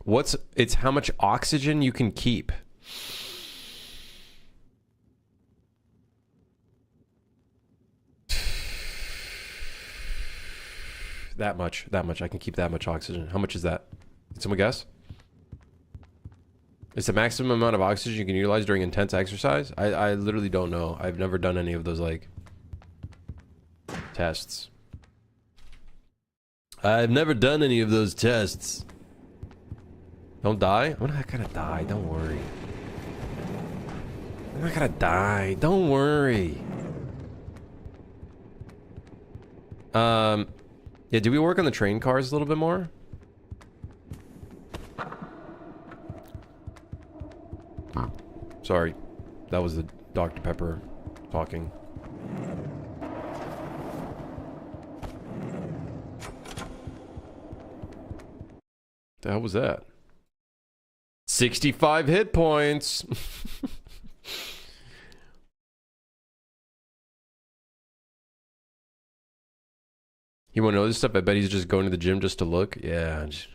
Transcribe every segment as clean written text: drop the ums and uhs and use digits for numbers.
It's how much oxygen you can keep. That much. I can keep that much oxygen. How much is that? Can someone guess? It's the maximum amount of oxygen you can utilize during intense exercise? I literally don't know. I've never done any of those, like, tests. I've never done any of those tests. Don't die? I'm not gonna die. Don't worry. I'm not gonna die. Don't worry. Yeah, do we work on the train cars a little bit more? Sorry. That was the Dr. Pepper talking. The hell was that? 65 hit points. You want to know this stuff? I bet he's just going to the gym just to look. Yeah, just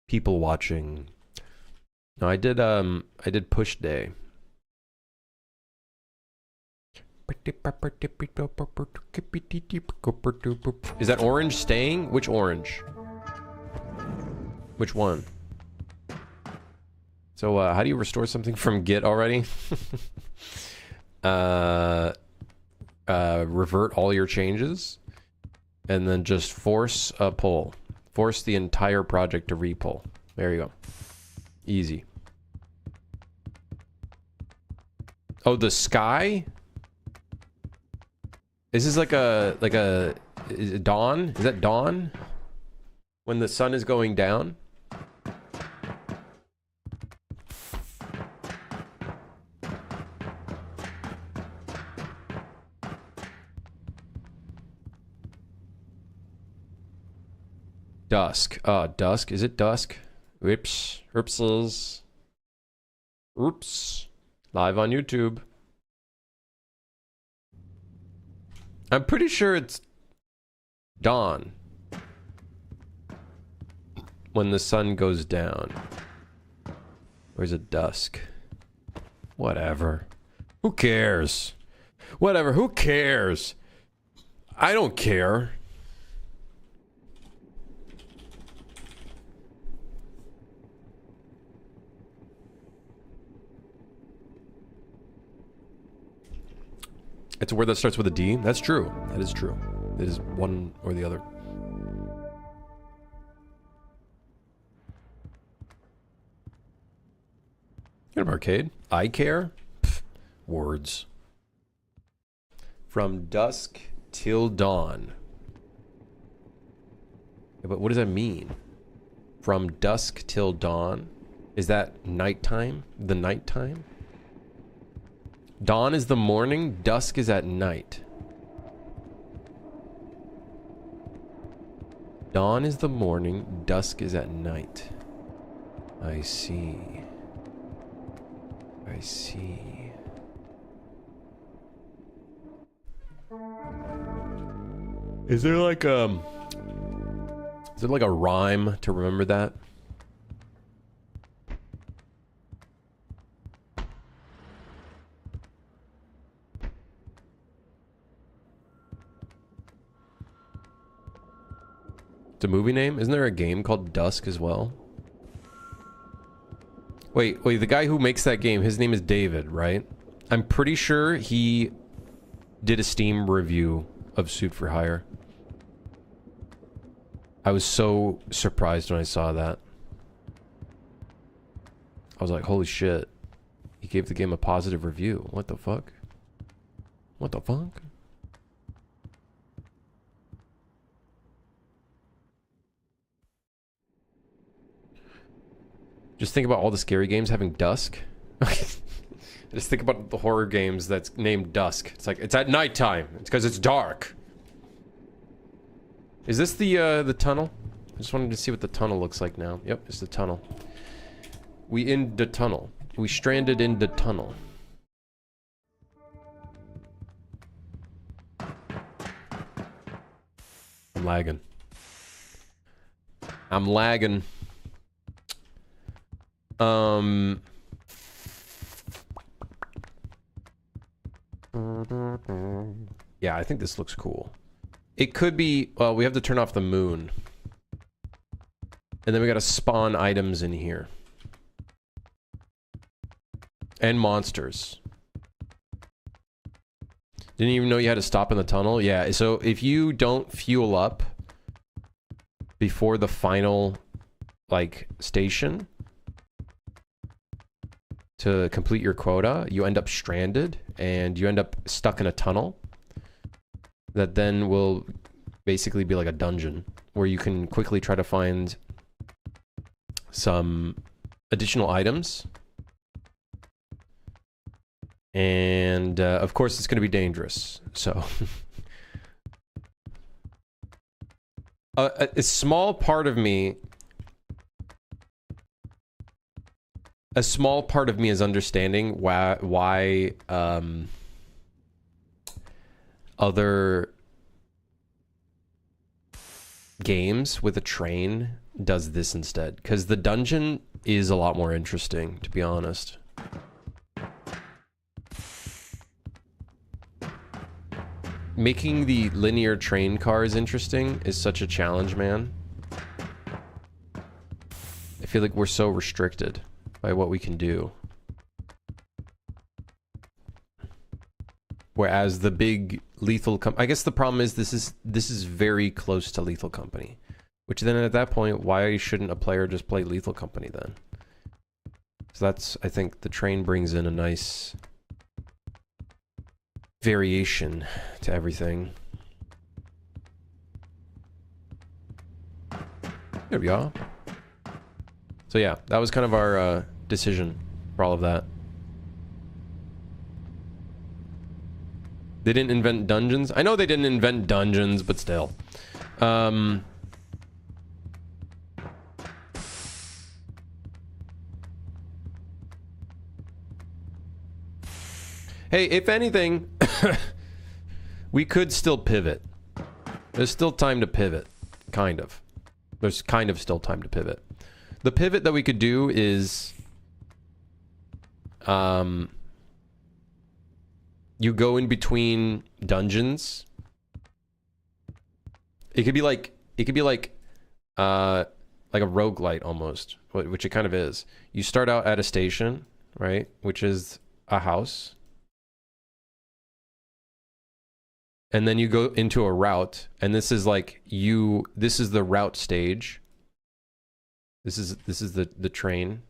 people watching. No, I did push day. Is that orange staying? Which orange? Which one? So how do you restore something from Git already? Revert all your changes and then just force a pull. Force the entire project to repull. There you go. Easy. Oh, the sky? Is this like a is it dawn? Is that dawn? When the sun is going down? Dusk. Dusk. Is it dusk? Oops. Oopses. Oops. Live on YouTube. I'm pretty sure it's dawn. When the sun goes down. Or is it dusk? Whatever. Who cares? Whatever. Who cares? I don't care. It's a word that starts with a D. That's true. That is true. It is one or the other. Get an arcade. I care? Pfft, words. From dusk till dawn. Yeah, but what does that mean? From dusk till dawn? Is that nighttime? The nighttime? Dawn is the morning, dusk is at night. Dawn is the morning, dusk is at night. I see. I see. Is there like a rhyme to remember that? It's a movie name? Isn't there a game called Dusk as well? Wait, the guy who makes that game, his name is David, right? I'm pretty sure he did a Steam review of Suit for Hire. I was so surprised when I saw that. I was like, holy shit. He gave the game a positive review. What the fuck? What the fuck? Just think about all the scary games having dusk. Just think about the horror games that's named Dusk. It's like, it's at nighttime. It's because it's dark. Is this the tunnel? I just wanted to see what the tunnel looks like now. Yep, it's the tunnel. We in the tunnel. We stranded in the tunnel. I'm lagging. I'm lagging. Yeah, I think this looks cool. It could be, well, we have to turn off the moon. And then we gotta spawn items in here. And monsters. Didn't even know you had to stop in the tunnel? Yeah, so if you don't fuel up before the final, like, station to complete your quota, you end up stranded and you end up stuck in a tunnel that then will basically be like a dungeon where you can quickly try to find some additional items. And of course it's going to be dangerous, so a small part of me is understanding why other games with a train does this instead, because the dungeon is a lot more interesting, to be honest. Making the linear train cars interesting is such a challenge, man. I feel like we're so restricted by what we can do. Whereas the big Lethal Company, I guess the problem is this is very close to Lethal Company. Which then at that point, why shouldn't a player just play Lethal Company then? So that's, I think the train brings in a nice variation to everything. There we are. So yeah, that was kind of our decision for all of that. They didn't invent dungeons. I know they didn't invent dungeons, but still. Hey, if anything, we could still pivot. There's still time to pivot. Kind of. There's kind of still time to pivot. The pivot that we could do is... you go in between dungeons. It could be like a roguelite almost, which it kind of is. You start out at a station, right? Which is a house. And then you go into a route, and this is like this is the route stage. This is the train.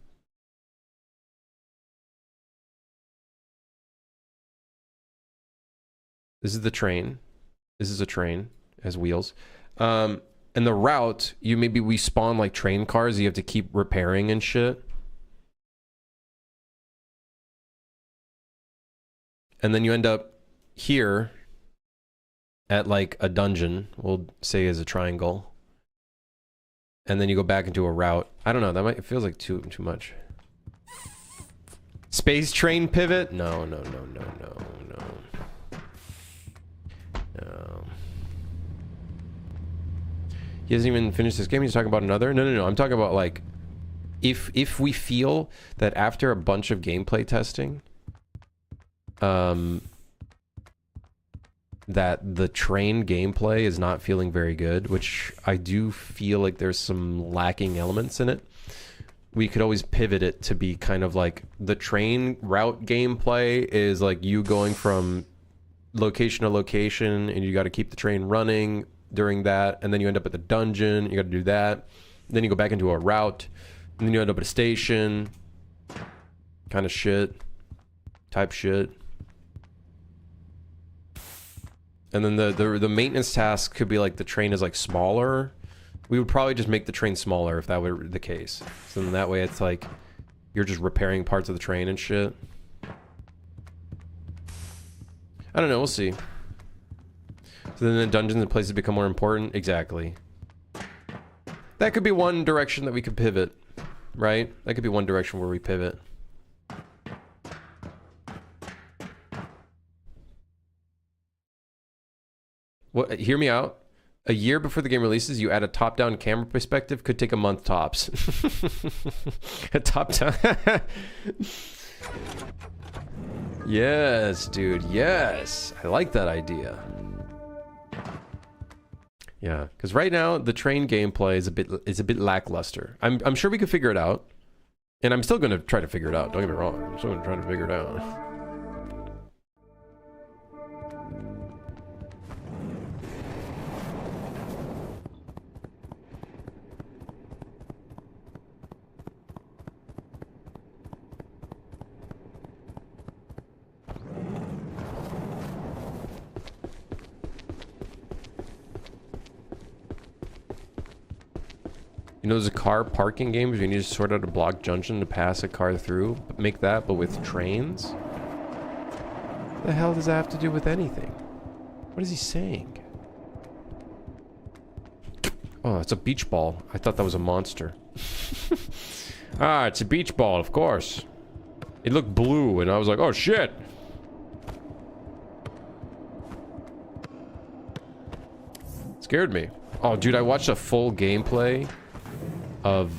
This is the train. This is a train. It has wheels. And the route, we spawn like train cars you have to keep repairing and shit. And then you end up here at like a dungeon, we'll say as a triangle. And then you go back into a route. I don't know, it feels like too much. Space train pivot? No. He hasn't even finished this game, he's talking about another? No. I'm talking about like if we feel that after a bunch of gameplay testing that the train gameplay is not feeling very good, which I do feel like there's some lacking elements in it, we could always pivot it to be kind of like the train route gameplay is like you going from location to location and you got to keep the train running during that, and then you end up at the dungeon, you got to do that, then you go back into a route, and then you end up at a station kind of shit, type shit. And then the maintenance task could be like the train is like smaller. We would probably just make the train smaller if that were the case. So then that way it's like you're just repairing parts of the train and shit. I don't know, we'll see. So then the dungeons and places become more important. Exactly. That could be one direction that we could pivot, right? That could be one direction where we pivot. What? Hear me out. A year before the game releases, you add a top-down camera perspective. Could take a month tops. A top-down. Yes, dude. Yes, I like that idea. Yeah, because right now the train gameplay is a bit lackluster. I'm sure we could figure it out, and I'm still gonna try to figure it out. Don't get me wrong. I'm still gonna try to figure it out. You know, there's a car parking game where you need to sort out a block junction to pass a car through. Make that, but with trains? What the hell does that have to do with anything? What is he saying? Oh, it's a beach ball. I thought that was a monster. Ah, it's a beach ball, of course. It looked blue, and I was like, oh shit! Scared me. Oh, dude, I watched a full gameplay of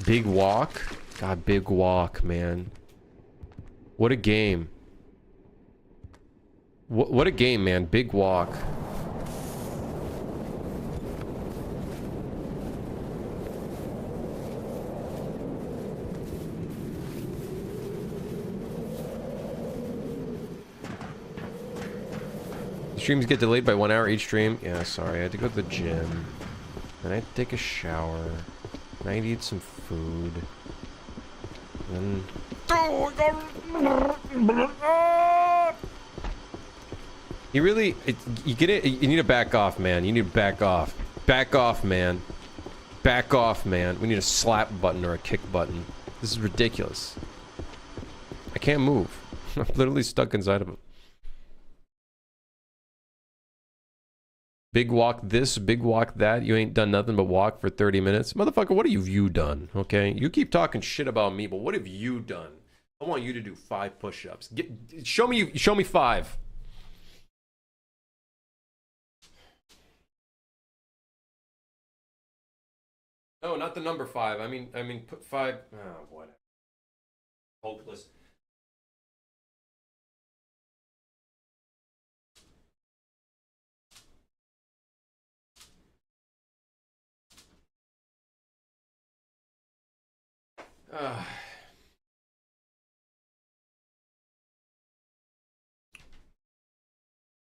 Big Walk. God, Big Walk, man. What a game. What a game, man. Big Walk. Streams get delayed by 1 hour each stream. Yeah, sorry. I had to go to the gym. Then I had to take a shower. And I had to eat some food. Then... You really... you get it? You need to back off, man. You need to back off. Back off, man. Back off, man. We need a slap button or a kick button. This is ridiculous. I can't move. I'm literally stuck inside of it. Big walk this, big walk that. You ain't done nothing but walk for 30 minutes. Motherfucker, what have you done? Okay? You keep talking shit about me, but what have you done? I want you to do 5 push-ups. Show me 5. No, not the number 5. I mean put 5. Oh, whatever. Hopeless.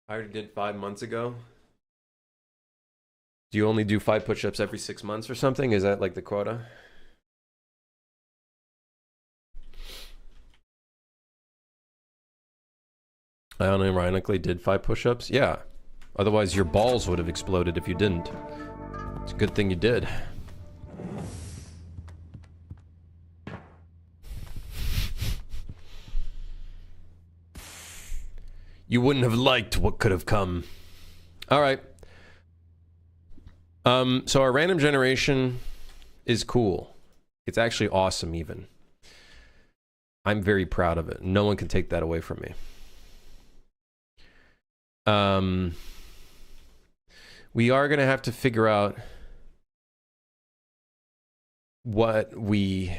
I already did 5 months ago. Do you only do 5 push-ups every 6 months or something? Is that like the quota? I unironically did 5 push-ups? Yeah. Otherwise your balls would have exploded if you didn't. It's a good thing you did. You wouldn't have liked what could have come. All right. So our random generation is cool. It's actually awesome even. I'm very proud of it. No one can take that away from me. We are going to have to figure out what we...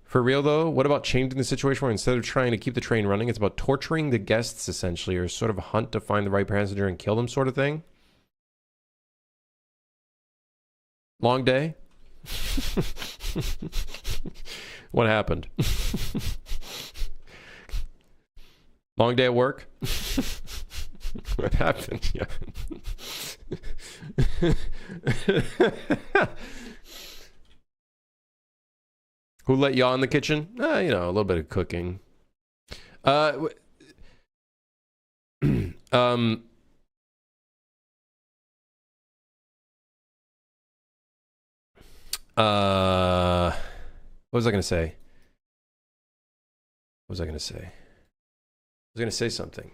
For real though, what about changing the situation where instead of trying to keep the train running, it's about torturing the guests essentially, or sort of a hunt to find the right passenger and kill them sort of thing? Long day? What happened? Long day at work? What happened? Yeah. Who let you in the kitchen? You know, a little bit of cooking. What was I gonna say? What was I gonna say? I was gonna say something.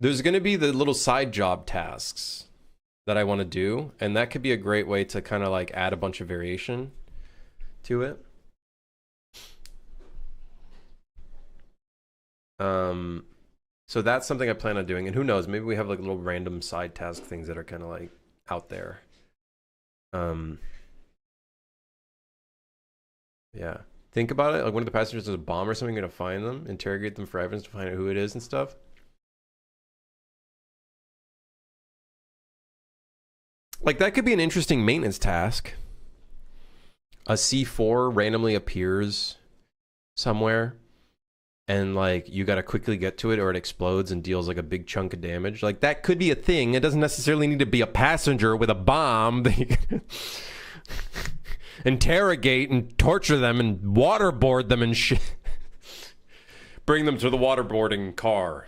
There's going to be the little side job tasks that I want to do, and that could be a great way to kind of like add a bunch of variation to it. So that's something I plan on doing, and who knows, maybe we have like little random side task things that are kind of like out there. Yeah. Think about it. Like one of the passengers is a bomb or something, you're gonna find them, interrogate them for evidence to find out who it is and stuff. Like that could be an interesting maintenance task. A C4 randomly appears somewhere, and like you gotta quickly get to it or it explodes and deals like a big chunk of damage. Like that could be a thing. It doesn't necessarily need to be a passenger with a bomb. Interrogate and torture them and waterboard them and shit. Bring them to the waterboarding car.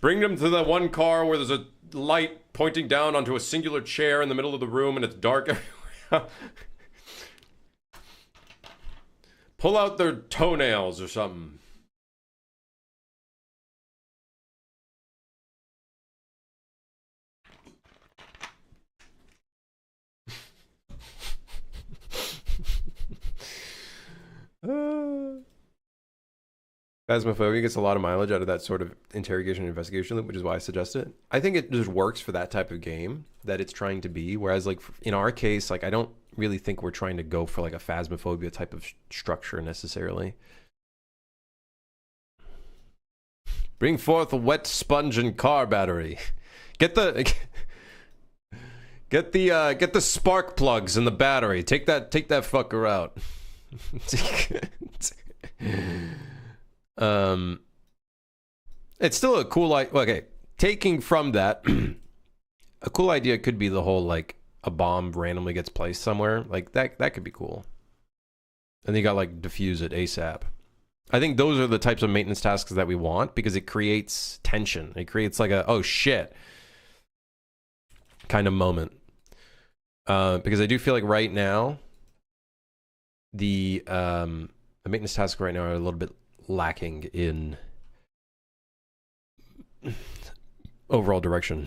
Bring them to the one car where there's a light pointing down onto a singular chair in the middle of the room and it's dark everywhere. Pull out their toenails or something. Phasmophobia gets a lot of mileage out of that sort of interrogation and investigation loop, which is why I suggest it. I think it just works for that type of game that it's trying to be. Whereas, like in our case, like I don't really think we're trying to go for like a Phasmophobia type of structure necessarily. Bring forth a wet sponge and car battery. Get the spark plugs in the battery. Take that fucker out. It's still a cool okay, taking from that a cool idea could be the whole like a bomb randomly gets placed somewhere. Like that could be cool. And then you got like defuse it ASAP. I think those are the types of maintenance tasks that we want because it creates tension. It creates like a oh shit kind of moment. Because I do feel like right now the maintenance tasks right now are a little bit lacking in overall direction.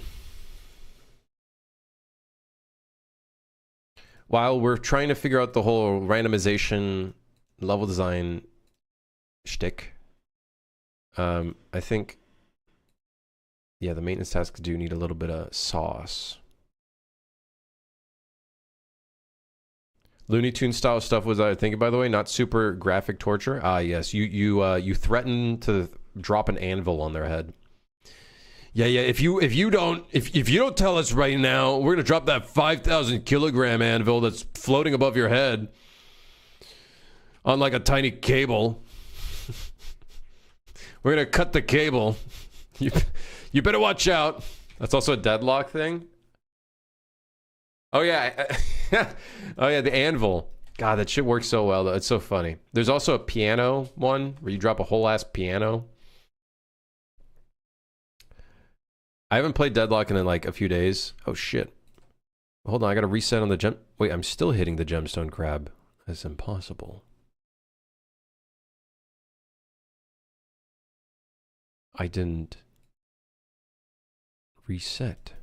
While we're trying to figure out the whole randomization level design shtick, I think, yeah, the maintenance tasks do need a little bit of sauce. Looney Tunes style stuff was I think, by the way, not super graphic torture. Ah, yes, you threaten to drop an anvil on their head. Yeah. If you don't tell us right now, we're gonna drop that 5,000 kilogram anvil that's floating above your head on like a tiny cable. We're gonna cut the cable. You better watch out. That's also a Deadlock thing. Oh yeah. Oh yeah, the anvil. God, that shit works so well though. It's so funny. There's also a piano one where you drop a whole ass piano. I haven't played Deadlock in like a few days. Oh shit. Hold on, I gotta reset on the gem. Wait, I'm still hitting the gemstone crab. That's impossible. I didn't reset.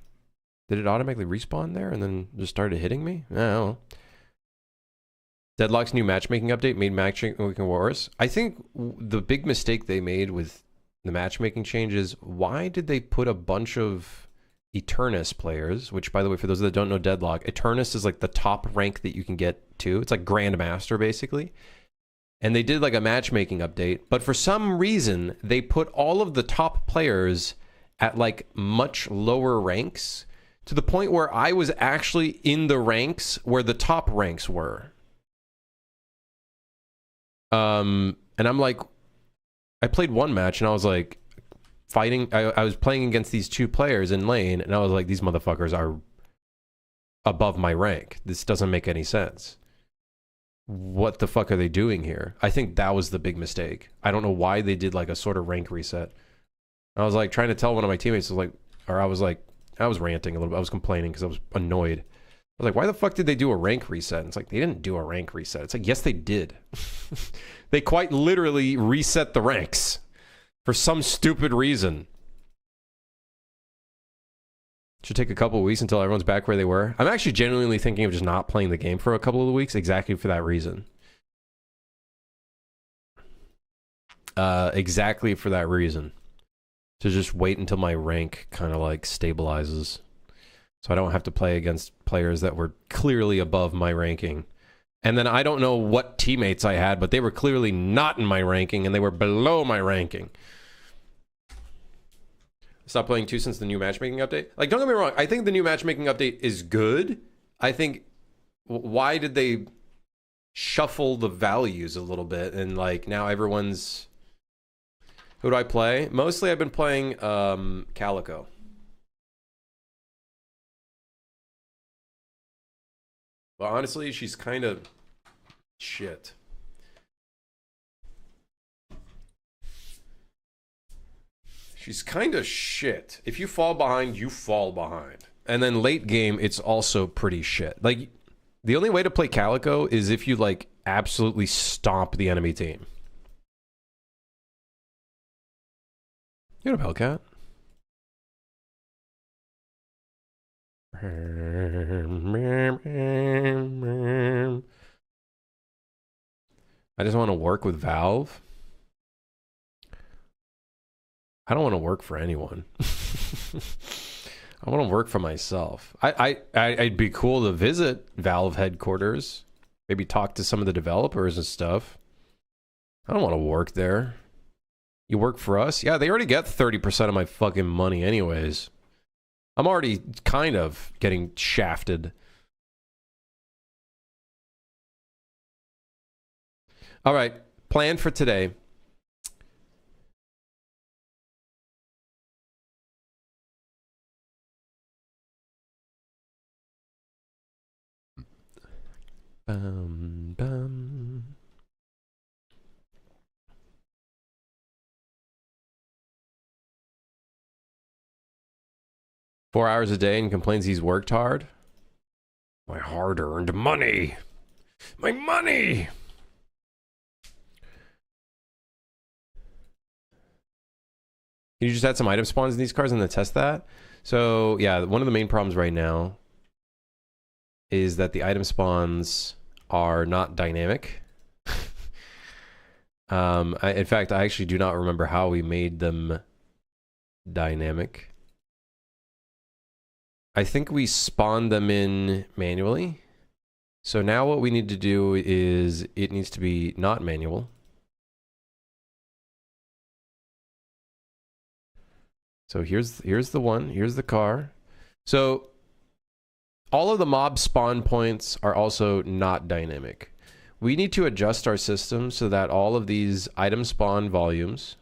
Did it automatically respawn there and then just started hitting me? I don't know. Deadlock's new matchmaking update made matchmaking worse. I think the big mistake they made with the matchmaking change is why did they put a bunch of Eternus players, which by the way, for those that don't know Deadlock, Eternus is like the top rank that you can get to. It's like Grandmaster basically. And they did like a matchmaking update, but for some reason they put all of the top players at like much lower ranks to the point where I was actually in the ranks where the top ranks were. And I'm like, I played one match and I was like fighting. I was playing against these two players in lane and I was like, these motherfuckers are above my rank. This doesn't make any sense. What the fuck are they doing here? I think that was the big mistake. I don't know why they did like a sort of rank reset. I was like trying to tell one of my teammates, I was ranting a little bit. I was complaining because I was annoyed. I was like, why the fuck did they do a rank reset? And it's like, they didn't do a rank reset. It's like, yes, they did. They quite literally reset the ranks for some stupid reason. Should take a couple of weeks until everyone's back where they were. I'm actually genuinely thinking of just not playing the game for a couple of weeks exactly for that reason. Exactly for that reason. To just wait until my rank kind of like stabilizes. So I don't have to play against players that were clearly above my ranking. And then I don't know what teammates I had, but they were clearly not in my ranking and they were below my ranking. Stopped playing 2 since the new matchmaking update. Like, don't get me wrong. I think the new matchmaking update is good. I think, why did they shuffle the values a little bit? And like, now everyone's... Who do I play? Mostly I've been playing Calico. But honestly, she's kind of shit. She's kind of shit. If you fall behind, you fall behind. And then late game, it's also pretty shit. Like, the only way to play Calico is if you, like, absolutely stomp the enemy team. You know Hellcat? I just want to work with Valve. I don't want to work for anyone. I want to work for myself. I'd be cool to visit Valve headquarters. Maybe talk to some of the developers and stuff. I don't want to work there. You work for us? Yeah, they already get 30% of my fucking money anyways. I'm already kind of getting shafted. All right, plan for today. Bum. 4 hours a day and complains he's worked hard. My hard-earned money. My money. Can you just add some item spawns in these cars and then test that? So yeah, one of the main problems right now is that the item spawns are not dynamic. In fact, I actually do not remember how we made them dynamic. I think we spawned them in manually. So now what we need to do is it needs to be not manual. So here's the one, here's the car. So all of the mob spawn points are also not dynamic. We need to adjust our system so that all of these item spawn volumes...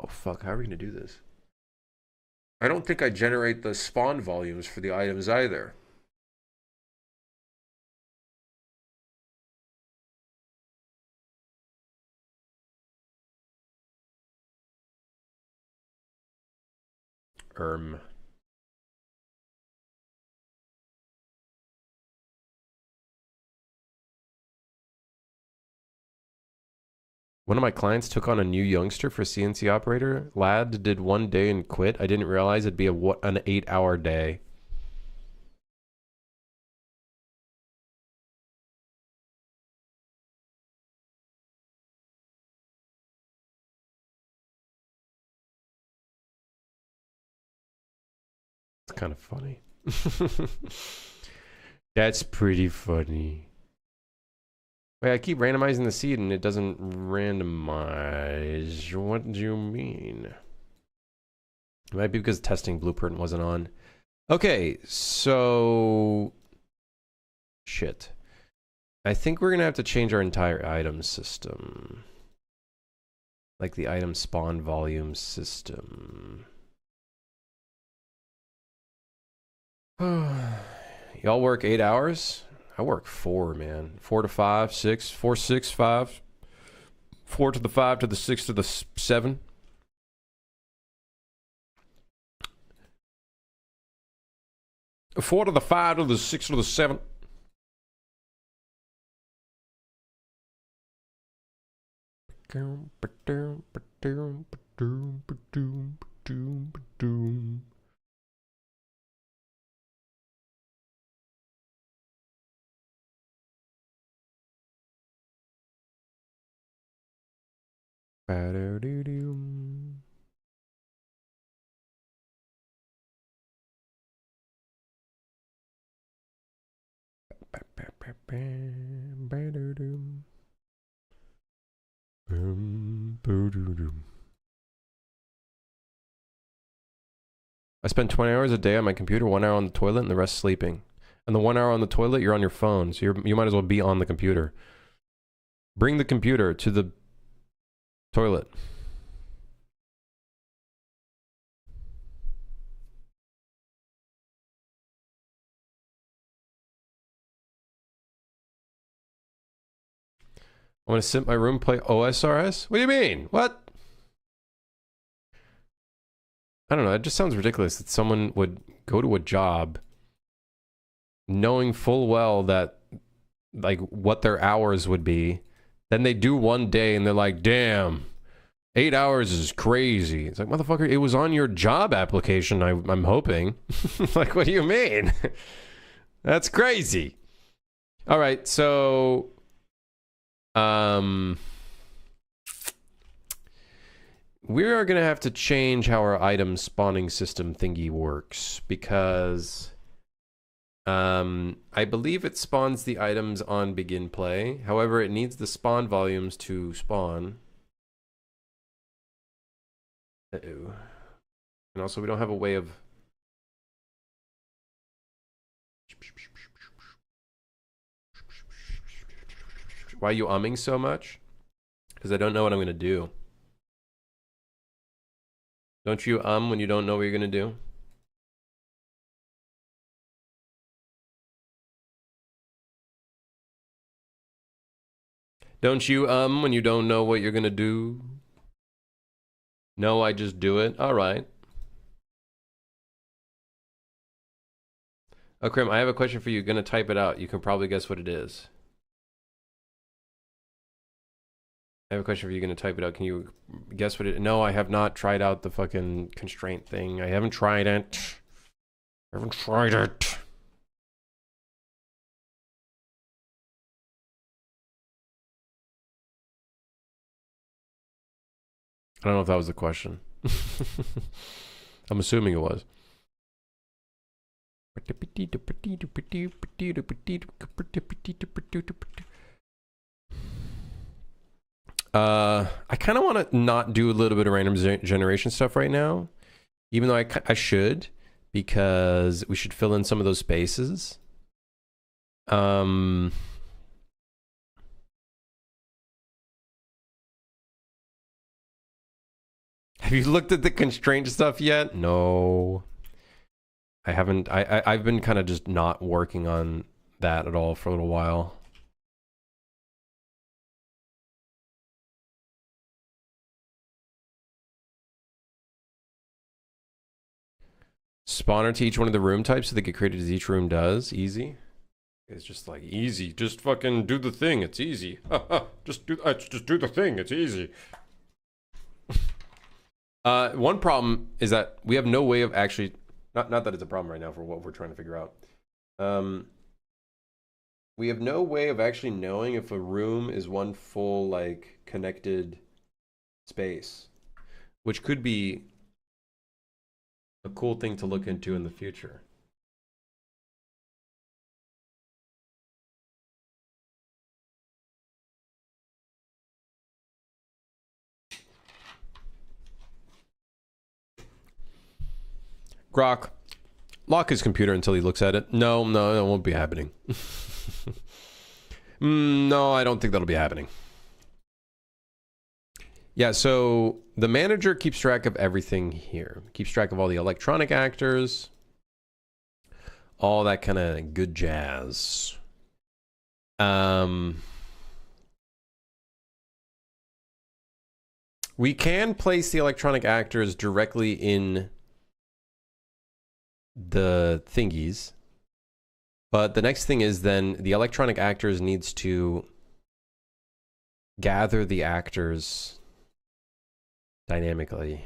Oh fuck, how are we gonna do this? I don't think I generate the spawn volumes for the items either. One of my clients took on a new youngster for CNC operator. Lad did 1 day and quit. I didn't realize it'd be an 8-hour day. It's kind of funny. That's pretty funny. Wait, I keep randomizing the seed and it doesn't randomize. What do you mean? It might be because testing blueprint wasn't on. Okay, so... Shit. I think we're going to have to change our entire item system. Like the item spawn volume system. Y'all work 8 hours? I work 4, man. 4 to 5, 6, 4, 6, 5. 4 to the 5 to the 6 to the 7. A 4 to the 5 to the 6 to the 7. Ba-do-do-doo. Ba-do-doo. Ba-do-doo. I spend 20 hours a day on my computer, 1 hour on the toilet, and the rest sleeping. And the 1 hour on the toilet, you're on your phone, so you might as well be on the computer. Bring the computer to the toilet. I want to sit in my room, play OSRS? What do you mean? What? I don't know. It just sounds ridiculous that someone would go to a job knowing full well that, like, what their hours would be. Then they do one day and they're like, damn, 8 hours is crazy. It's like, motherfucker, it was on your job application, I'm hoping. Like, what do you mean? That's crazy. All right, so... we are going to have to change how our item spawning system thingy works, because I believe it spawns the items on begin play. However, it needs the spawn volumes to spawn. Uh-oh. And also, we don't have a way of... Why are you umming so much? Because I don't know what I'm going to do. Don't you when you don't know what you're going to do? Don't you when you don't know what you're going to do? No, I just do it. All right. Oh, Krim, I have a question for you. You're going to type it out. You can probably guess what it is. I have a question for you. You're going to type it out. Can you guess what it is? No, I have not tried out the fucking constraint thing. I haven't tried it. I haven't tried it. I don't know if that was the question. I'm assuming it was. I kind of want to not do a little bit of random generation stuff right now, even though I should, because we should fill in some of those spaces. Have you looked at the constraint stuff yet? No, I haven't. I've been kind of just not working on that at all for a little while. Spawner to each one of the room types so they get created as each room does. Easy. It's just like easy. Just fucking do the thing. It's easy. just do the thing. It's easy. One problem is that we have no way of actually, not that it's a problem right now for what we're trying to figure out. We have no way of actually knowing if a room is one full, like, connected space, which could be a cool thing to look into in the future. Grok, lock his computer until he looks at it. No, that won't be happening. No, I don't think that'll be happening. Yeah, so the manager keeps track of everything here. Keeps track of all the electronic actors. All that kind of good jazz. We can place the electronic actors directly in the thingies. But the next thing is then the electronic actors needs to gather the actors dynamically.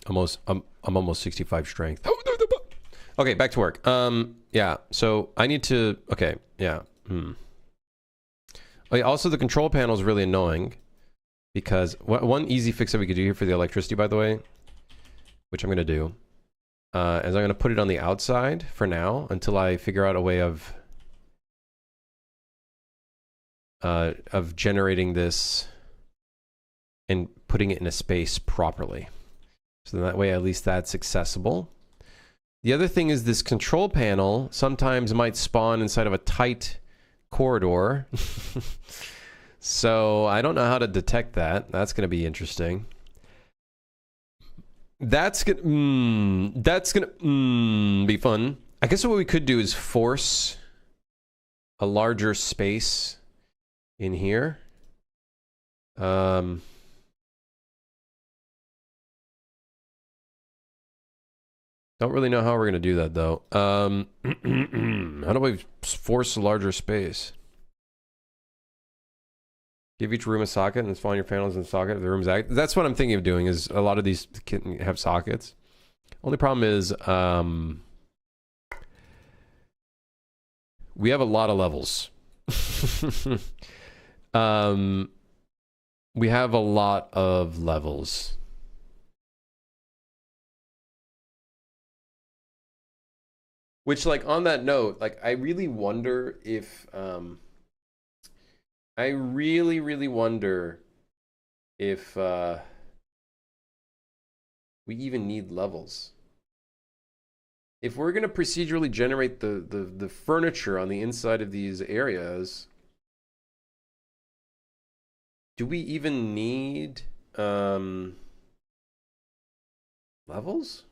I'm almost 65 strength. Okay, back to work. Yeah, so I need to, okay, yeah. Oh, yeah, also the control panel is really annoying because one easy fix that we could do here for the electricity, by the way, which I'm going to do, is I'm going to put it on the outside for now until I figure out a way of generating this and putting it in a space properly. So that way, at least that's accessible. The other thing is this control panel sometimes might spawn inside of a tight corridor. So I don't know how to detect that. That's going to be interesting. That's gonna be fun. I guess what we could do is force a larger space in here. Don't really know how we're gonna do that though. How do we force a larger space? Give each room a socket and spawn your panels in the socket if the room's active. That's what I'm thinking of doing, is a lot of these can have sockets. Only problem is, we have a lot of levels. We have a lot of levels. Which, like, on that note, like, I really wonder if, I really wonder if we even need levels. If we're going to procedurally generate the furniture on the inside of these areas, do we even need levels?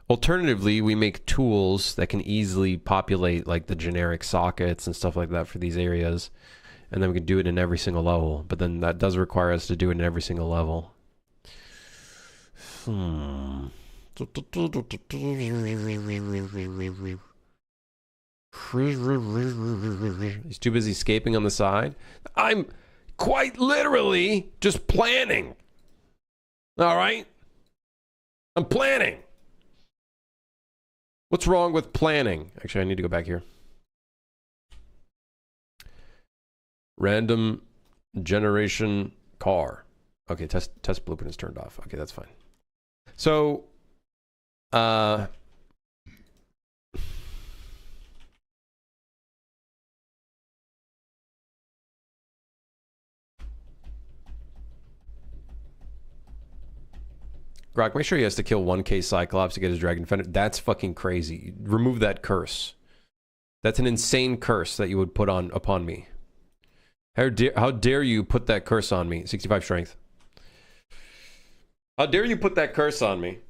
Alternatively, we make tools that can easily populate like the generic sockets and stuff like that for these areas. And then we can do it in every single level. But then that does require us to do it in every single level. He's too busy escaping on the side. I'm quite literally just planning. All right? I'm planning. What's wrong with planning? Actually, I need to go back here. Random generation car. Okay, test blueprint is turned off. Okay, that's fine. So, Grok, make sure he has to kill 1K Cyclops to get his Dragon Defender. That's fucking crazy. Remove that curse. That's an insane curse that you would put upon me. How dare you put that curse on me? 65 strength. How dare you put that curse on me?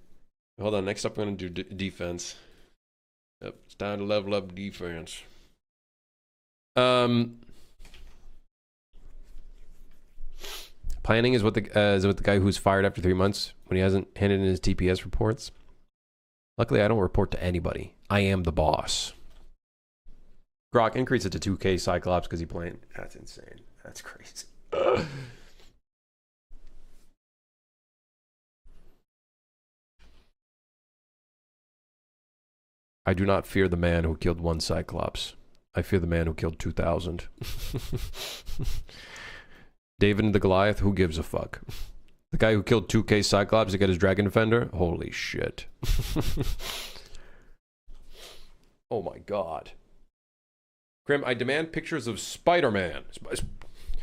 Hold on, next up I'm going to do defense. Yep, it's time to level up defense. Planning is what the guy who's fired after 3 months when he hasn't handed in his TPS reports. Luckily, I don't report to anybody. I am the boss. Grok, increase it to 2K Cyclops because he planned. That's insane. That's crazy. I do not fear the man who killed 1 Cyclops. I fear the man who killed 2,000. David and the Goliath, who gives a fuck? The guy who killed 2K Cyclops to get his Dragon Defender? Holy shit. Oh my god. Grim, I demand pictures of Spider-Man.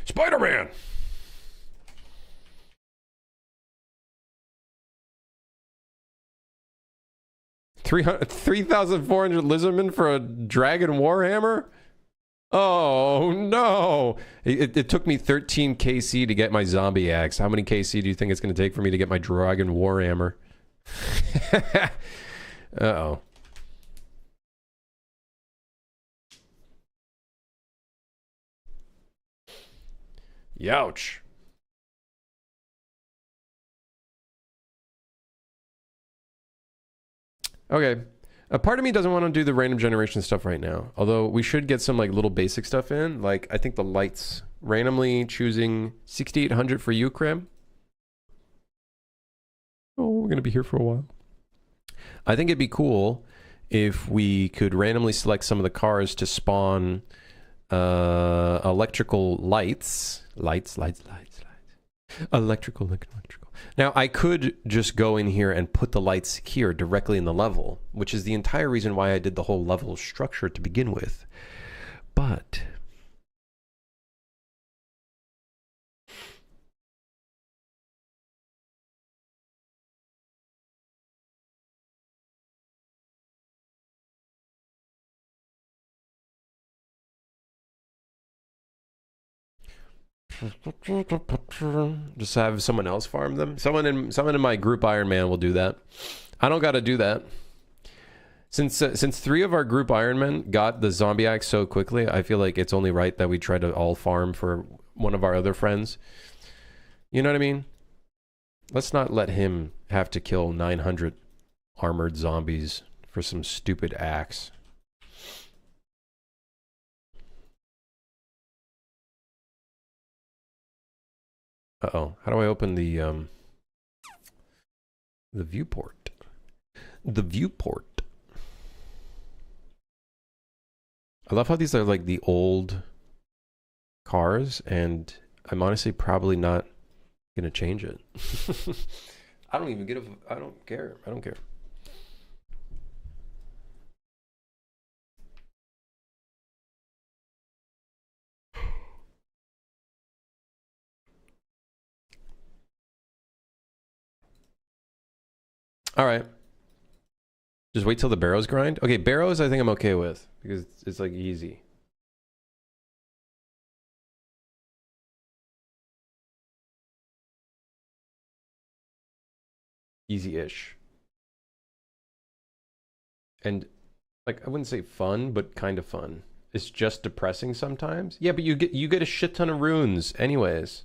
Spider-Man! $3,400 Lizardman for a Dragon Warhammer? Oh no! It took me 13 KC to get my zombie axe. How many KC do you think it's going to take for me to get my Dragon Warhammer? Uh-oh. Youch. Okay. A part of me doesn't want to do the random generation stuff right now. Although we should get some like little basic stuff in. Like I think the lights, randomly choosing 6800 for you, Krim. Oh, we're going to be here for a while. I think it'd be cool if we could randomly select some of the cars to spawn electrical lights. Electrical. Now, I could just go in here and put the lights here directly in the level, which is the entire reason why I did the whole level structure to begin with. But just have someone else farm them. Someone in my group Iron Man will do that. I don't got to do that. Since 3 of our group Iron Men got the zombie axe so quickly, I feel like it's only right that we try to all farm for one of our other friends. You know what I mean? Let's not let him have to kill 900 armored zombies for some stupid axe. Uh-oh. How do I open the viewport? The viewport. I love how these are like the old cars, and I'm honestly probably not gonna change it. I don't even get a... I don't care. I don't care. All right. Just wait till the barrows grind. Okay, barrows I think I'm okay with because it's like easy. Easy-ish. And like I wouldn't say fun, but kind of fun. It's just depressing sometimes. Yeah, but you get a shit ton of runes anyways.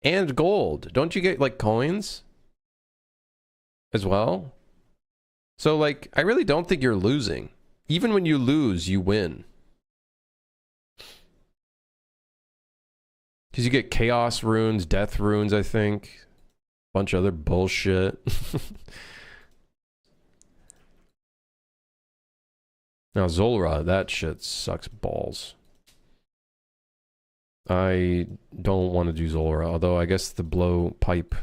And gold. Don't you get like coins as well? So like I really don't think you're losing. Even when you lose, you win. Because you get chaos runes, death runes, I think. Bunch of other bullshit. Now Zulrah, that shit sucks balls. I don't want to do Zulrah, although I guess the blow pipe.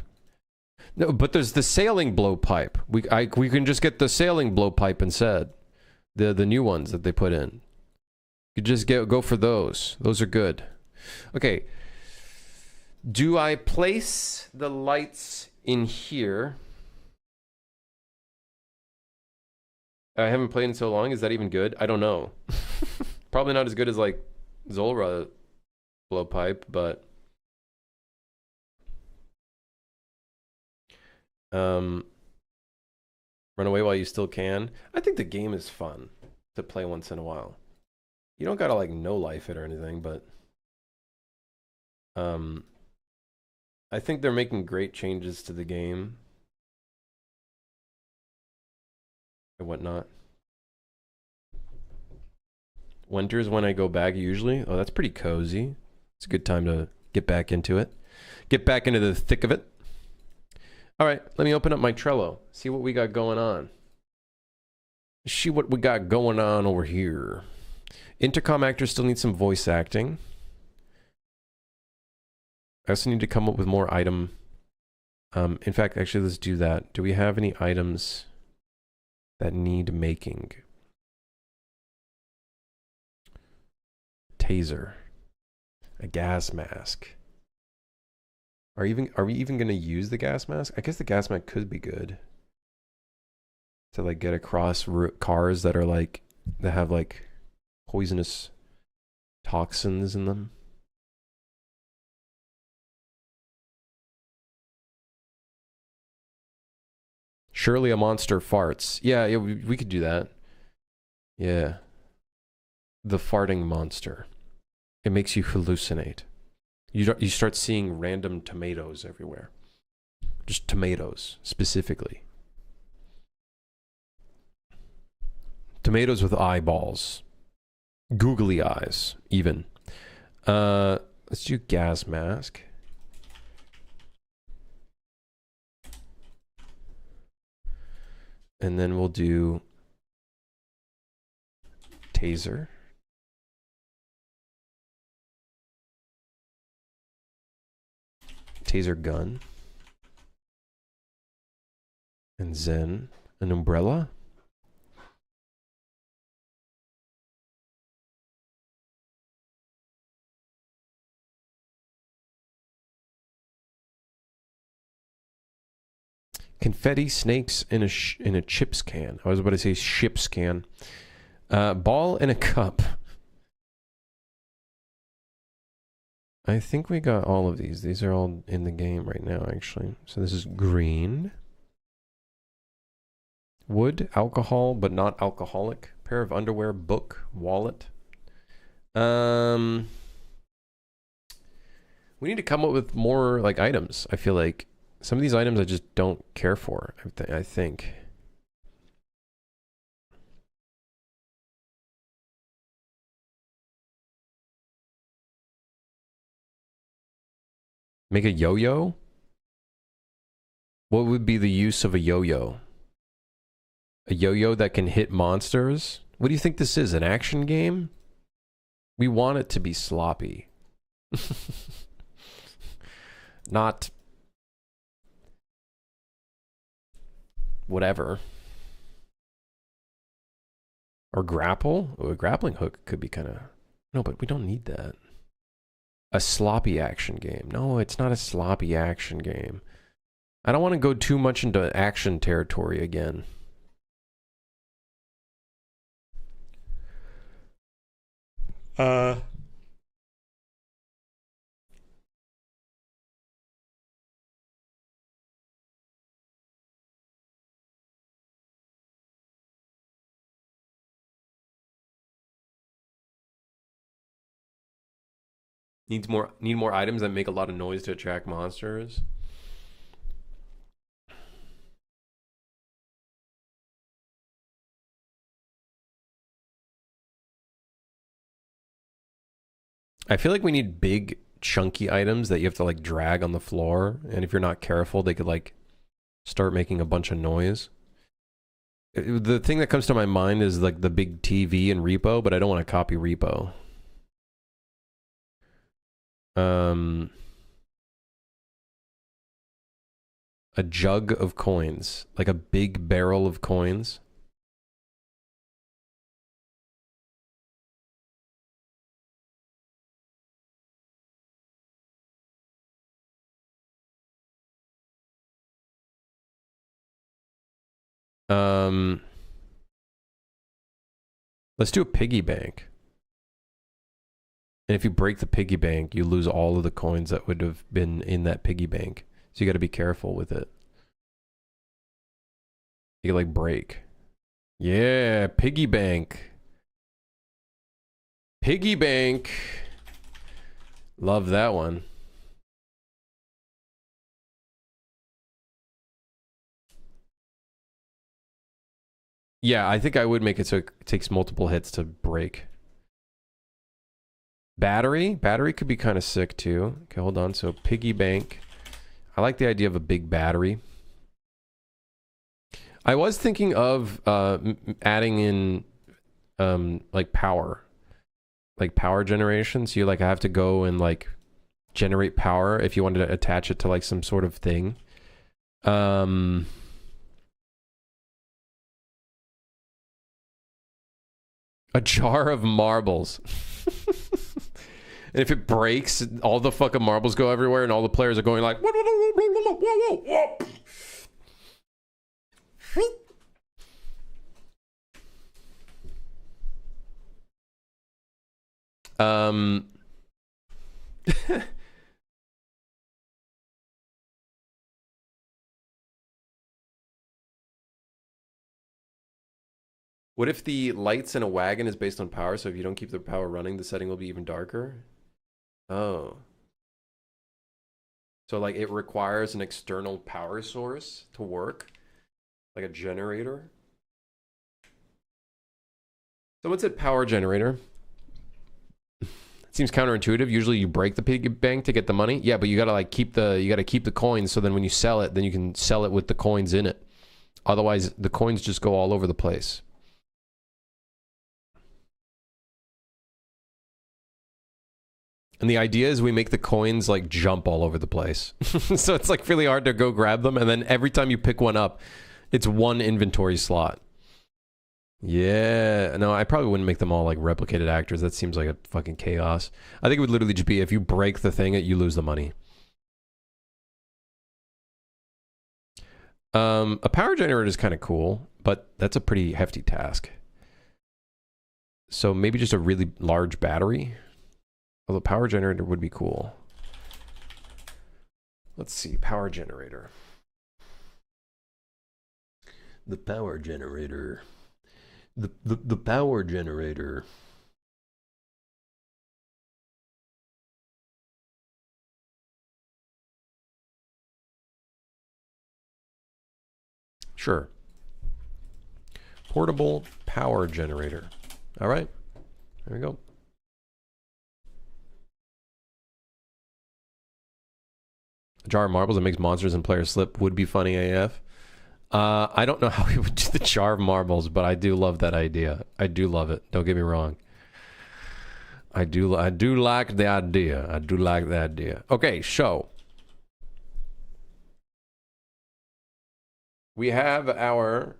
No, but there's the sailing blow pipe. We can just get the sailing blow pipe instead. The new ones that they put in. You just go for those. Those are good. Okay. Do I place the lights in here? I haven't played in so long. Is that even good? I don't know. Probably not as good as like Zulrah blowpipe, but run away while you still can. I think the game is fun to play once in a while. You don't gotta like no life it or anything, but I think they're making great changes to the game and whatnot. Winter's when I go back usually. Oh, that's pretty cozy. It's a good time to get back into it. Get back into the thick of it. All right, let me open up my Trello. See what we got going on. See what we got going on over here. Intercom actors still need some voice acting. I also need to come up with more item. In fact, actually, let's do that. Do we have any items that need making? Taser. A gas mask. Are we even gonna use the gas mask? I guess the gas mask could be good to like get across cars that are like that have like poisonous toxins in them. Surely a monster farts. Yeah, we could do that. Yeah. The farting monster. It makes you hallucinate. You start seeing random tomatoes everywhere. Just tomatoes, specifically. Tomatoes with eyeballs. Googly eyes, even. Let's do gas mask. And then we'll do taser. Taser gun. And Zen. An umbrella. Confetti snakes in a chips can. I was about to say ships can. Ball in a cup. I think we got all of these. These are all in the game right now, actually. So this is green. Wood, alcohol, but not alcoholic. Pair of underwear, book, wallet. We need to come up with more like items. I feel like some of these items I just don't care for. I think. Make a yo-yo? What would be the use of a yo-yo? A yo-yo that can hit monsters? What do you think this is? An action game? We want it to be sloppy. Not whatever. Or grapple? Oh, a grappling hook could be kind of... No, but we don't need that. A sloppy action game. No, it's not a sloppy action game. I don't want to go too much into action territory again. Need more items that make a lot of noise to attract monsters. I feel like we need big chunky items that you have to like drag on the floor, and if you're not careful they could like start making a bunch of noise. The thing that comes to my mind is like the big TV and Repo, but I don't want to copy Repo. A jug of coins, like a big barrel of coins. Let's do a piggy bank. And if you break the piggy bank, you lose all of the coins that would have been in that piggy bank. So you got to be careful with it. You like break. Yeah, piggy bank. Piggy bank. Love that one. Yeah, I think I would make it so it takes multiple hits to break. Battery? Battery could be kind of sick too. Okay, hold on. So piggy bank. I like the idea of a big battery. I was thinking of adding in like power generation. So you like have to go and like generate power if you wanted to attach it to like some sort of thing. A jar of marbles. And if it breaks, all the fucking marbles go everywhere, and all the players are going like. What if the lights in a wagon is based on power, so if you don't keep the power running, the setting will be even darker? Oh. So like it requires an external power source to work? Like a generator? Someone said power generator. It seems counterintuitive. Usually you break the piggy bank to get the money. Yeah, but you gotta like keep the coins, so then when you sell it, then you can sell it with the coins in it. Otherwise, the coins just go all over the place. And the idea is we make the coins like jump all over the place. So it's like really hard to go grab them. And then every time you pick one up, it's one inventory slot. Yeah. No, I probably wouldn't make them all like replicated actors. That seems like a fucking chaos. I think it would literally just be if you break the thing, you lose the money. A power generator is kind of cool, but that's a pretty hefty task. So maybe just a really large battery. Although power generator would be cool. Let's see, power generator. The power generator. The power generator. Sure. Portable power generator. All right. There we go. A jar of marbles that makes monsters and players slip would be funny AF. I don't know how we would do the jar of marbles, but I do love that idea. I do love it. Don't get me wrong. I do like the idea. I do like the idea. Okay, so we have our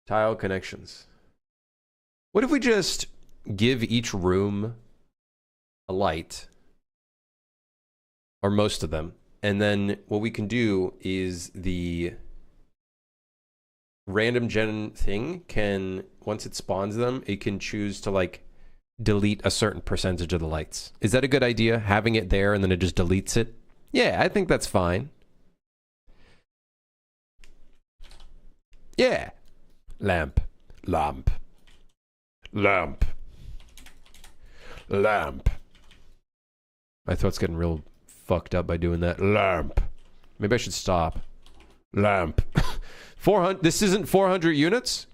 tile connections. What if we just give each room a light? Or most of them. And then what we can do is the random gen thing can, once it spawns them, it can choose to like delete a certain percentage of the lights. Is that a good idea? Having it there and then it just deletes it? Yeah, I think that's fine. Yeah. Lamp. Lamp. Lamp. Lamp. My throat's getting real fucked up by doing that. Lamp. Maybe I should stop. Lamp. 400. This isn't 400 units?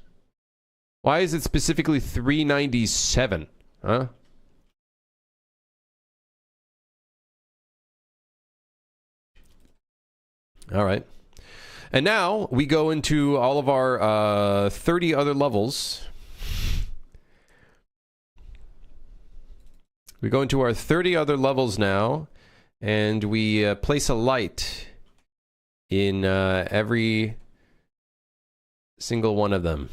Why is it specifically 397? Huh? All right. And now we go into all of our 30 other levels. We go into our 30 other levels now. And we place a light in every single one of them.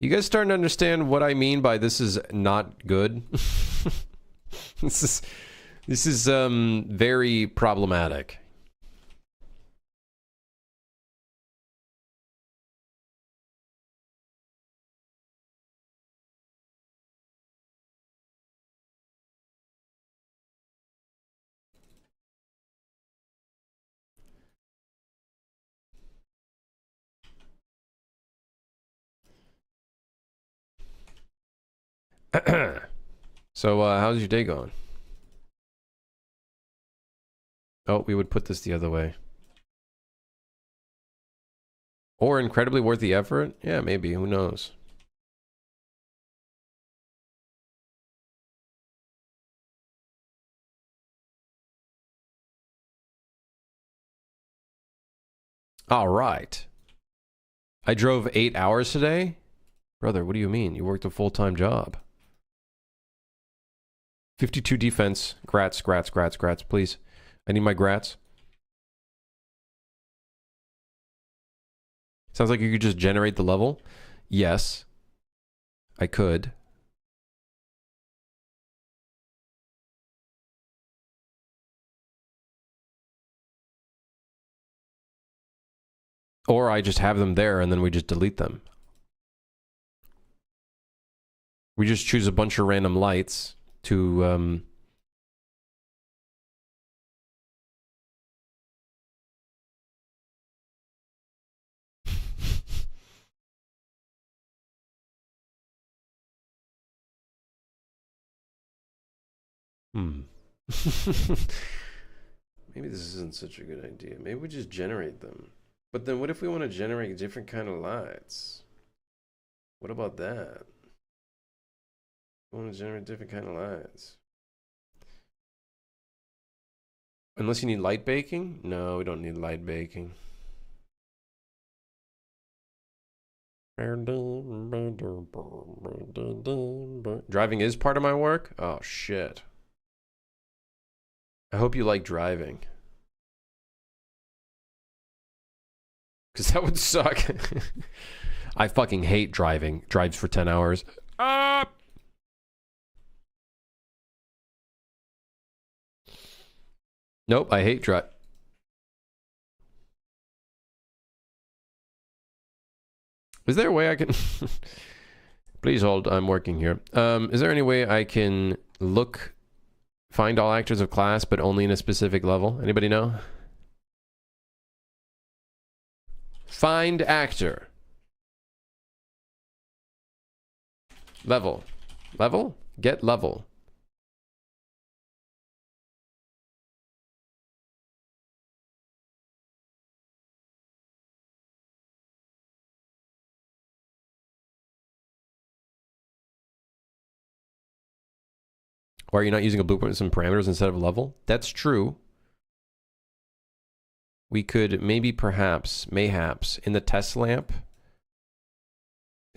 You guys starting to understand what I mean by this is not good? This is very problematic. So, how's your day going? Oh, we would put this the other way. Or incredibly worth the effort? Yeah, maybe. Who knows? All right. I drove 8 hours today? Brother, what do you mean? You worked a full-time job. 52 defense. Grats, grats, grats, grats, please. I need my grats. Sounds like you could just generate the level. Yes. I could. Or I just have them there and then we just delete them. We just choose a bunch of random lights to Maybe this isn't such a good idea. Maybe we just generate them. But then what if we want to generate different kind of lights? What about that? I want to generate different kind of lights. Unless you need light baking? No, we don't need light baking. Driving is part of my work? Oh, shit. I hope you like driving. Because that would suck. I fucking hate driving. Drives for 10 hours. Nope, I hate drive. Is there a way I can... Please hold, I'm working here. Is there any way I can find all actors of class, but only in a specific level? Anybody know? Find actor. Level. Level? Get level. Why are you not using a blueprint with some parameters instead of a level? That's true. We could mayhaps, in the test lamp,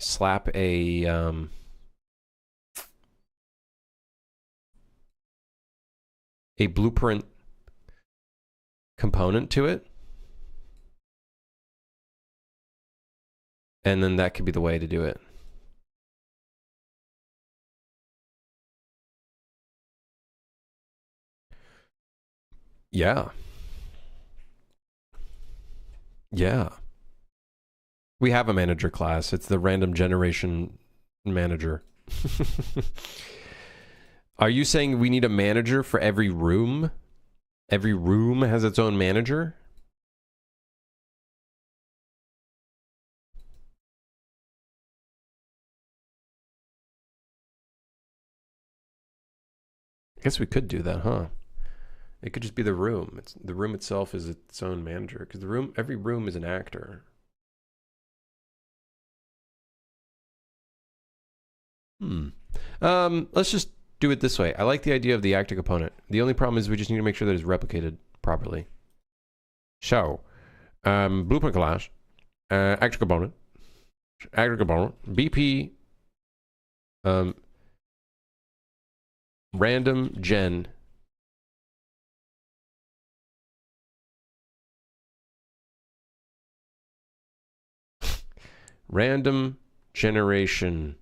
slap a blueprint component to it. And then that could be the way to do it. Yeah. Yeah. We have a manager class. It's the random generation manager. Are you saying we need a manager for every room? Every room has its own manager? I guess we could do that, huh? It could just be the room. The room itself is its own manager, because every room is an actor. Let's just do it this way. I like the idea of the actor component. The only problem is we just need to make sure that it's replicated properly. So, blueprint class, actor component, BP, random gen. Random generation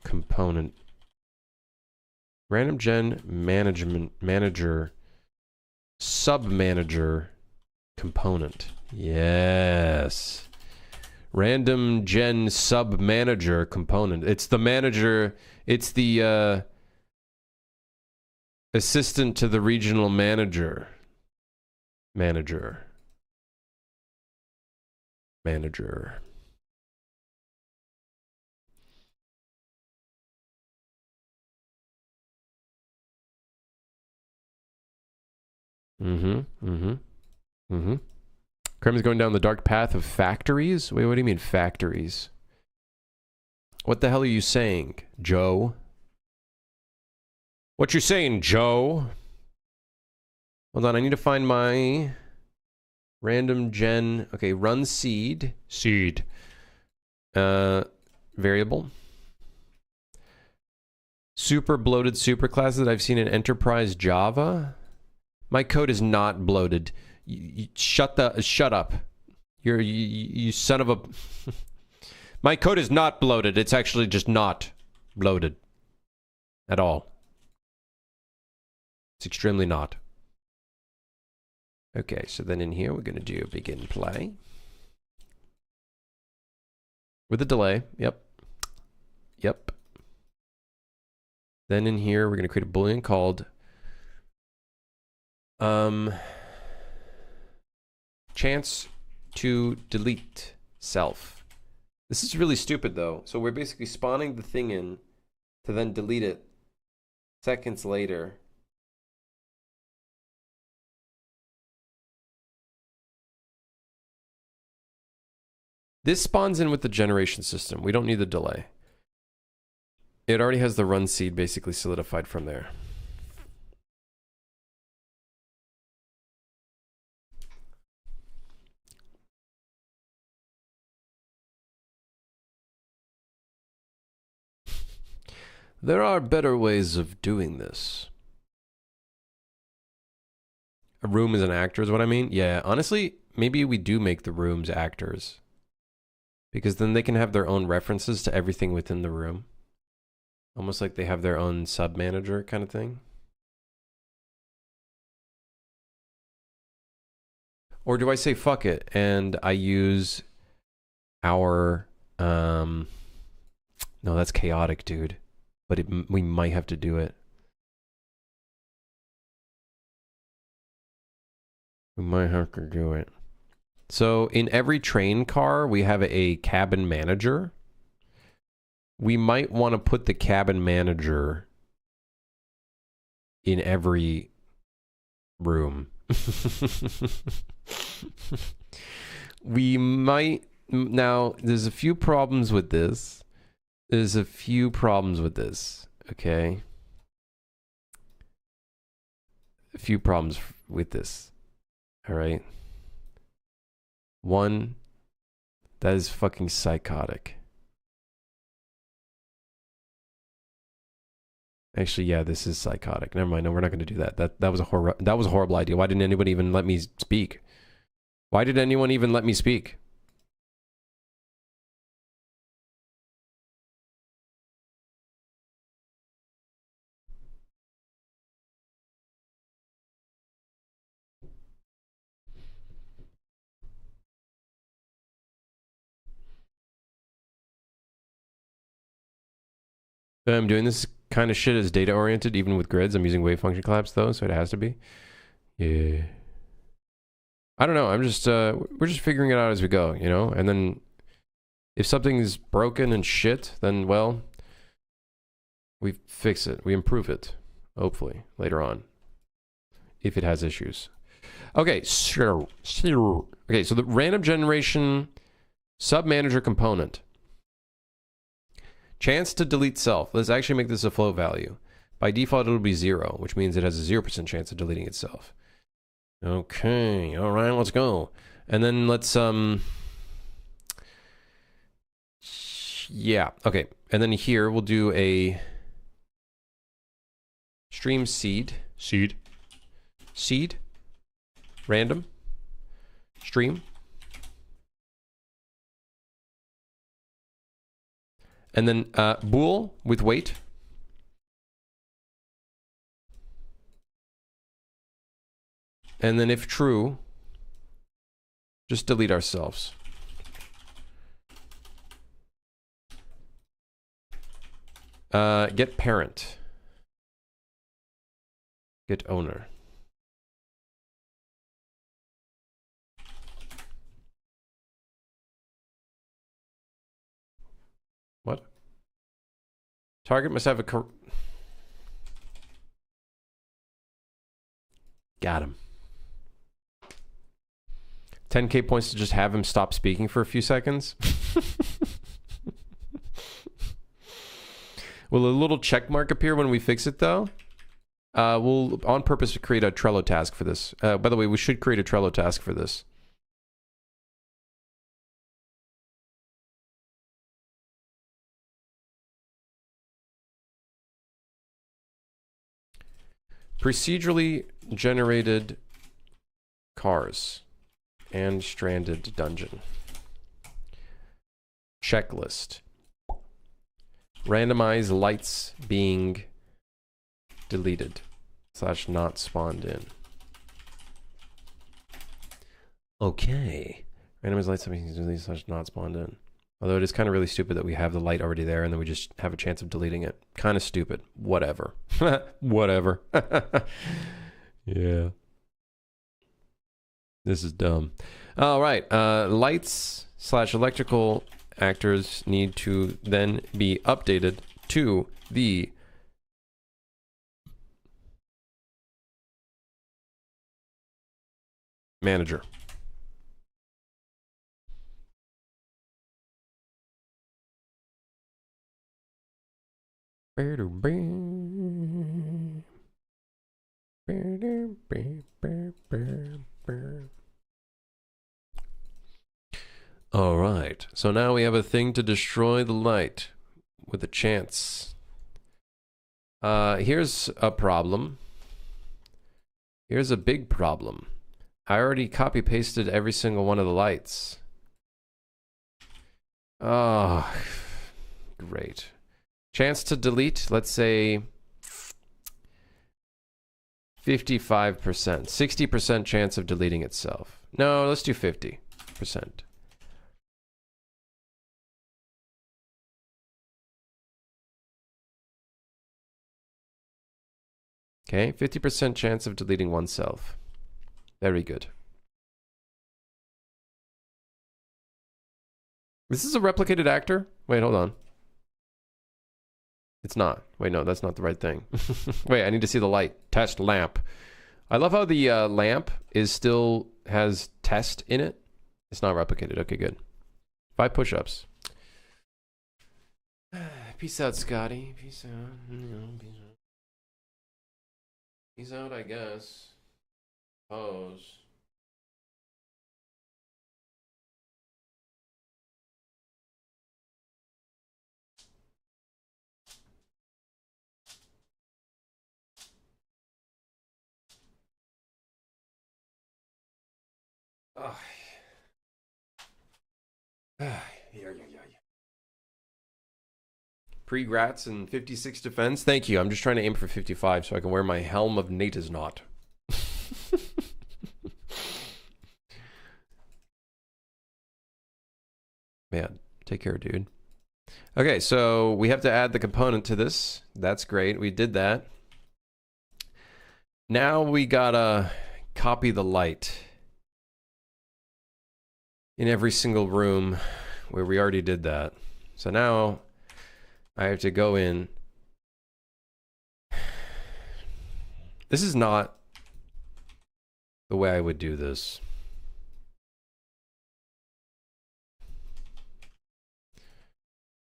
component. Random gen manager sub-manager component. Yes. Random gen sub-manager component. It's the manager. It's the assistant to the regional manager. Manager. Krem is going down the dark path of factories? Wait, what do you mean factories? What the hell are you saying, Joe? What you saying, Joe? Hold on, I need to find my random gen. Okay, run seed. Variable. Super bloated superclasses that I've seen in Enterprise Java. My code is not bloated. Shut up. You son of a... My code is not bloated. It's actually just not bloated. At all. It's extremely not. Okay, so then in here we're going to do begin play. With a delay. Yep. Then in here we're going to create a boolean called chance to delete self. This is really stupid though. So we're basically spawning the thing in to then delete it seconds later. This spawns in with the generation system. We don't need the delay. It already has the run seed basically solidified from there. There are better ways of doing this. A room is an actor is what I mean? Yeah, honestly, maybe we do make the rooms actors. Because then they can have their own references to everything within the room. Almost like they have their own sub-manager kind of thing. Or do I say fuck it and I use our... no, that's chaotic, dude. But we might have to do it. We might have to do it. So in every train car, we have a cabin manager. We might want to put the cabin manager in every room. We might... Now, there's a few problems with this. There's a few problems with this, okay? A few problems with this, all right? One, that is fucking psychotic. Actually, yeah, this is psychotic. Never mind. No, we're not going to do that. That was a horrible idea. Why didn't anybody even let me speak? Why did anyone even let me speak? I'm doing this kind of shit as data oriented, even with grids. I'm using wave function collapse though, so it has to be. Yeah. I don't know. I'm just we're just figuring it out as we go, you know. And then if something's broken and shit, then well, we fix it. We improve it, hopefully later on, if it has issues. Okay, sure. Okay, so the random generation sub manager component. Chance to delete self. Let's actually make this a float value. By default, it'll be 0, which means it has a 0% chance of deleting itself. Okay, all right, let's go. And then let's, yeah, okay. And then here we'll do a stream seed, random, stream. And then bool with weight. And then if true, just delete ourselves. Get parent. Get owner. What? Target must have a... Got him. 10k points to just have him stop speaking for a few seconds. Will a little check mark appear when we fix it though? We'll on purpose create a Trello task for this. By the way, we should create a Trello task for this. Procedurally generated cars and stranded dungeon. Checklist. Randomize lights being deleted / not spawned in. Okay. Randomize lights being deleted / not spawned in. Although it is kind of really stupid that we have the light already there and then we just have a chance of deleting it. Kind of stupid. Whatever. Whatever. Yeah. This is dumb. All right. Lights / electrical actors need to then be updated to the manager. All right, so now we have a thing to destroy the light with a chance. Here's a problem. Here's a big problem. I already copy pasted every single one of the lights. Oh, great. Chance to delete, let's say 55%. 60% chance of deleting itself. No, let's do 50%. Okay, 50% chance of deleting oneself. Very good. This is a replicated actor? Wait, hold on. It's not. Wait, no, that's not the right thing. Wait, I need to see the light. Test lamp. I love how the lamp is still has test in it. It's not replicated. Okay, good. 5 push-ups. Peace out, Scotty. Peace out. Peace out. Peace out, I guess. Pose. Oh. Pre-grats and 56 defense. Thank you. I'm just trying to aim for 55 so I can wear my helm of Nata's knot. Man, take care, dude. Okay, so we have to add the component to this. That's great. We did that. Now we gotta copy the light in every single room where we already did that. So now I have to go in. This is not the way I would do this.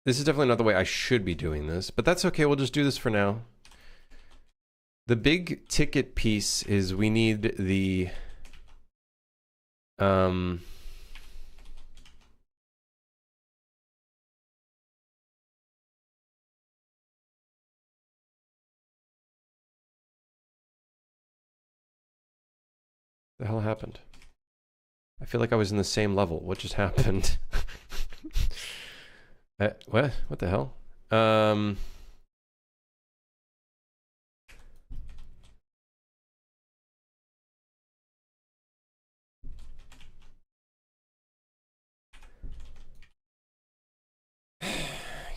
This is definitely not the way I should be doing this, but that's okay. We'll just do this for now. The big ticket piece is we need the the hell happened? I feel like I was in the same level. What just happened? What? What the hell?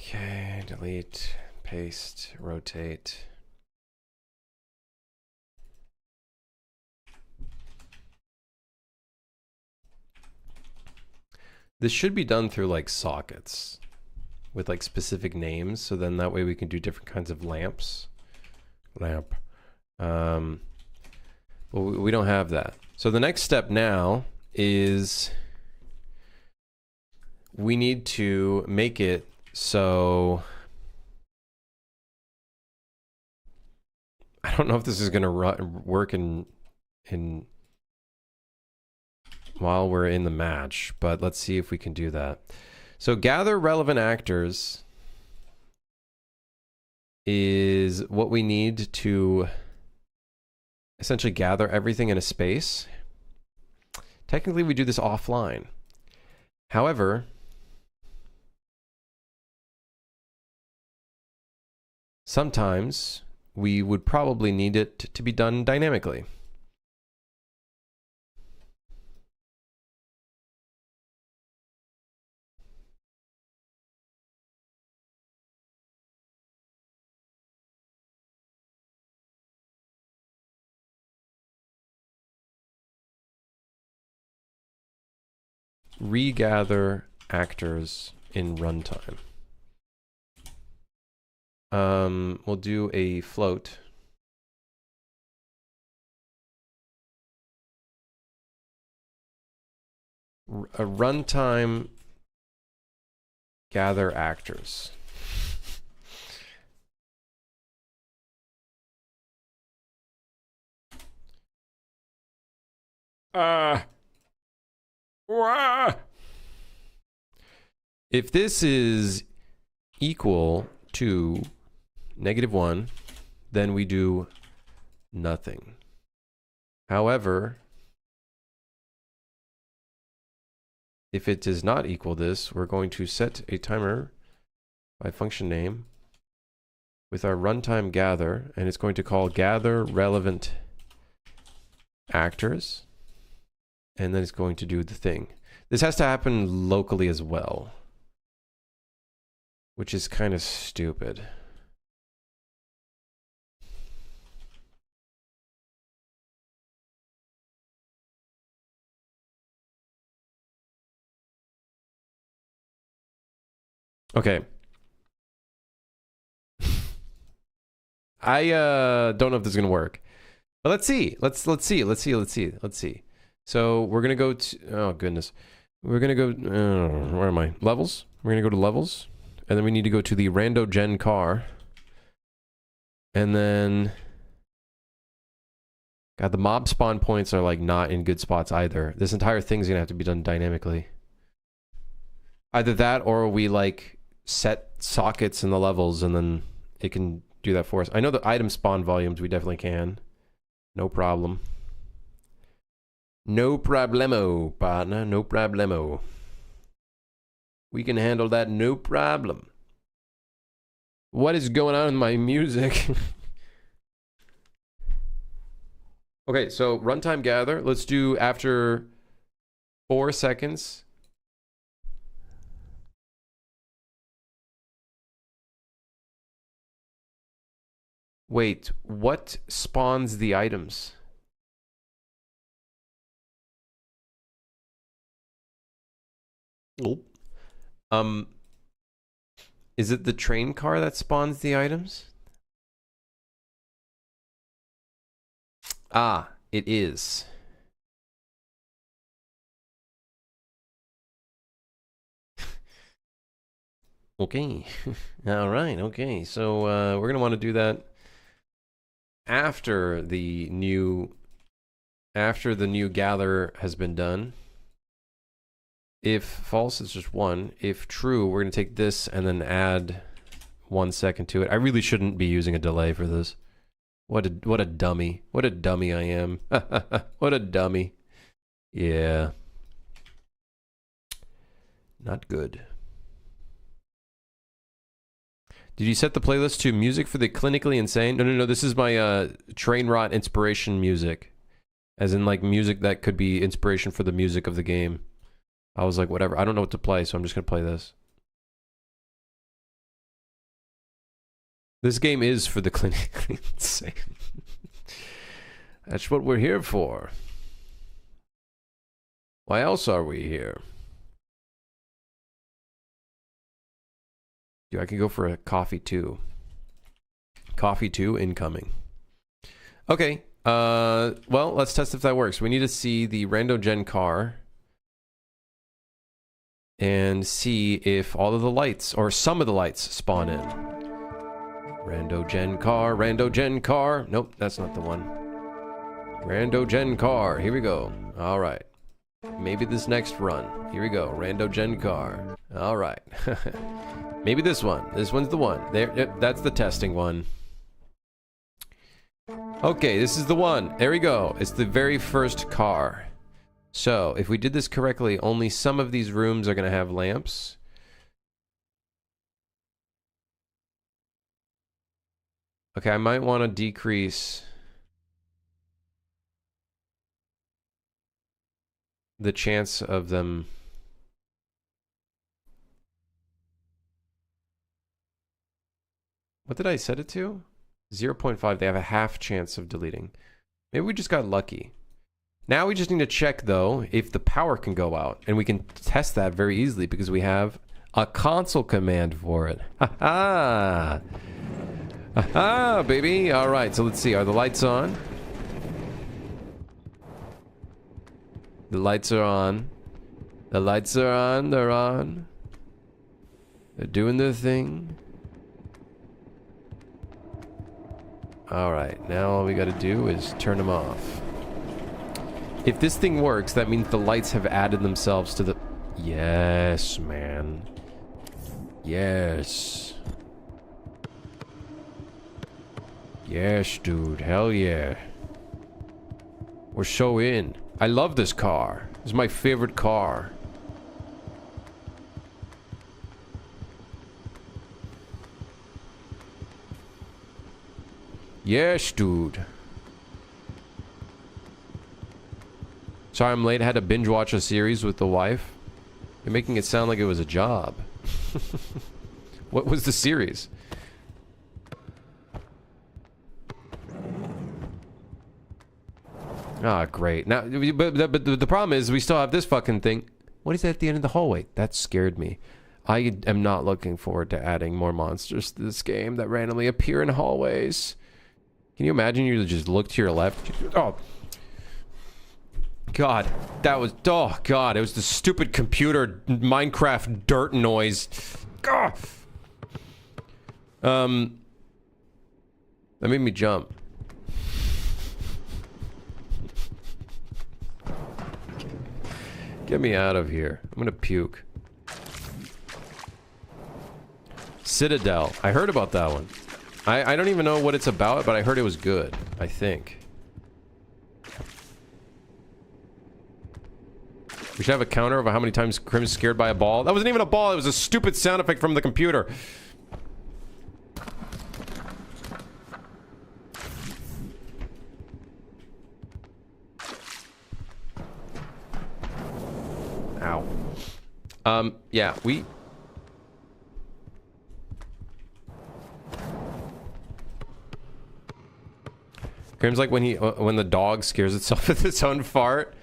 Okay, delete, paste, rotate. This should be done through like sockets with like specific names, so then that way we can do different kinds of lamps. Lamp. Well, we don't have that. So the next step now is we need to make it so I don't know if this is going to work in while we're in the match, but let's see if we can do that. So gather relevant actors is what we need to essentially gather everything in a space. Technically, we do this offline. However, sometimes we would probably need it to be done dynamically. Regather actors in runtime. We'll do a float. A runtime gather actors. If this is equal to -1, then we do nothing. However, if it does not equal this, we're going to set a timer by function name with our runtime gather, and it's going to call gather relevant actors, and then it's going to do the thing. This has to happen locally as well, which is kind of stupid. Okay. I don't know if this is gonna work, but let's see. Let's see. So we're gonna go to, oh goodness, we're gonna go. Where am I? Levels. We're gonna go to levels, and then we need to go to the rando gen car, and then, God, the mob spawn points are like not in good spots either. This entire thing's gonna have to be done dynamically. Either that, or we like set sockets in the levels, and then it can do that for us. I know the item spawn volumes we definitely can. No problem. No problemo, partner. No problemo. We can handle that, no problem. What is going on in my music? Okay, so runtime gather. Let's do after 4 seconds. Wait, what spawns the items? Nope. Is it the train car that spawns the items? Ah, it is. Okay. All right. Okay. So we're gonna want to do that after the new gather has been done. If false, it's just 1. If true, we're gonna take this and then add 1 second to it. I really shouldn't be using a delay for this. What a dummy. What a dummy I am. What a dummy. Yeah. Not good. Did you set the playlist to music for the clinically insane? No. This is my train rot inspiration music. As in like music that could be inspiration for the music of the game. I was like, whatever. I don't know what to play, so I'm just going to play this. This game is for the clinically insane. That's what we're here for. Why else are we here? Dude, I could go for a coffee too. Coffee 2 incoming. Okay. Well, let's test if that works. We need to see the rando gen car and see if all of the lights or some of the lights spawn in. Rando gen car, rando gen car. Nope, that's not the one. Rando gen car. Here we go. All right. Maybe this next run. Here we go. Rando gen car. All right. Maybe this one. This one's the one. There, that's the testing one. Okay, this is the one. There we go. It's the very first car. So, if we did this correctly, only some of these rooms are going to have lamps. Okay, I might want to decrease the chance of them. What did I set it to? 0.5. They have a half chance of deleting. Maybe we just got lucky. Now we just need to check, though, if the power can go out. And we can test that very easily because we have a console command for it. Ha-ha! Ha-ha, baby! All right, so let's see. Are the lights on? The lights are on. The lights are on. They're on. They're doing their thing. All right, now all we got to do is turn them off. If this thing works, that means the lights have added themselves to the... Yes, man. Yes. Yes, dude. Hell yeah. We're so in. I love this car. This is my favorite car. Yes, dude. Sorry I'm late. I had to binge watch a series with the wife. You're making it sound like it was a job. What was the series? Ah, great. Now, but the problem is we still have this fucking thing. What is that at the end of the hallway? That scared me. I am not looking forward to adding more monsters to this game that randomly appear in hallways. Can you imagine you just look to your left? Oh. God, that was... Oh, God, it was the stupid computer Minecraft dirt noise. Ugh. That made me jump. Get me out of here. I'm gonna puke. Citadel. I heard about that one. I don't even know what it's about, but I heard it was good. I think. We should have a counter of how many times Crim's scared by a ball. That wasn't even a ball, it was a stupid sound effect from the computer. Ow. Yeah, we... Crim's like when the dog scares itself with its own fart.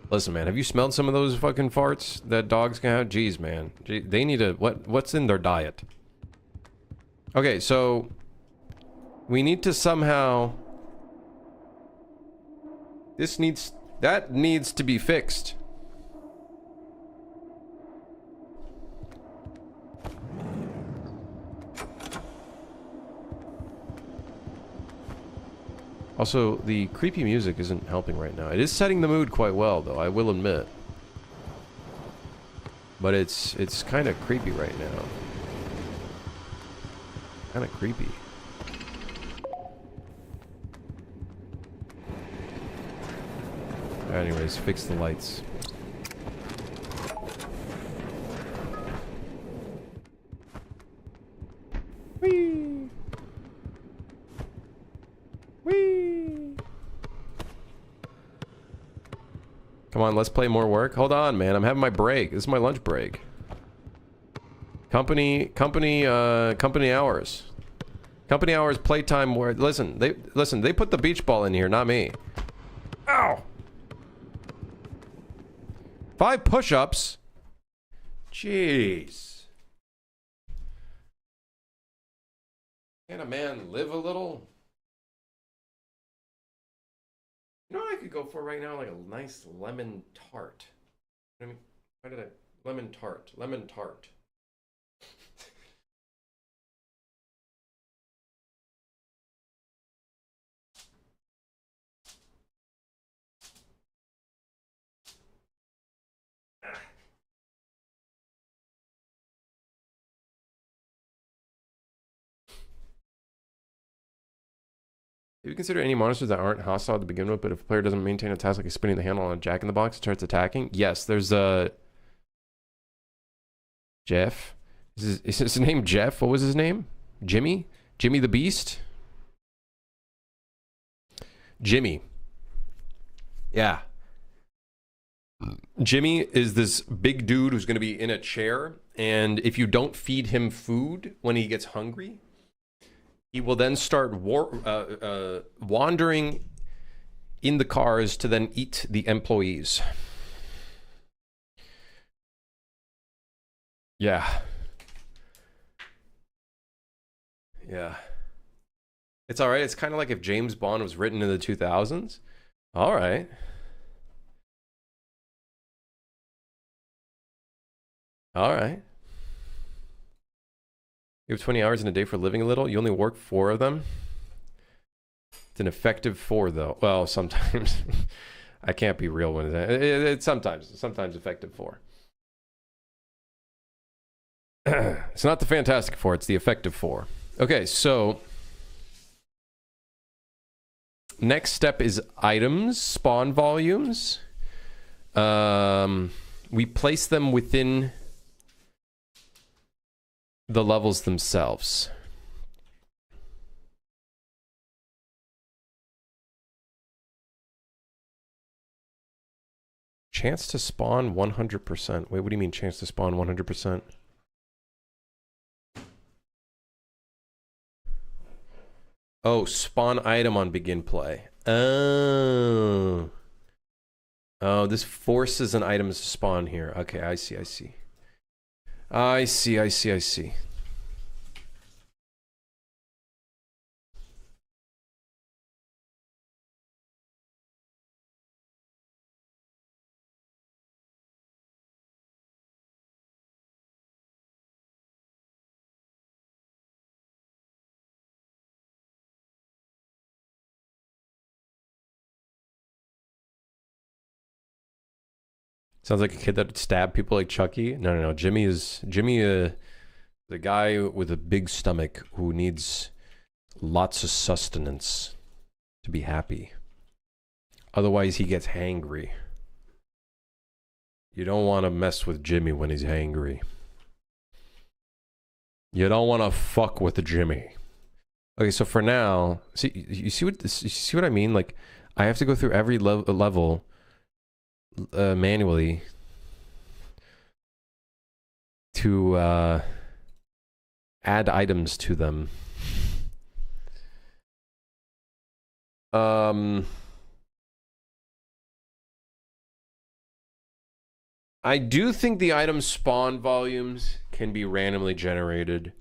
Listen, man, have you smelled some of those fucking farts that dogs can have? Jeez, man. They need to... What's in their diet? Okay, so... We need to somehow... That needs to be fixed. Also, the creepy music isn't helping right now. It is setting the mood quite well, though, I will admit. But it's kind of creepy right now. Kind of creepy. Anyways, fix the lights. Whee! Whee! Come on, let's play more work. Hold on, man. I'm having my break. This is my lunch break. Company hours. Company hours playtime where listen, they put the beach ball in here, not me. Ow! 5 push-ups? Jeez. Can a man live a little? You know what I could go for right now? Like a nice lemon tart. I mean, why did I... Lemon tart. Lemon tart. If you consider any monsters that aren't hostile to begin with, but if a player doesn't maintain a task like spinning the handle on a jack in the box, it starts attacking. Yes, there's a... Jeff? Is his name Jeff? What was his name? Jimmy? Jimmy the Beast? Jimmy. Yeah. Jimmy is this big dude who's going to be in a chair, and if you don't feed him food when he gets hungry, he will then start wandering in the cars to then eat the employees. Yeah. Yeah. It's alright. It's kind of like if James Bond was written in the 2000s. Alright. Alright. You have 20 hours in a day for living a little. You only work 4 of them. It's an effective 4, though. Well, sometimes. I can't be real when it's sometimes effective 4. It's not the Fantastic Four, it's the effective 4. Okay, so next step is items, spawn volumes. We place them within the levels themselves. Chance to spawn 100%. Wait, what do you mean chance to spawn 100%? Oh, spawn item on begin play. Oh. Oh, this forces an item to spawn here. Okay, I see. I see. Sounds like a kid that would stab people like Chucky. No. Jimmy, the guy with a big stomach who needs lots of sustenance to be happy. Otherwise, he gets hangry. You don't want to mess with Jimmy when he's hangry. You don't want to fuck with Jimmy. Okay, so for now, you see what I mean? Like, I have to go through every level manually to add items to them. I do think the item spawn volumes can be randomly generated.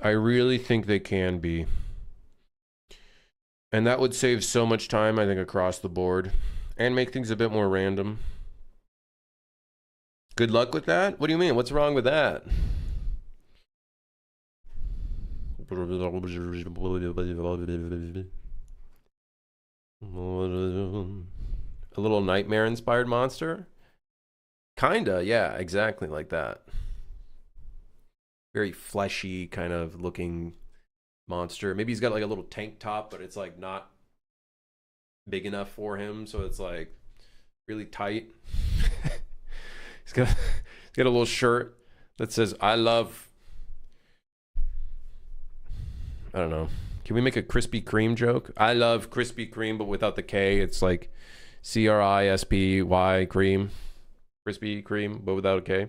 I really think they can be. And that would save so much time, I think, across the board. And make things a bit more random. Good luck with that? What do you mean? What's wrong with that? A little nightmare-inspired monster? Kinda, yeah, exactly like that. Very fleshy kind of looking monster. Maybe he's got like a little tank top, but it's like not big enough for him, so it's like really tight. he's got a little shirt that says I love, I don't know. Can we make a Krispy Kreme joke? I love Krispy Kreme, but without the K. It's like CRISPY cream. Krispy Kreme, but without a K.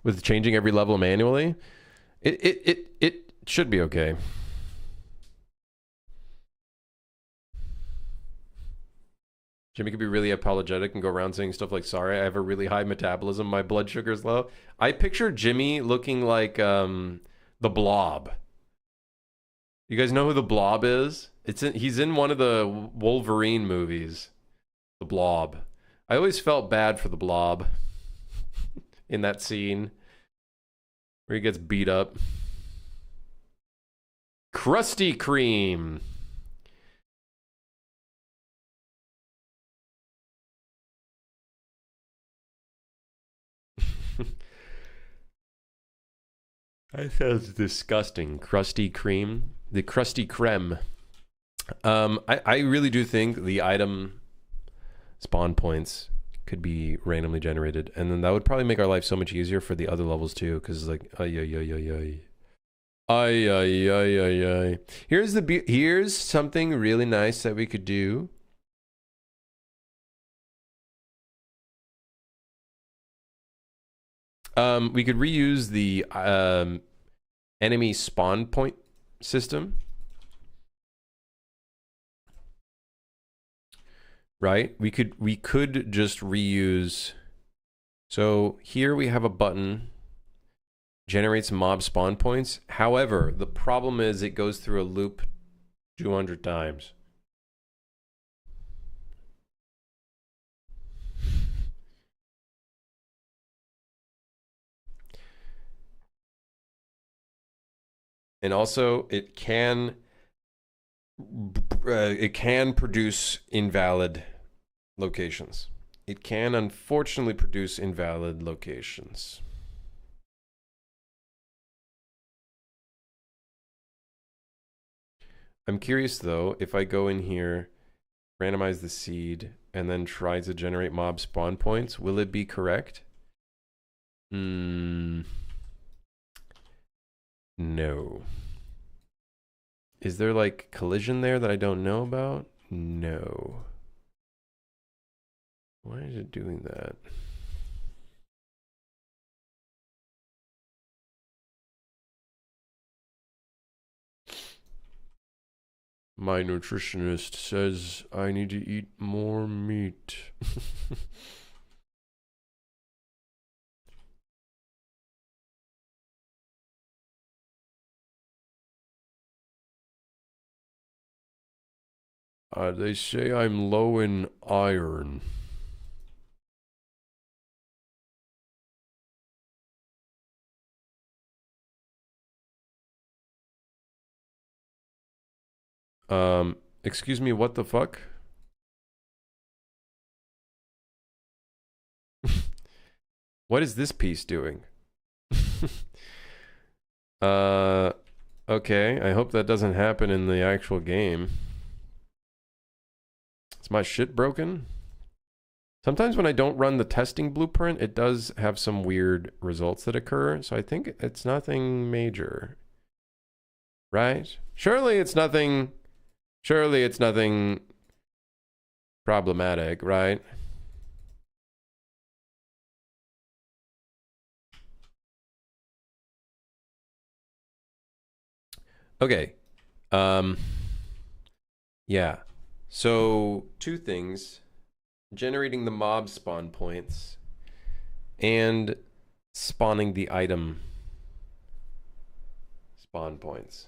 With changing every level manually, it should be okay. Jimmy could be really apologetic and go around saying stuff like, sorry, I have a really high metabolism, my blood sugar's low. I picture Jimmy looking like the Blob. You guys know who the Blob is? He's in one of the Wolverine movies. The Blob. I always felt bad for the Blob in that scene where he gets beat up. Krusty Kreme. That sounds disgusting. Krusty Kreme. The Krusty Kreme. I really do think the item spawn points could be randomly generated, and then that would probably make our life so much easier for the other levels too, because like here's something really nice that we could do. We could reuse the enemy spawn point system. Right? We could just reuse. So here we have a button, generates mob spawn points. However, the problem is it goes through a loop 200 times. And also it can it can produce invalid locations. It can unfortunately produce invalid locations. I'm curious though, if I go in here, randomize the seed, and then try to generate mob spawn points, will it be correct? No. Is there like collision there that I don't know about? No. Why is it doing that? My nutritionist says I need to eat more meat. They say I'm low in iron. Excuse me, what the fuck? What is this piece doing? Okay, I hope that doesn't happen in the actual game. Is my shit broken? Sometimes when I don't run the testing blueprint, it does have some weird results that occur, so I think it's nothing major. Right? Surely it's nothing problematic, right? Okay. Yeah. So, two things. Generating the mob spawn points and spawning the item spawn points.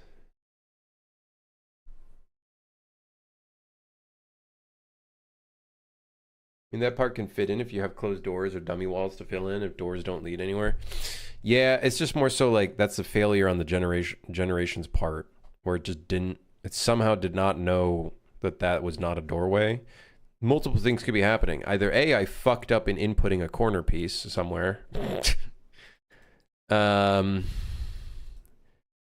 I mean, that part can fit in if you have closed doors or dummy walls to fill in if doors don't lead anywhere. Yeah, it's just more so like that's a failure on the generation's part where it somehow did not know that was not a doorway. Multiple things could be happening. Either A, I fucked up in inputting a corner piece somewhere. And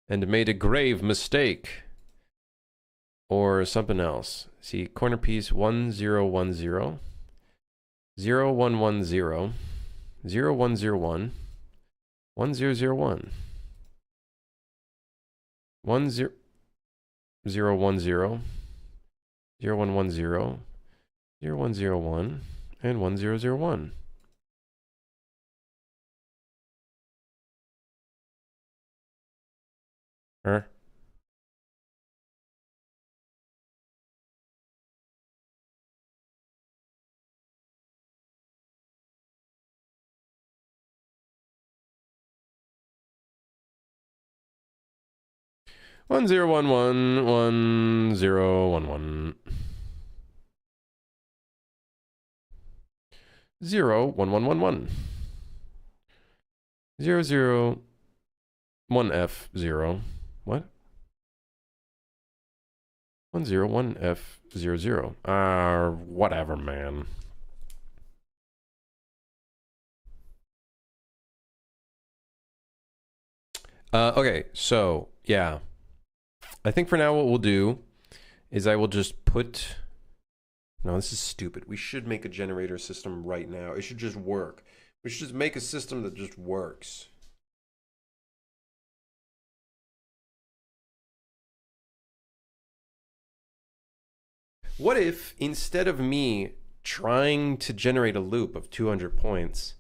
made a grave mistake. Or something else. See, corner piece 1010, 0110, 0101, 1001, 1010, 0110, 0101, and 1001. Huh? One zero one one 1011 01111 001F0 what 101F00 whatever, man. Okay, so yeah, I think for now what we'll do is I will just put. No, this is stupid. We should make a generator system right now. It should just work. We should just make a system that just works. What if instead of me trying to generate a loop of 200 points,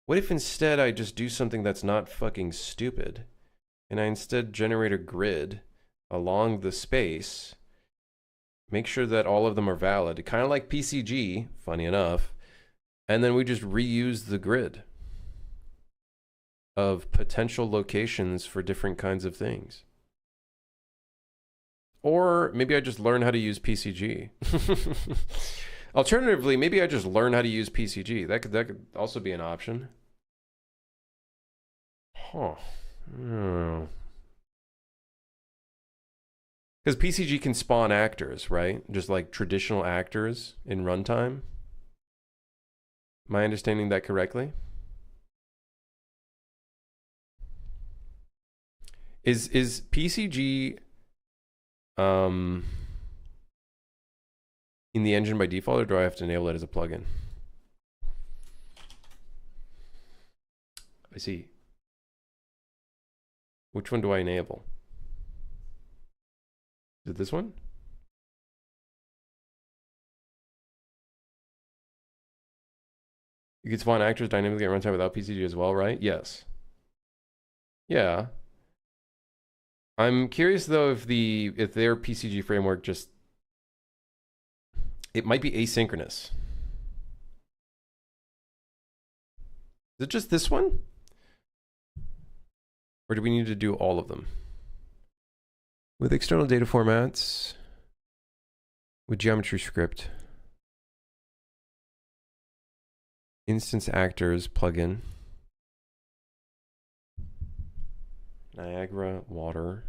what if instead I just do something that's not fucking stupid, and I instead generate a grid along the space, make sure that all of them are valid, kind of like PCG, funny enough, and then we just reuse the grid of potential locations for different kinds of things. Or maybe I just learn how to use PCG. Alternatively, maybe I just learn how to use PCG. That could also be an option. Huh. Oh. Because PCG can spawn actors, right? Just like traditional actors in runtime. Am I understanding that correctly? Is PCG in the engine by default, or do I have to enable it as a plugin? I see. Which one do I enable? Is it this one? You can spawn actors dynamically at runtime without PCG as well, right? Yes. Yeah. I'm curious though if their PCG framework just, it might be asynchronous. Is it just this one? Or do we need to do all of them? With external data formats, with geometry script, instance actors plugin, Niagara water.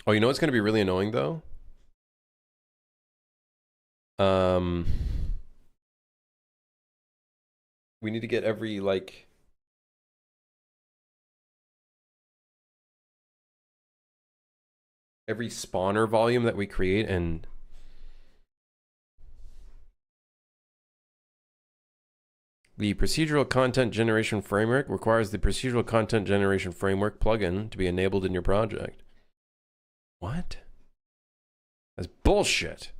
Oh, you know what's going to be really annoying though? We need to get every every spawner volume that we create, and the procedural content generation framework requires the procedural content generation framework plugin to be enabled in your project. What? That's bullshit.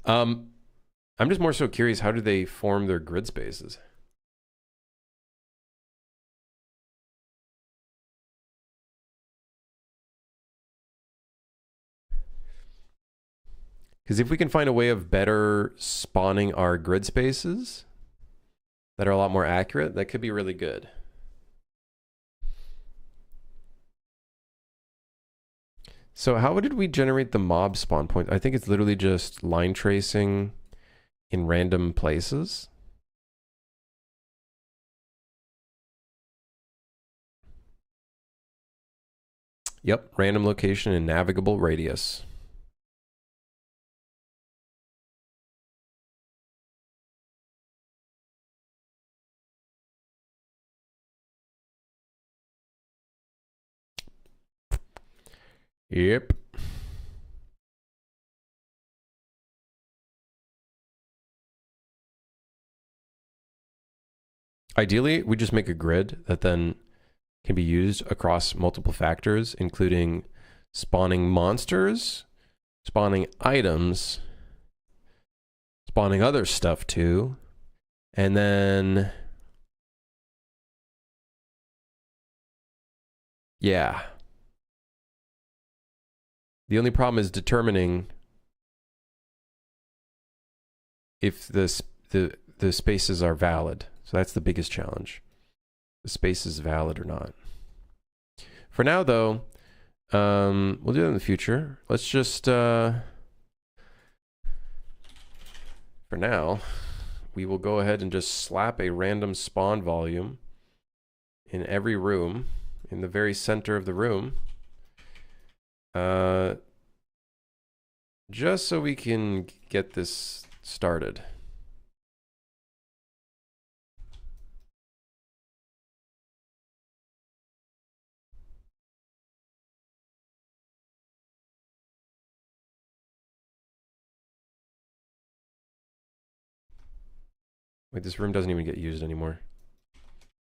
I'm just more so curious, how do they form their grid spaces? Because if we can find a way of better spawning our grid spaces that are a lot more accurate, that could be really good. So how did we generate the mob spawn point? I think it's literally just line tracing in random places. Yep, random location and navigable radius. Yep. Ideally, we just make a grid that then can be used across multiple factors, including spawning monsters, spawning items, spawning other stuff too, and then, yeah. The only problem is determining if the spaces are valid. So that's the biggest challenge. The space is valid or not. For now, though, we'll do it in the future. Let's just, for now, we will go ahead and just slap a random spawn volume in every room, in the very center of the room. Just so we can get this started. Wait, this room doesn't even get used anymore.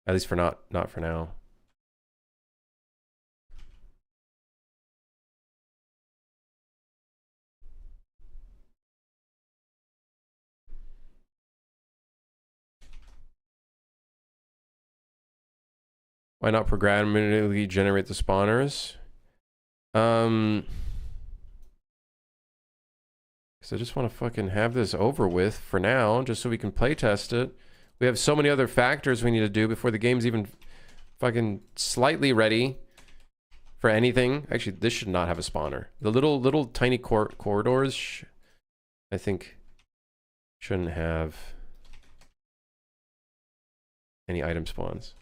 At least for not for now. Why not programmatically generate the spawners? Because I just want to fucking have this over with for now, just so we can play test it. We have so many other factors we need to do before the game's even fucking slightly ready for anything. Actually, this should not have a spawner. The little tiny corridors I think shouldn't have any item spawns.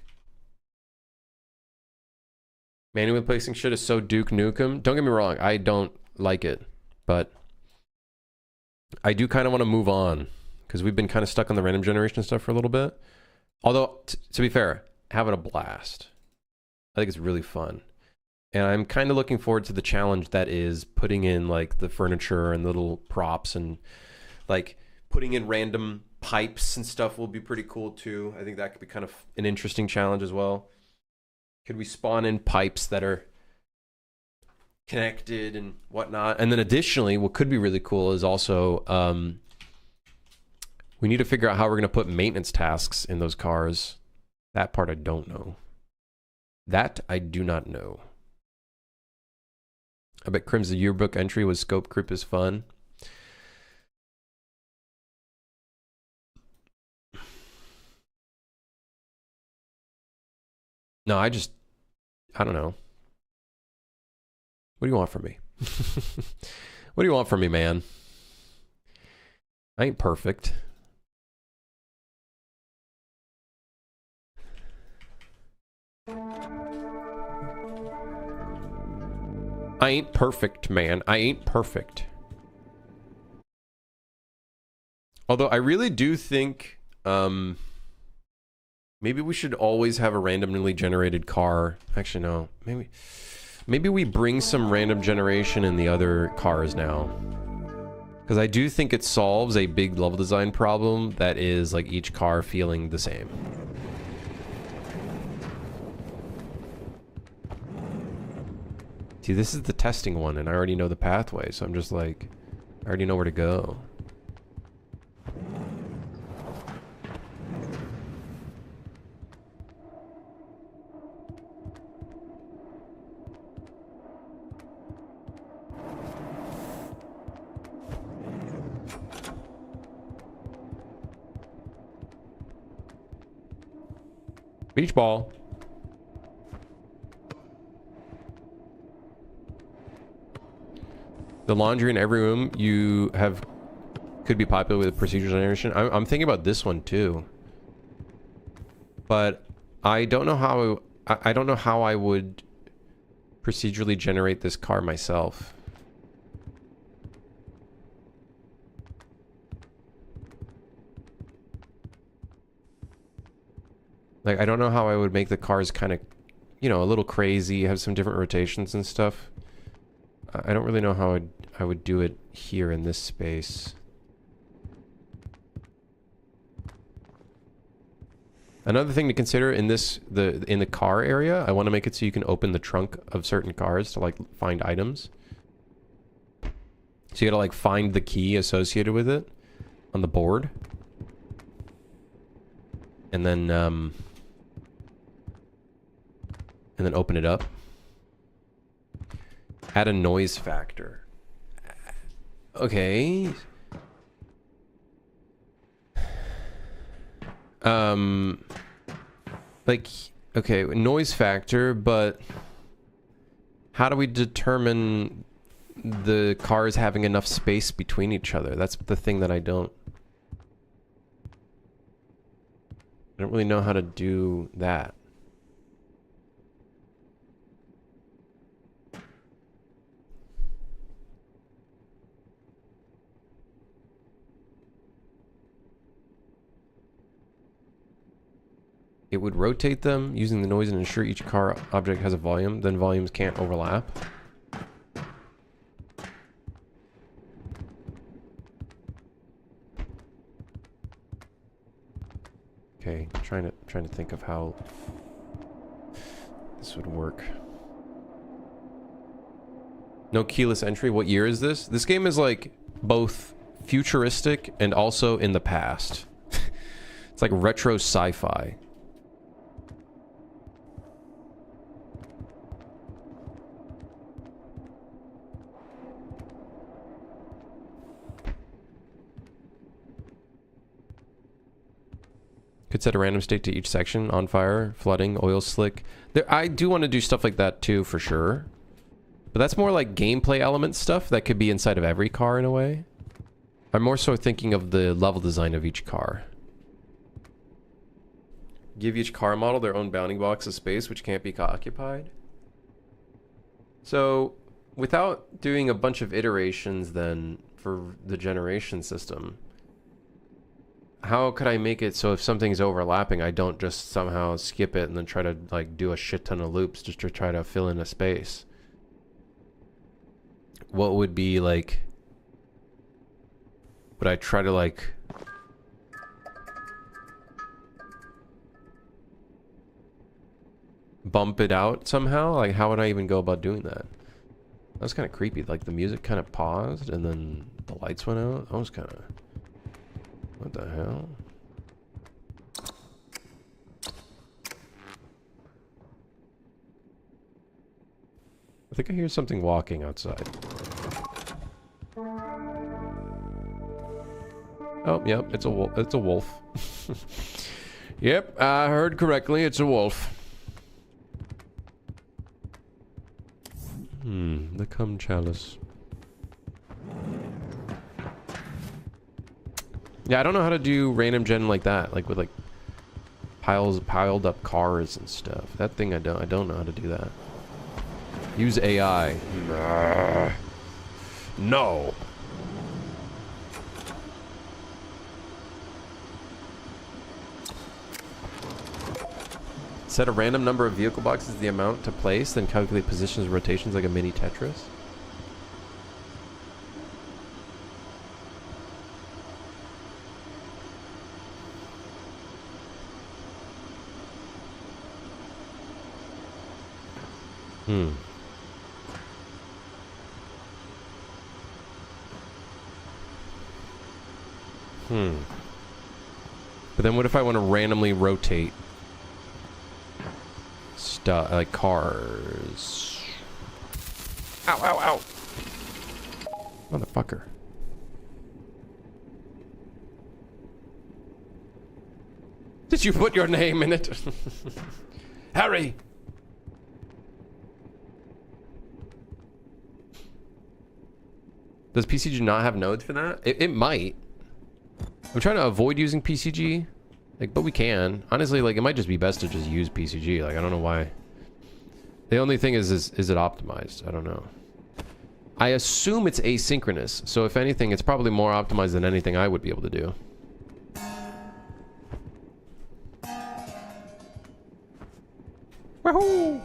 Manually placing shit is so Duke Nukem. Don't get me wrong, I don't like it, but I do kind of want to move on because we've been kind of stuck on the random generation stuff for a little bit. Although, to be fair, having a blast. I think it's really fun. And I'm kind of looking forward to the challenge that is putting in like the furniture and little props and like putting in random pipes and stuff will be pretty cool too. I think that could be kind of an interesting challenge as well. Could we spawn in pipes that are connected and whatnot? And then additionally, what could be really cool is also we need to figure out how we're going to put maintenance tasks in those cars. That part I don't know. That I do not know. I bet Crim's yearbook entry was scope creep is fun. No, I don't know. What do you want from me? What do you want from me, man? I ain't perfect. I ain't perfect, man. I ain't perfect. Although I really do think maybe we should always have a randomly generated car. Actually, no. Maybe we bring some random generation in the other cars now. Because I do think it solves a big level design problem that is like each car feeling the same. See, this is the testing one, and I already know the pathway, so I'm just like, I already know where to go. Beach ball. The laundry in every room you have could be popular with procedural generation. I'm thinking about this one too, but I don't know how I don't know how I would procedurally generate this car myself. Like, I don't know how I would make the cars kind of, you know, a little crazy, have some different rotations and stuff. I don't really know how I would do it here in this space. Another thing to consider in this, in the car area, I want to make it so you can open the trunk of certain cars to like find items. So you gotta like find the key associated with it on the board. And then open it up. Add a noise factor. Okay. Like, okay, noise factor, but how do we determine the cars having enough space between each other? That's the thing that I don't really know how to do that. It would rotate them using the noise and ensure each car object has a volume, then volumes can't overlap. Okay, trying to think of how this would work. No keyless entry. What year is this? This game is like both futuristic and also in the past. It's like retro sci-fi. Could set a random state to each section. On fire, flooding, oil slick. I do want to do stuff like that too, for sure. But that's more like gameplay element stuff that could be inside of every car in a way. I'm more so thinking of the level design of each car. Give each car model their own bounding box of space, which can't be occupied. So, without doing a bunch of iterations then for the generation system, how could I make it so if something's overlapping, I don't just somehow skip it and then try to like do a shit ton of loops just to try to fill in a space? What would be like... Would I try to like... bump it out somehow? Like, how would I even go about doing that? That was kind of creepy. Like, the music kind of paused and then the lights went out. That was kind of... What the hell? I think I hear something walking outside. Oh, yep, it's a wolf. It's a wolf. Yep, I heard correctly. It's a wolf. The cum chalice. Yeah, I don't know how to do random gen like that, like with like piled up cars and stuff. That thing I don't know how to do that. Use AI. No. Set a random number of vehicle boxes, the amount to place, then calculate positions and rotations like a mini Tetris. But then what if I want to randomly rotate stuff, like cars? Ow, ow, ow. Motherfucker. Did you put your name in it? Harry! Does PCG not have nodes for that? It might. I'm trying to avoid using PCG, like, but we can. Honestly, like, it might just be best to just use PCG. Like, I don't know why. The only thing is it optimized? I don't know. I assume it's asynchronous, so if anything, it's probably more optimized than anything I would be able to do. Wahoo!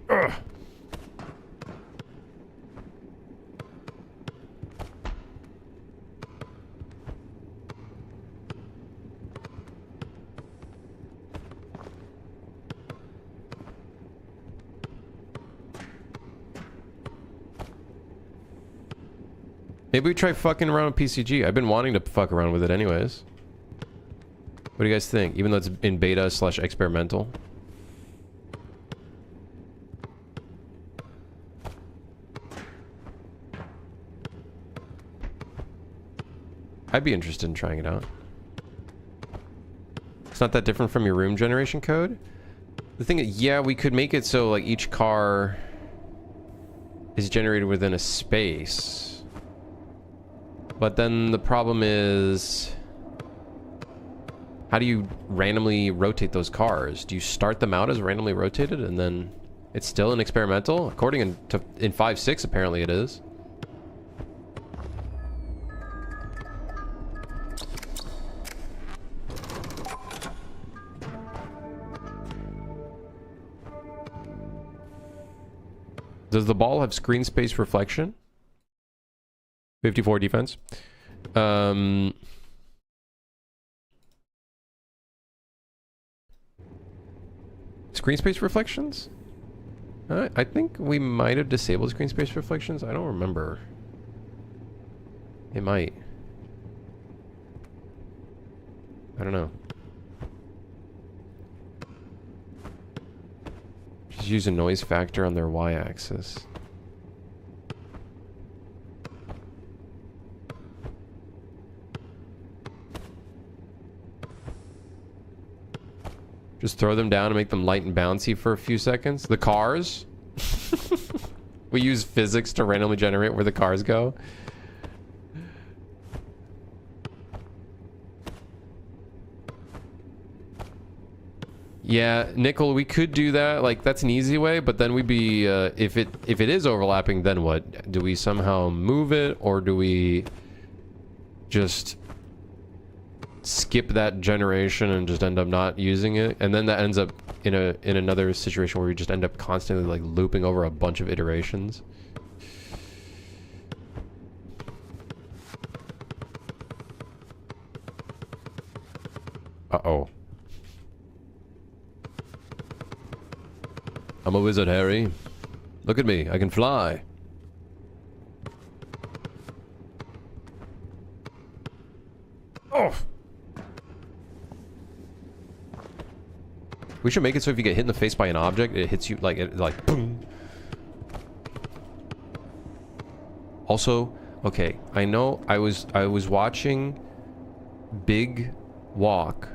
Ugh. Maybe we try fucking around with PCG. I've been wanting to fuck around with it anyways. What do you guys think? Even though it's in beta / experimental. I'd be interested in trying it out. It's not that different from your room generation code. The thing is, yeah, we could make it so like each car is generated within a space. But then the problem is, how do you randomly rotate those cars? Do you start them out as randomly rotated and then it's still an experimental? According to in 5.6 apparently it is. Does the ball have screen space reflection? 54 defense. Screen space reflections? I think we might have disabled screen space reflections. I don't remember. It might. I don't know. Just use a noise factor on their y-axis. Just throw them down and make them light and bouncy for a few seconds. The cars? We use physics to randomly generate where the cars go. Yeah, Nickel, we could do that. Like, that's an easy way, but then we'd be, if it is overlapping, then what? Do we somehow move it, or do we just skip that generation and just end up not using it? And then that ends up in another situation where we just end up constantly, like, looping over a bunch of iterations. Uh-oh. I'm a wizard, Harry. Look at me, I can fly. Oh! We should make it so if you get hit in the face by an object, it hits you like boom. Also, okay, I know I was watching Big Walk,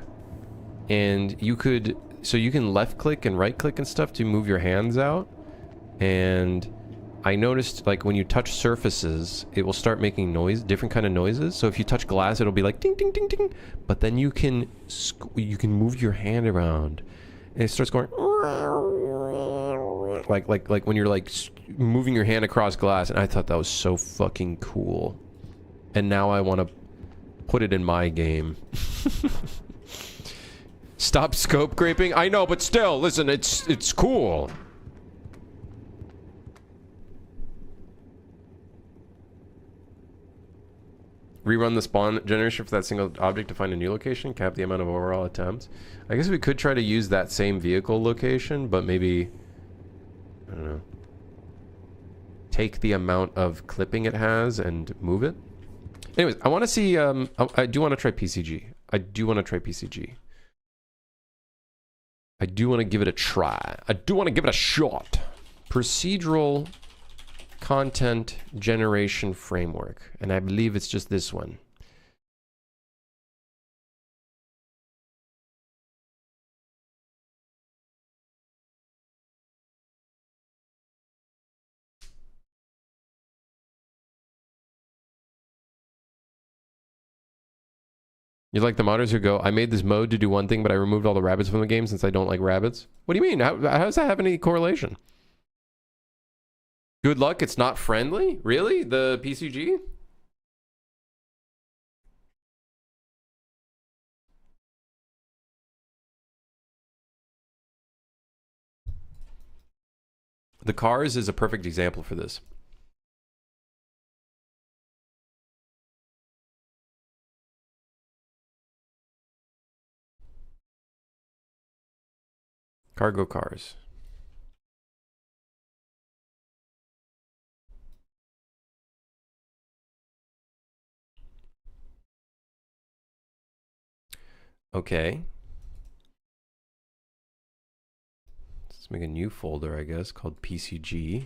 and you can left click and right click and stuff to move your hands out, and I noticed, like, when you touch surfaces, it will start making different kind of noises. So if you touch glass, it'll be like ding ding ding ding, but then you can move your hand around and it starts going like when you're like moving your hand across glass, and I thought that was so fucking cool. And now I want to put it in my game. Stop scope scraping. I know, but still, listen, it's cool. Rerun the spawn generation for that single object to find a new location, cap the amount of overall attempts. I guess we could try to use that same vehicle location, but maybe, I don't know, take the amount of clipping it has and move it. Anyways, I want to see, I do want to try PCG. I do want to try PCG. I do want to give it a try. I do want to give it a shot. Procedural content generation framework, and I believe it's just this one. You're like the modders who go, I made this mode to do one thing, but I removed all the rabbits from the game since I don't like rabbits. What do you mean? How does that have any correlation? Good luck, it's not friendly? Really? The PCG? The Cars is a perfect example for this. Cargo cars. Okay. Let's make a new folder, I guess, called PCG.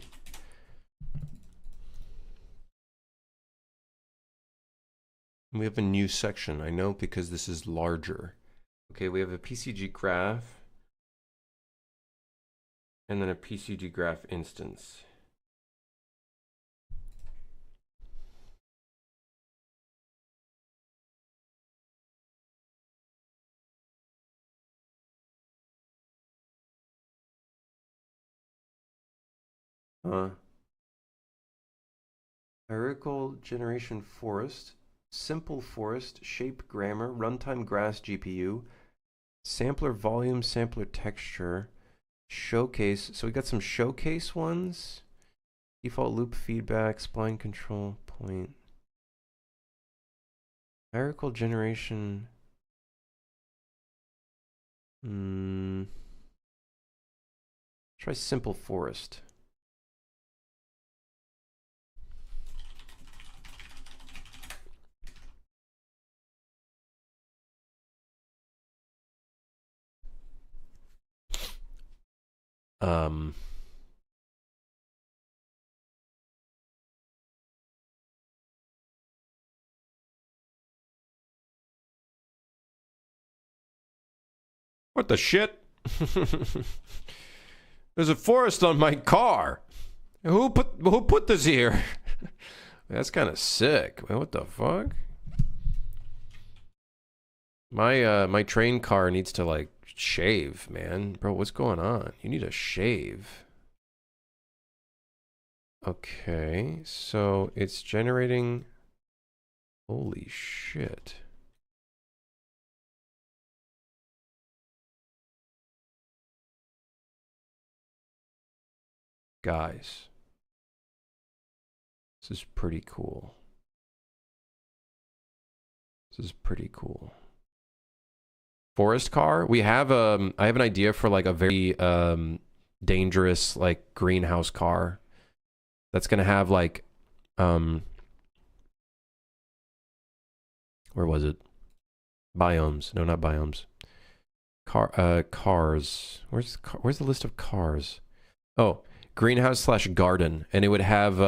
We have a new section, I know, because this is larger. Okay, we have a PCG graph. And then a PCG graph instance. Hierarchical generation forest, simple forest, shape grammar, runtime grass GPU, sampler volume, sampler texture, showcase. So we got some showcase ones. Default loop feedback, spline control point. Hierarchical generation. Try simple forest. What the shit? There's a forest on my car. Who put this here? That's kind of sick. Man, what the fuck? My train car needs to like shave, man. Bro, what's going on? You need a shave. Okay, so it's generating. Holy shit. Guys, this is pretty cool. This is pretty cool. Forest car. We have I have an idea for like a very dangerous like greenhouse car that's gonna have like where was it? Biomes. No, not biomes. Cars. Where's the list of cars? Oh, greenhouse slash garden, and it would have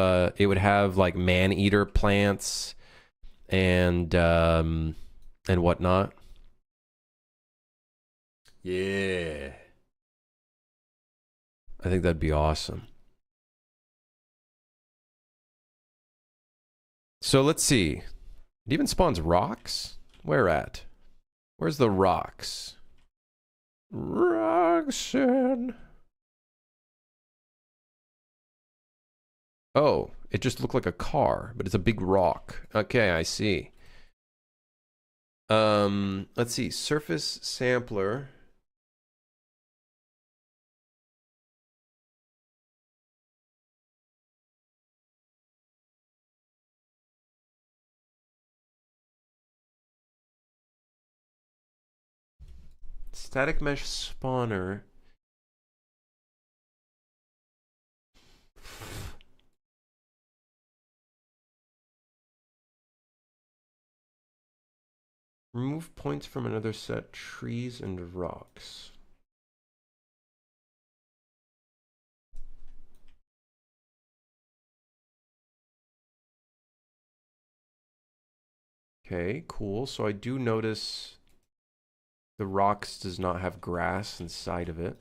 like man-eater plants and whatnot. Yeah. I think that'd be awesome. So let's see. It even spawns rocks? Where at? Where's the rocks? Roxanne. Oh, it just looked like a car, but it's a big rock. Okay, I see. Let's see. Surface sampler. Static mesh spawner. Remove points from another set, trees and rocks. Okay, cool. So I do notice the rocks does not have grass inside of it.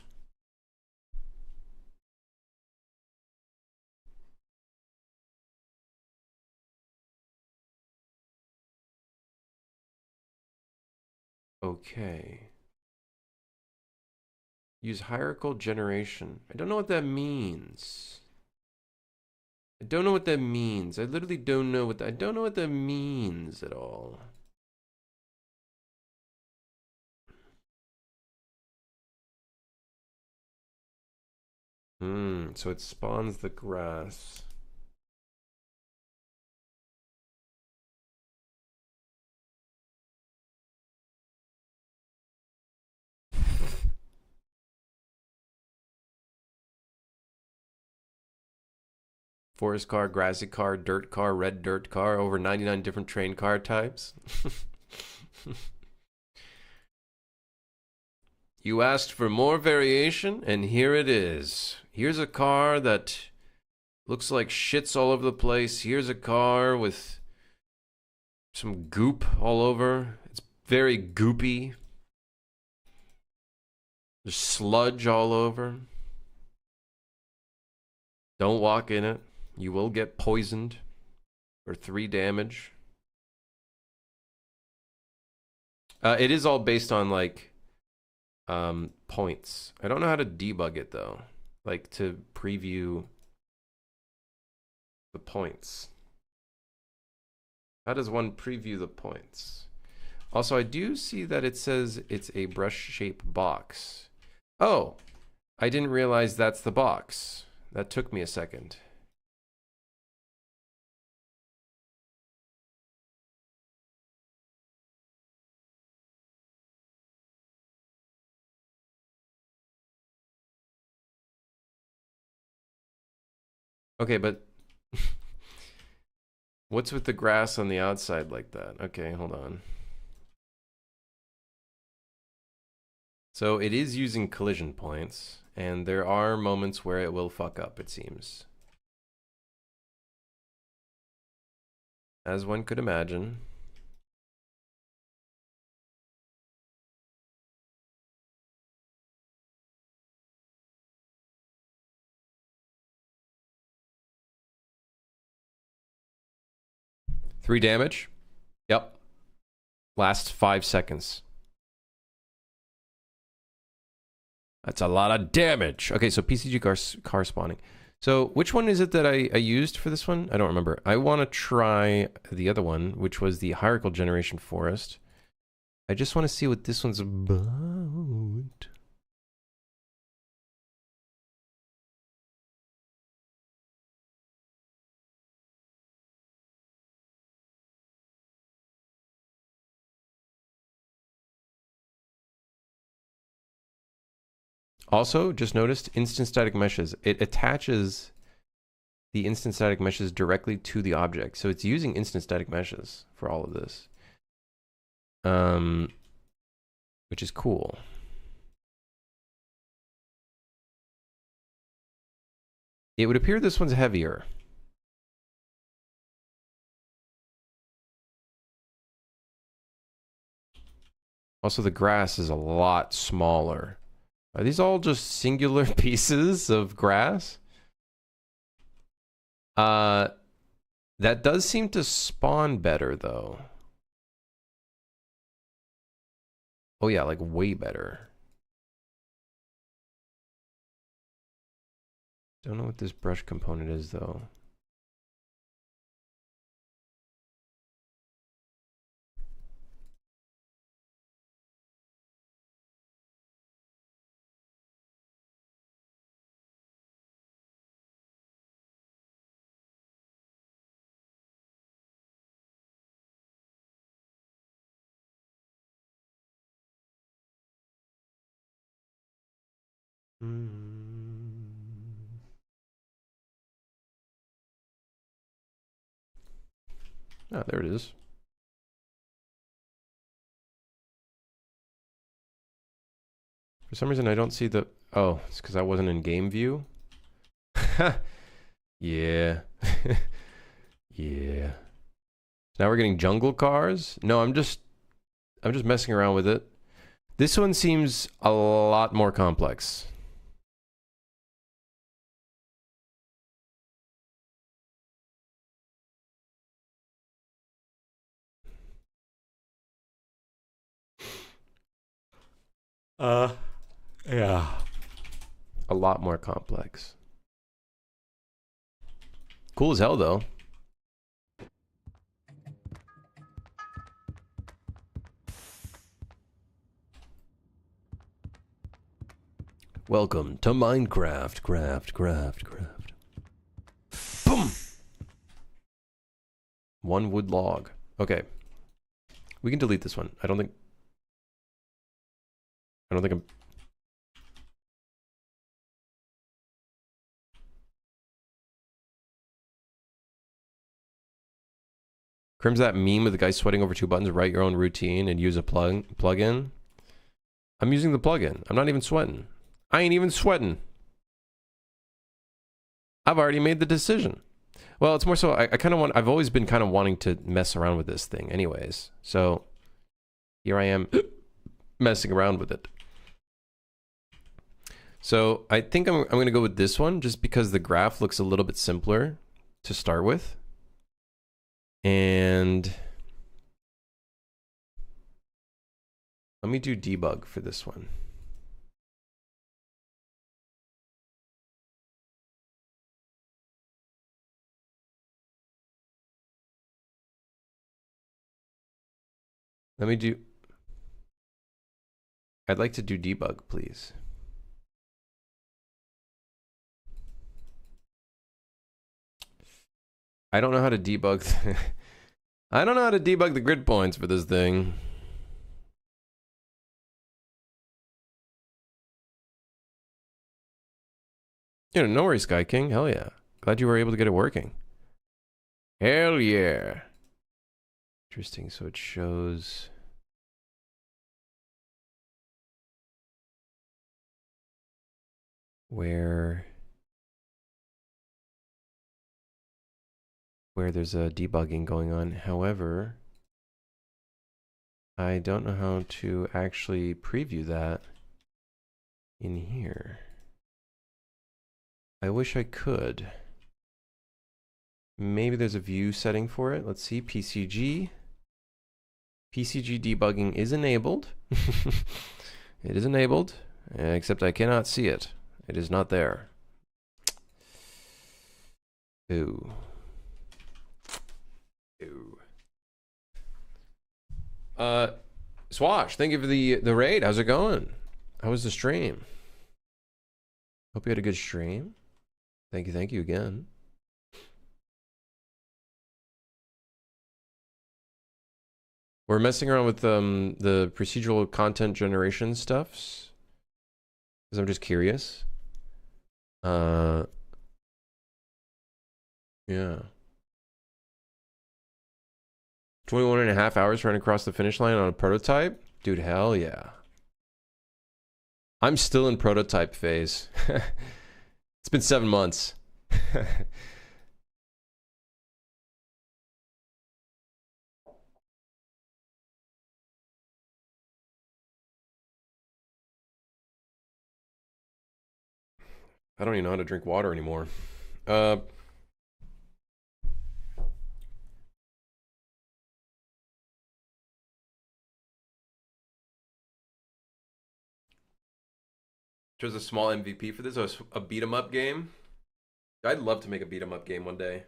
Okay. Use hierarchical generation. I don't know what that means. I don't know what that means. I literally don't know I don't know what that means at all. So it spawns the grass. Forest car, grassy car, dirt car, red dirt car, over 99 different train car types. You asked for more variation, and here it is. Here's a car that looks like shits all over the place. Here's a car with some goop all over. It's very goopy. There's sludge all over. Don't walk in it. You will get poisoned for 3 damage. It is all based on like points. I don't know how to debug it though. Like to preview the points. How does one preview the points? Also, I do see that it says it's a brush shape box. Oh, I didn't realize that's the box. That took me a second. Okay, but what's with the grass on the outside like that? Okay, hold on. So it is using collision points, and there are moments where it will fuck up, it seems. As one could imagine. 3 damage. Yep. Last 5 seconds. That's a lot of damage. Okay, so PCG car spawning. So which one is it that I used for this one? I don't remember. I want to try the other one, which was the Hierarchical Generation Forest. I just want to see what this one's about. Also, just noticed instant static meshes. It attaches the instant static meshes directly to the object. So it's using instant static meshes for all of this. Which is cool. It would appear this one's heavier. Also, the grass is a lot smaller. Are these all just singular pieces of grass? That does seem to spawn better, though. Oh yeah, like way better. Don't know what this brush component is, though. Ah, there it is. For some reason, I don't see the... Oh, it's because I wasn't in game view? Yeah. Yeah. Now we're getting jungle cars? No, I'm just messing around with it. This one seems a lot more complex. Yeah. A lot more complex. Cool as hell, though. Welcome to Minecraft. Craft. Boom! 1 wood log. Okay. We can delete this one. I don't think I'm... Crim's that meme of the guy sweating over 2 buttons, write your own routine and use a plugin. I'm using the plugin. I'm not even sweating. I ain't even sweating. I've already made the decision. Well, it's more so I kind of want... I've always been kind of wanting to mess around with this thing anyways. So here I am messing around with it. So I think I'm going to go with this one just because the graph looks a little bit simpler to start with. And let me do debug for this one. I'd like to do debug, please. I don't know how to debug. I don't know how to debug the grid points for this thing. You know, no worries, Sky King. Hell yeah. Glad you were able to get it working. Hell yeah. Interesting. So it shows... where there's a debugging going on. However, I don't know how to actually preview that in here. I wish I could. Maybe there's a view setting for it. Let's see. PCG. PCG debugging is enabled. It is enabled, except I cannot see it. It is not there. Ooh. Ooh. Swash, thank you for the raid. How's it going? How was the stream? Hope you had a good stream. Thank you again. We're messing around with the procedural content generation stuffs because I'm just curious. Yeah. 21.5 hours running across the finish line on a prototype? Dude, hell yeah. I'm still in prototype phase. It's been 7 months. I don't even know how to drink water anymore. There's a small MVP for this, a beat 'em up game. I'd love to make a beat 'em up game one day.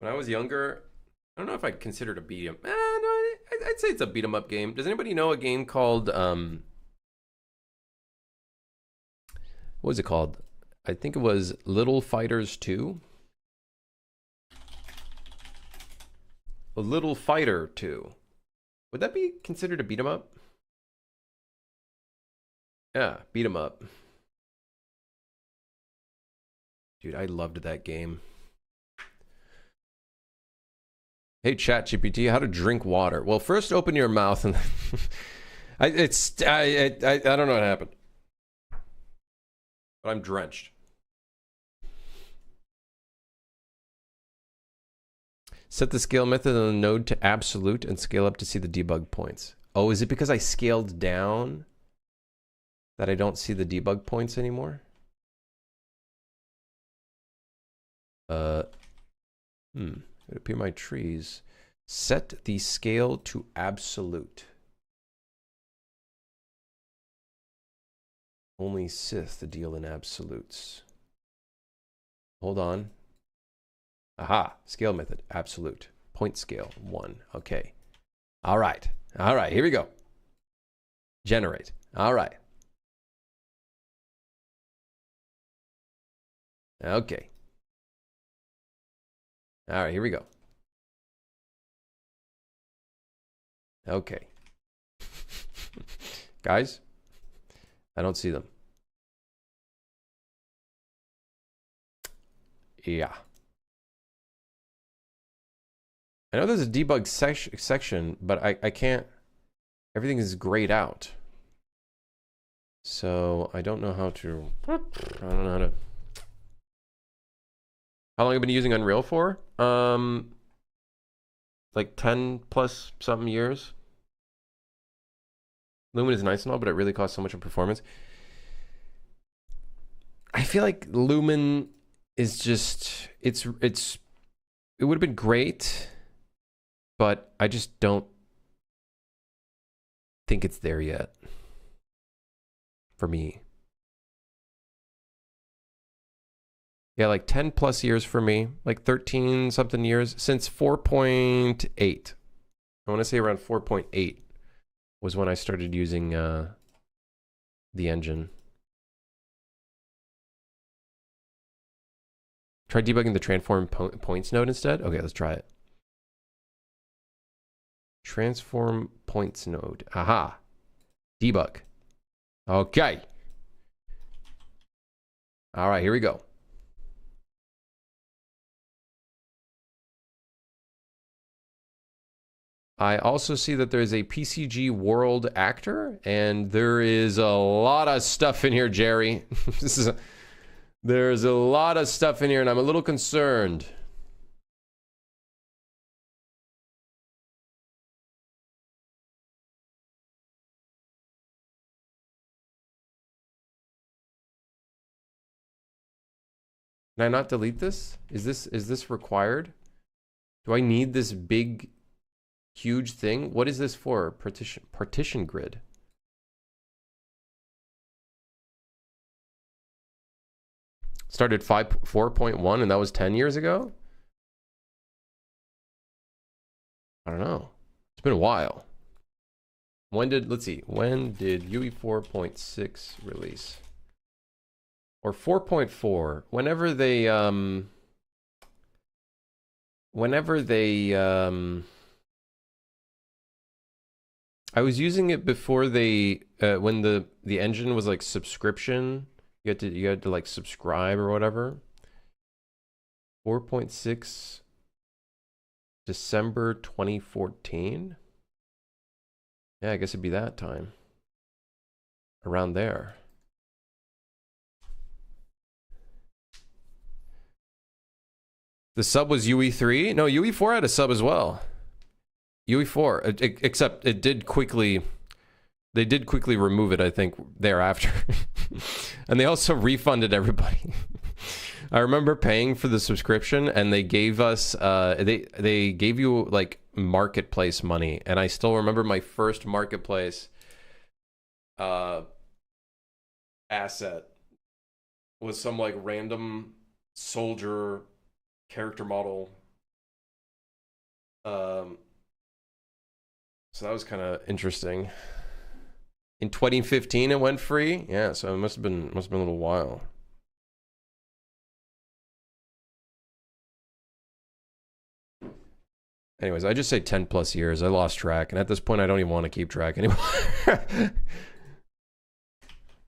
When I was younger, I don't know if I'd consider it a beat 'em. No, I'd say it's a beat 'em up game. Does anybody know a game called what was it called? I think it was Little Fighters 2. A Little Fighter 2. Would that be considered a beat 'em up? Yeah, beat 'em up. Dude, I loved that game. Hey, ChatGPT, how to drink water? Well, first open your mouth and I don't know what happened, but I'm drenched. Set the scale method on the node to absolute and scale up to see the debug points. Oh, is it because I scaled down that I don't see the debug points anymore? It appear my trees. Set the scale to absolute. Only Sith deal in absolutes. Hold on. Aha, scale method, absolute. Point scale, 1. Okay. All right, here we go. Generate, all right. Okay. All right, here we go. Okay. Guys, I don't see them. Yeah. I know there's a debug section, but I can't. Everything is grayed out. So I don't know how to. I don't know how to. How long have you been using Unreal for? Like 10 plus something years. Lumen is nice and all, but it really costs so much in performance. I feel like Lumen is just it would have been great, but I just don't think it's there yet for me. Yeah, like 10 plus years for me, like 13 something years since 4.8. I want to say around 4.8 was when I started using the engine. Try debugging the transform points node instead. Okay, let's try it. Transform points node. Aha. Debug. Okay. All right, here we go. I also see that there's a PCG world actor, and there is a lot of stuff in here, Jerry. There's a lot of stuff in here, and I'm a little concerned. Can I not delete this? Is this required? Do I need this big, huge thing? What is this for? Partition grid. Started 4.1 and that was 10 years ago? I don't know. It's been a while. Let's see, when did UE 4.6 release? Or 4.4, whenever they I was using it before they when the engine was like subscription. You had to like subscribe or whatever. 4.6 December 2014. Yeah, I guess it'd be that time. Around there. The sub was UE3? No, UE4 had a sub as well. UE4, except it did quickly... They did quickly remove it, I think, thereafter. And they also refunded everybody. I remember paying for the subscription, and they gave us... they gave you, like, marketplace money. And I still remember my first marketplace asset was some, like, random soldier character model. So that was kind of interesting. In 2015 it went free. Yeah, so it must have been a little while. Anyways, I just say 10 plus years. I lost track, and at this point I don't even want to keep track anymore.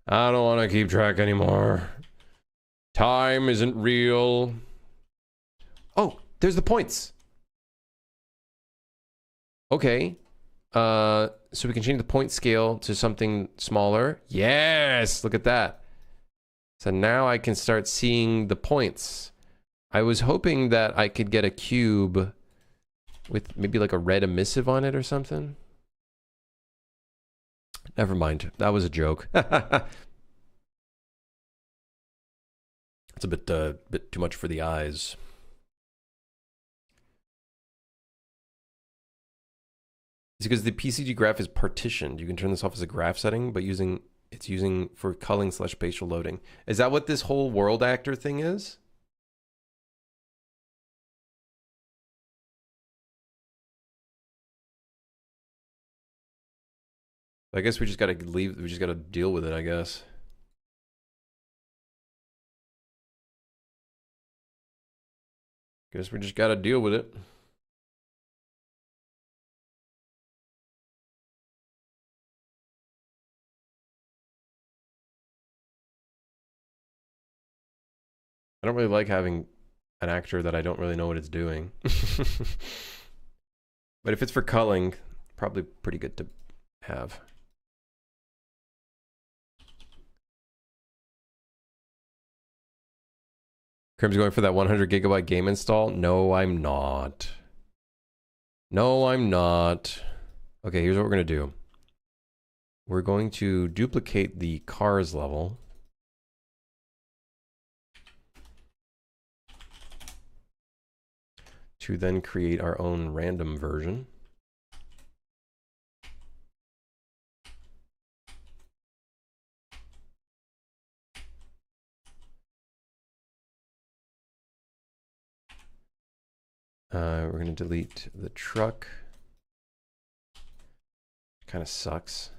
I don't want to keep track anymore. Time isn't real. Oh, there's the points. Okay. So we can change the point scale to something smaller. Yes, look at that. So now I can start seeing the points. I was hoping that I could get a cube with maybe like a red emissive on it or something. Never mind. That was a joke. It's a bit too much for the eyes. It's because the PCG graph is partitioned. You can turn this off as a graph setting, but it's using for culling / spatial loading. Is that what this whole world actor thing is? I guess we just gotta leave. We just gotta deal with it, I guess. Guess we just gotta deal with it. I don't really like having an actor that I don't really know what it's doing. But if it's for culling, probably pretty good to have. Crim's going for that 100 gigabyte game install? No, I'm not. No, I'm not. Okay, here's what we're going to do. We're going to duplicate the cars level. To then create our own random version. We're going to delete the truck. Kind of sucks.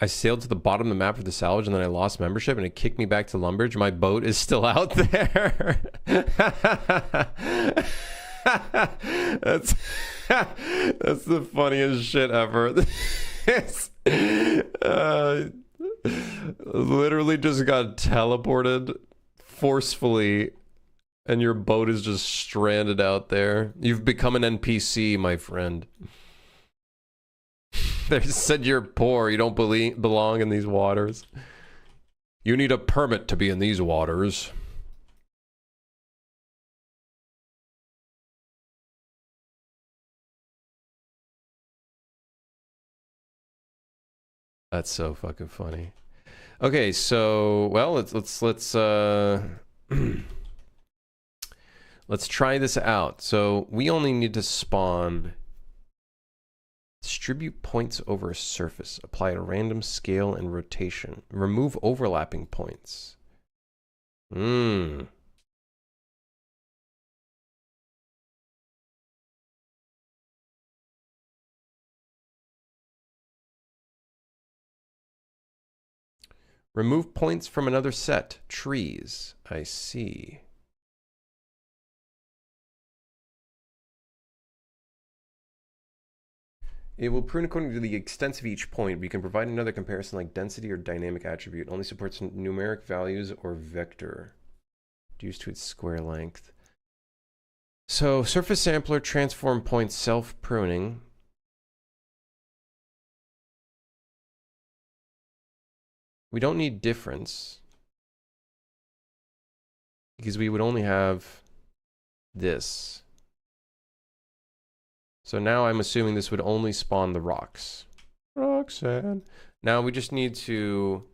I sailed to the bottom of the map for the salvage, and then I lost membership, and it kicked me back to Lumbridge. My boat is still out there. That's the funniest shit ever. Literally just got teleported forcefully, and your boat is just stranded out there. You've become an NPC, my friend. They said you're poor, you don't belong in these waters. You need a permit to be in these waters. That's so fucking funny. Okay, so well, let's let's try this out. So we only need to spawn. Distribute points over a surface. Apply a random scale and rotation. Remove overlapping points. Remove points from another set. Trees. I see. It will prune according to the extent of each point, but you can provide another comparison like density or dynamic attribute. It only supports numeric values or vector. Reduced to its square length. So, surface sampler, transform point, self-pruning. We don't need difference. Because we would only have this. So now I'm assuming this would only spawn the rocks. Roxanne. Now we just need to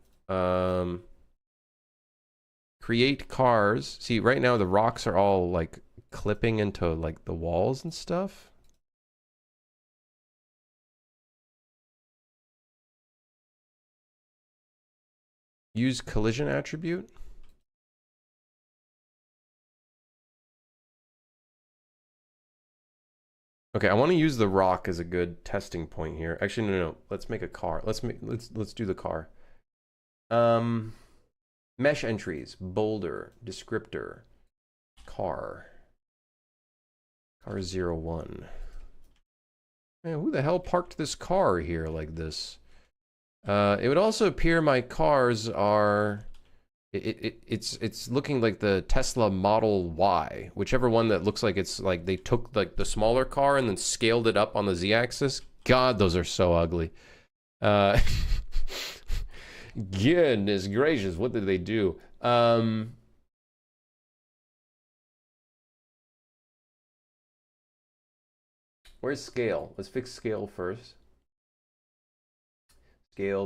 create cars. See, right now the rocks are all like clipping into like the walls and stuff. Use collision attribute. Okay, I want to use the rock as a good testing point here. Actually, no. Let's make a car. Let's do the car. Mesh entries, boulder, descriptor, car. Car 01. Man, who the hell parked this car here like this? It would also appear my cars are... It's looking like the Tesla Model Y, whichever one that looks like it's like they took like the smaller car and then scaled it up on the Z-axis. God, those are so ugly. Goodness gracious, what did they do? Where's scale? Let's fix scale first. Scale.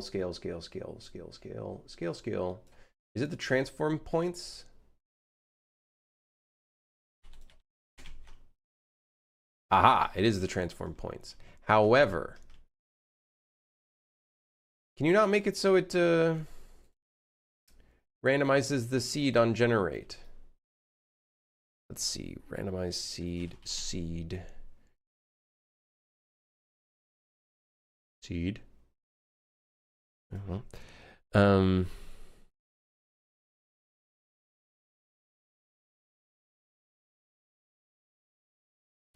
Is it the transform points? Aha, it is the transform points. However, can you not make it so it randomizes the seed on generate? Let's see, randomize seed.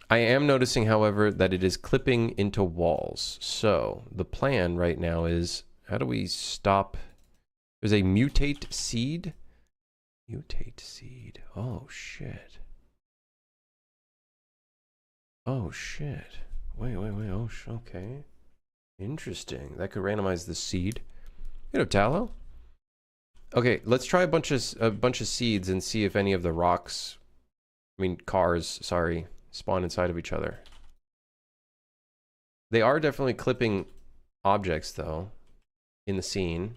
I am noticing, however, that it is clipping into walls. So the plan right now is, how do we stop? There's a mutate seed. Mutate seed. Oh, shit. Oh, shit. Wait. Oh, okay. Interesting. That could randomize the seed. You know, tallow. Okay, let's try a bunch of seeds and see if any of the rocks, cars, sorry, spawn inside of each other. They are definitely clipping objects, though, in the scene.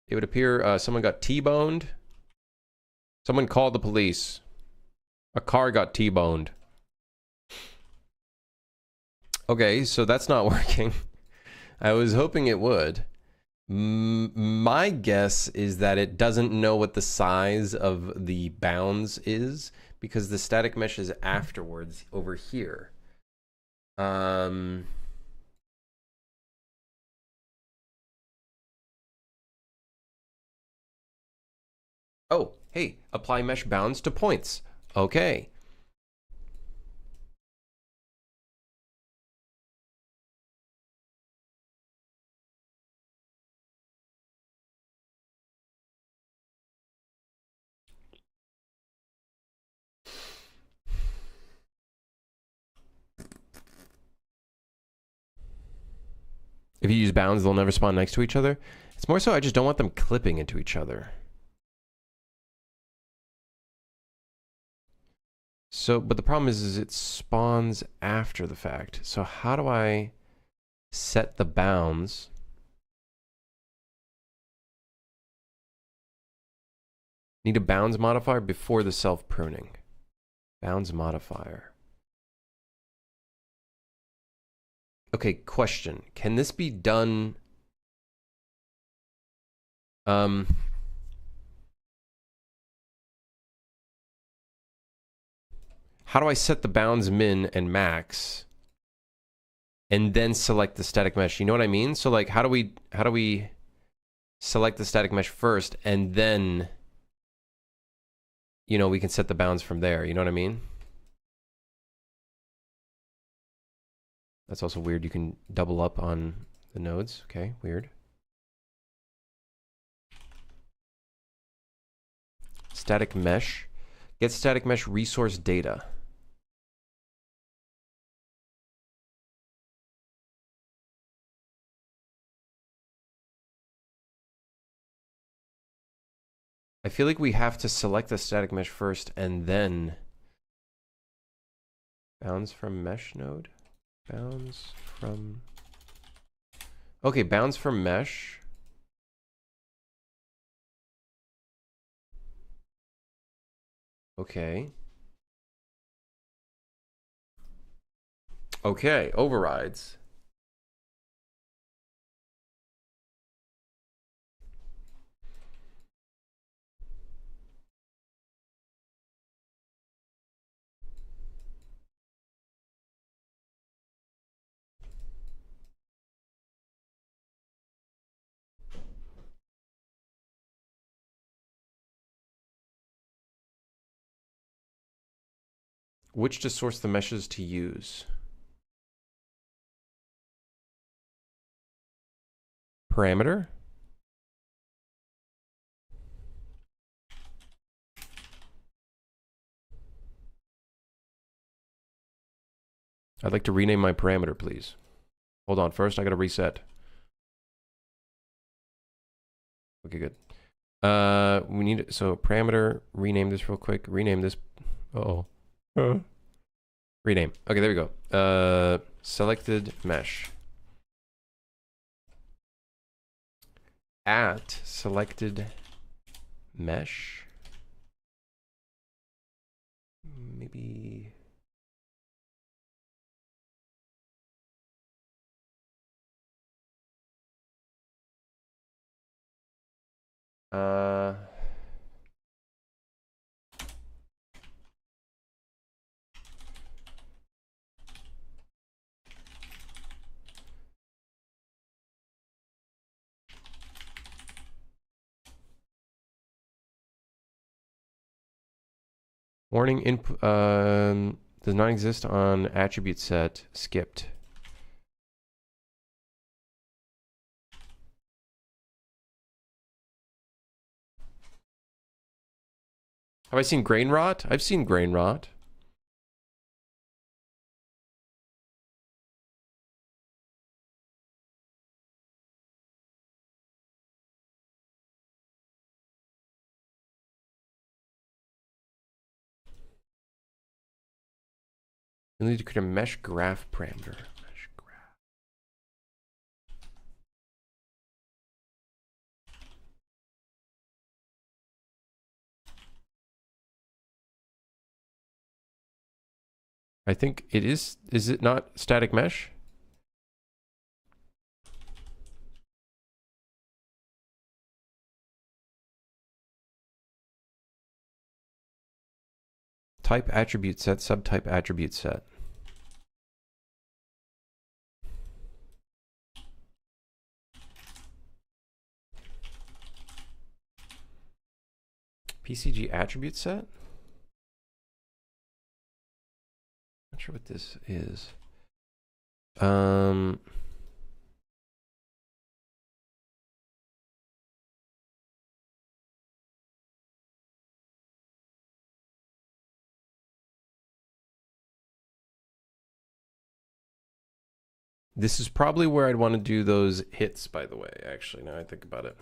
It would appear someone got T-boned. Someone called the police. A car got T-boned. Okay, so that's not working. I was hoping it would. My guess is that it doesn't know what the size of the bounds is because the static mesh is afterwards over here. Oh, hey, apply mesh bounds to points. Okay. If you use bounds, they'll never spawn next to each other. It's more so I just don't want them clipping into each other. So, but the problem is it spawns after the fact. So how do I... set the bounds. Need a bounds modifier before the self-pruning. Bounds modifier. Okay, question. Can this be done... how do I set the bounds min and max and then select the static mesh? You know what I mean? So like, how do we select the static mesh first and then, you know, we can set the bounds from there. You know what I mean? That's also weird. You can double up on the nodes. Okay, weird. Static mesh. Get static mesh resource data. I feel like we have to select the static mesh first and then bounds from mesh node. Bounds from... okay, bounds from mesh. Okay. Okay, overrides. Which to source the meshes to use? Parameter? I'd like to rename my parameter, please. Hold on, first I gotta reset. Okay, good. We need, so parameter, rename this real quick. Rename this. Uh-oh. Rename. Okay, there we go. Selected mesh. At selected mesh. Maybe... warning input does not exist on attribute set. Skipped. Have I seen grain rot? I've seen grain rot. You need to create a mesh graph parameter. Mesh graph. I think it is it not static mesh? Type attribute set, subtype attribute set. PCG attribute set? Not sure what this is. This is probably where I'd want to do those hits, by the way, actually, now I think about it.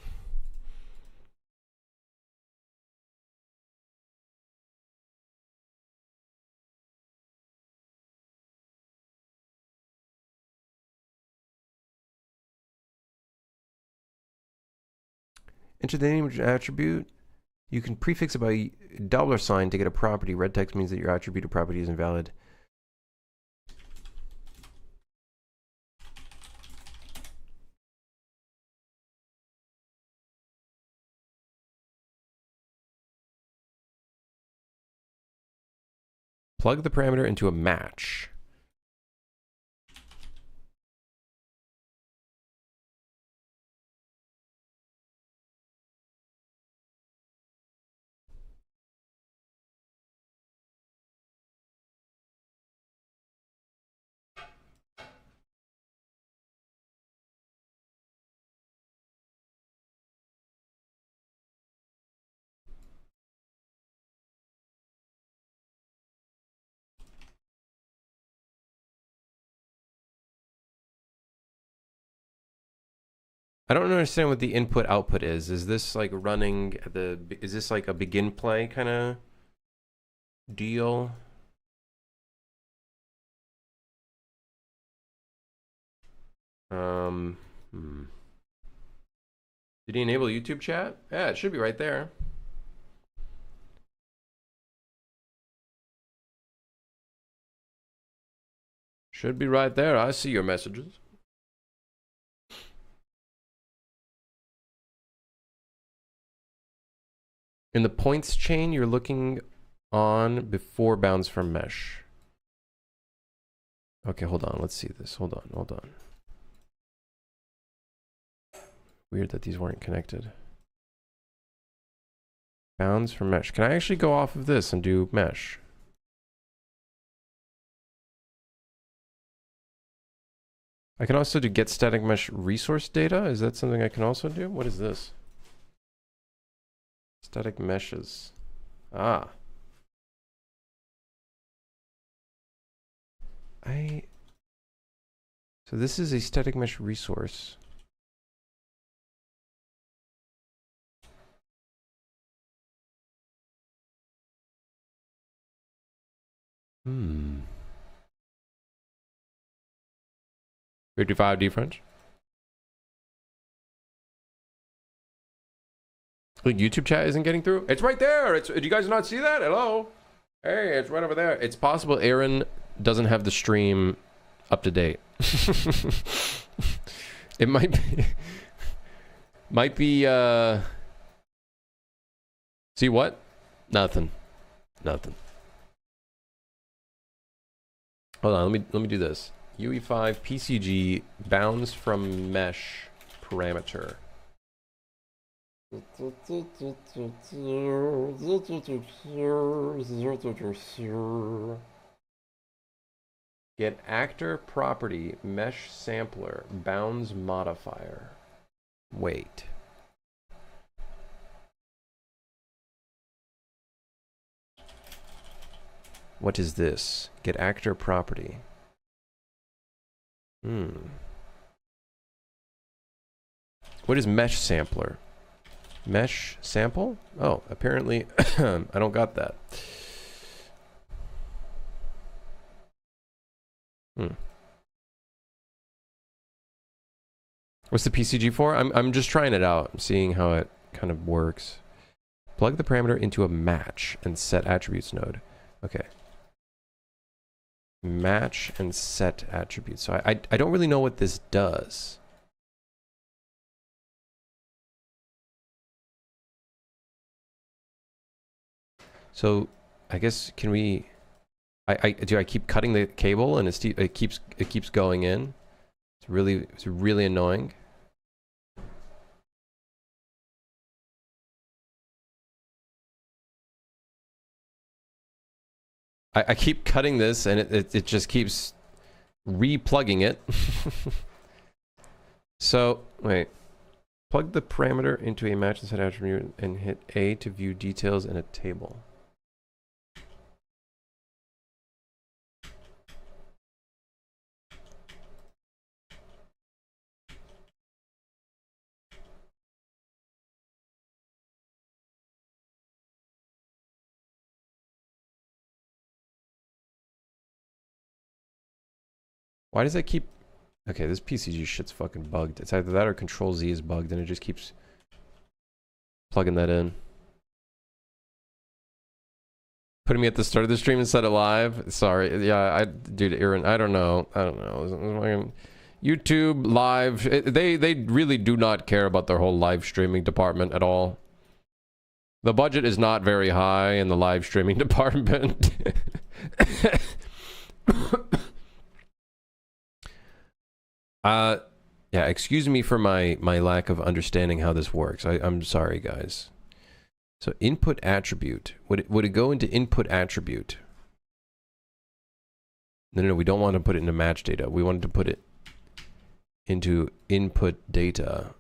Enter the name of your attribute. You can prefix it by $sign to get a property. Red text means that your attribute or property is invalid. Plug the parameter into a match. I don't understand what the input output is. Is this like running the, is this like a begin play kind of deal? Did he enable YouTube chat? Yeah, it should be right there. Should be right there. I see your messages. In the points chain, you're looking on before bounds from mesh. Okay, hold on. Let's see this. Hold on. Weird that these weren't connected. Bounds from mesh. Can I actually go off of this and do mesh? I can also do get static mesh resource data. Is that something I can also do? What is this? Static meshes. Ah. So this is a static mesh resource. Hmm. 55 difference. Like YouTube chat isn't getting through. It's right there. It's. Do you guys not see that? Hello. Hey, it's right over there. It's possible Aaron doesn't have the stream up to date. It might be. Might be. See what? Nothing. Nothing. Hold on. Let me do this. UE5 PCG bounds from mesh parameter. Get actor property mesh sampler bounds modifier. Wait. What is this? Get actor property. What is mesh sampler? Mesh sample? Oh, apparently I don't got that. What's the PCG for? I'm just trying it out. I'm seeing how it kind of works. Plug the parameter into a match and set attributes node. Okay. Match and set attributes. So I don't really know what this does. So I guess can we? Do I keep cutting the cable and it keeps going in? It's really annoying. I keep cutting this and it just keeps re-plugging it. So wait, plug the parameter into a match and set attribute and hit A to view details in a table. Why does that keep... Okay, this PCG shit's fucking bugged. It's either that or Control Z is bugged and it just keeps plugging that in. Putting me at the start of the stream instead of live. Sorry. Yeah, dude, Aaron, I don't know. YouTube live. They really do not care about their whole live streaming department at all. The budget is not very high in the live streaming department. Yeah, excuse me for my lack of understanding how this works. I'm sorry, guys. So input attribute. Would it go into input attribute? No, we don't want to put it into match data. We wanted to put it into input data.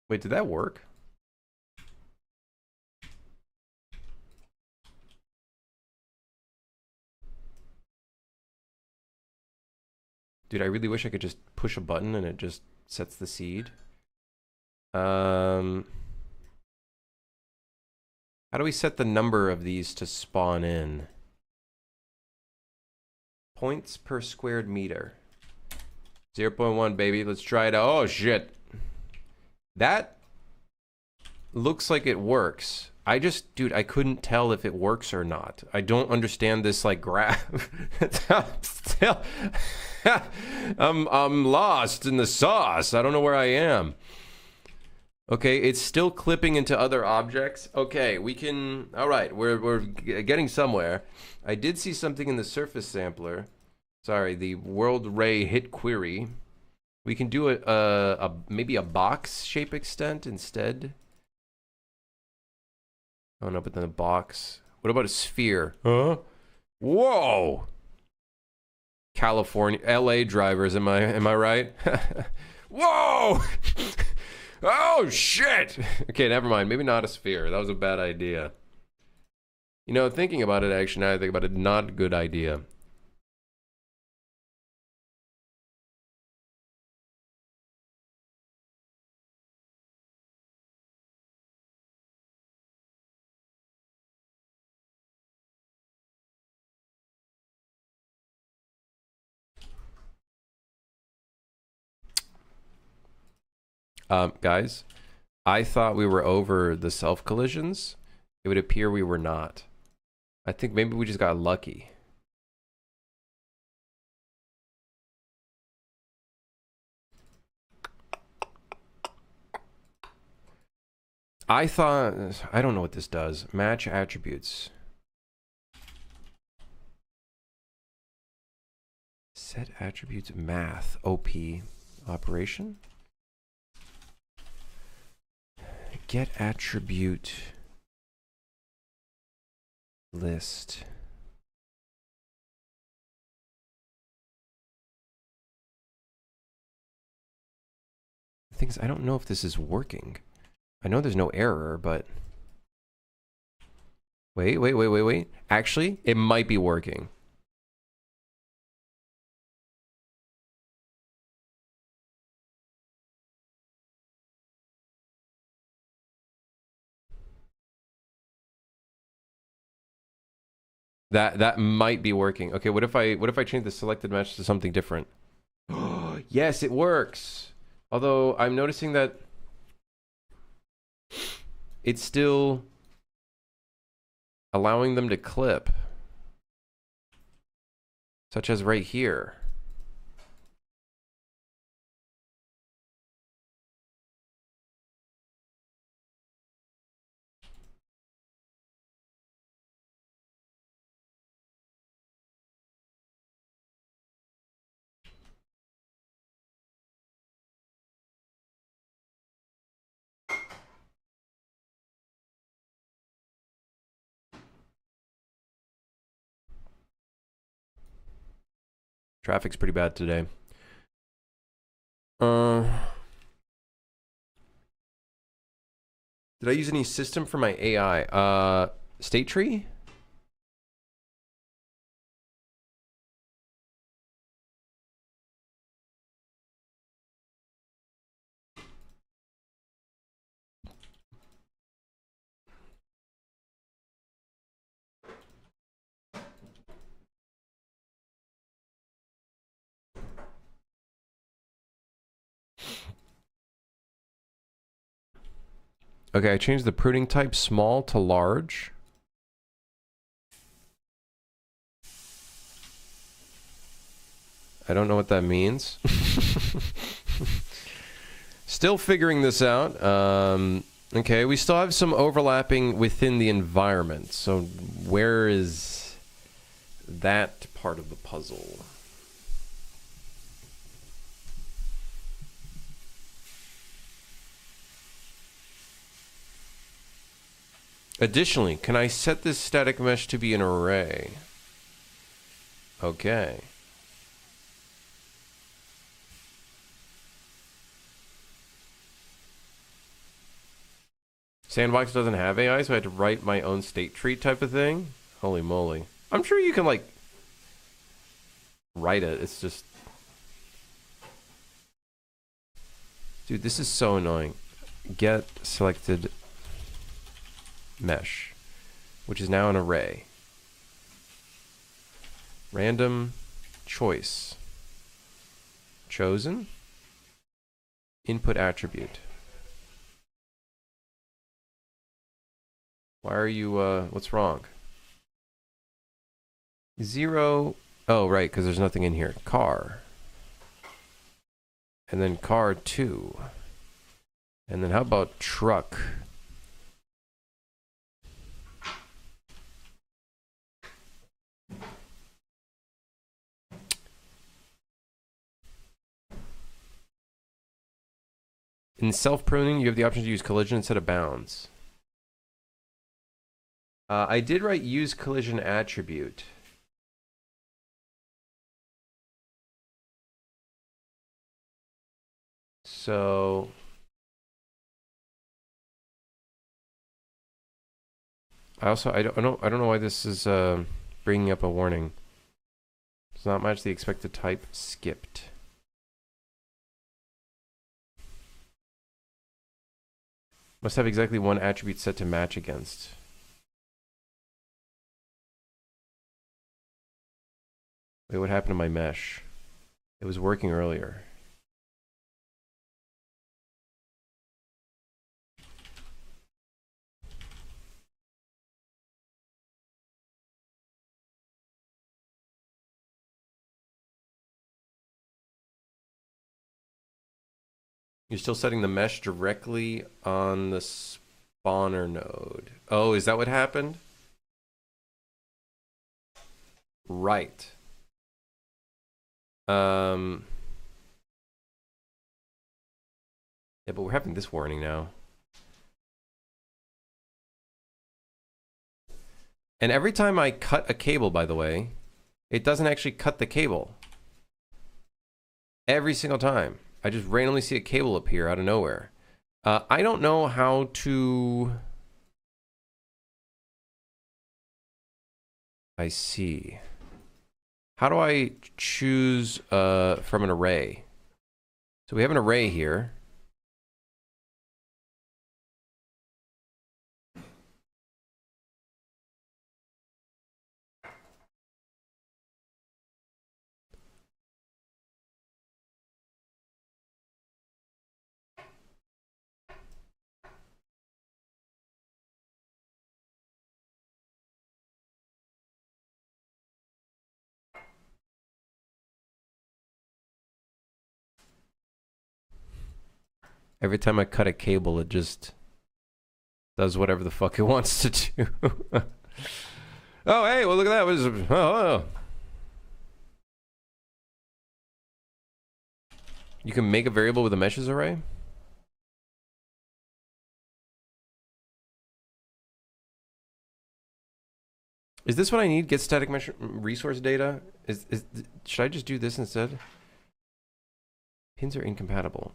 Wait, did that work? Dude, I really wish I could just push a button and it just sets the seed. How do we set the number of these to spawn in? Points per squared meter. 0.1, baby. Let's try it out. Oh, shit. That looks like it works. Dude, I couldn't tell if it works or not. I don't understand this, like, graph. I'm lost in the sauce. I don't know where I am. Okay, it's still clipping into other objects. Okay, we can... All right, we're getting somewhere. I did see something in the surface sampler. Sorry, the World Ray hit query. We can do maybe a box shape extent instead. Oh no, but then a box. What about a sphere? Huh? Whoa! California, LA drivers, am I right? Whoa! Oh shit! Okay, never mind. Maybe not a sphere. That was a bad idea. You know, thinking about it, actually, now I think about it, not a good idea. Guys, I thought we were over the self-collisions. It would appear we were not. I think maybe we just got lucky. I don't know what this does. Match attributes. Set attributes math. OP. Operation. Get attribute list. The thing is, I don't know if this is working. I know there's no error, but... Wait. Actually, it might be working. That might be working. Okay, what if I change the selected match to something different? Yes, it works. Although I'm noticing that it's still allowing them to clip, such as right here. Traffic's pretty bad today. Did I use any system for my AI? State tree? Okay, I changed the pruning type small to large. I don't know what that means. Still figuring this out. Okay, we still have some overlapping within the environment. So where is that part of the puzzle? Additionally, can I set this static mesh to be an array? Okay. Sandbox doesn't have AI, so I had to write my own state tree type of thing. Holy moly. I'm sure you can, like, write it. It's just... Dude, this is so annoying. Get selected mesh, which is now an array. Random choice. Chosen. Input attribute. Why are you, what's wrong? 0. Oh, right, because there's nothing in here. Car. And then car 2. And then how about truck? In self-pruning, you have the option to use collision instead of bounds. I did write use collision attribute. So I don't know why this is bringing up a warning. Does not match the expected type. Skipped. Must have exactly one attribute set to match against. Wait, what happened to my mesh? It was working earlier. You're still setting the mesh directly on the spawner node. Oh, is that what happened? Right. Yeah, but we're having this warning now. And every time I cut a cable, by the way, it doesn't actually cut the cable. Every single time. I just randomly see a cable appear out of nowhere. I don't know how to... I see. How do I choose from an array? So we have an array here. Every time I cut a cable, it just does whatever the fuck it wants to do. Oh, hey, well, look at that. What is it? Oh. You can make a variable with a meshes array? Is this what I need? Get static mesh resource data? Should I just do this instead? Pins are incompatible.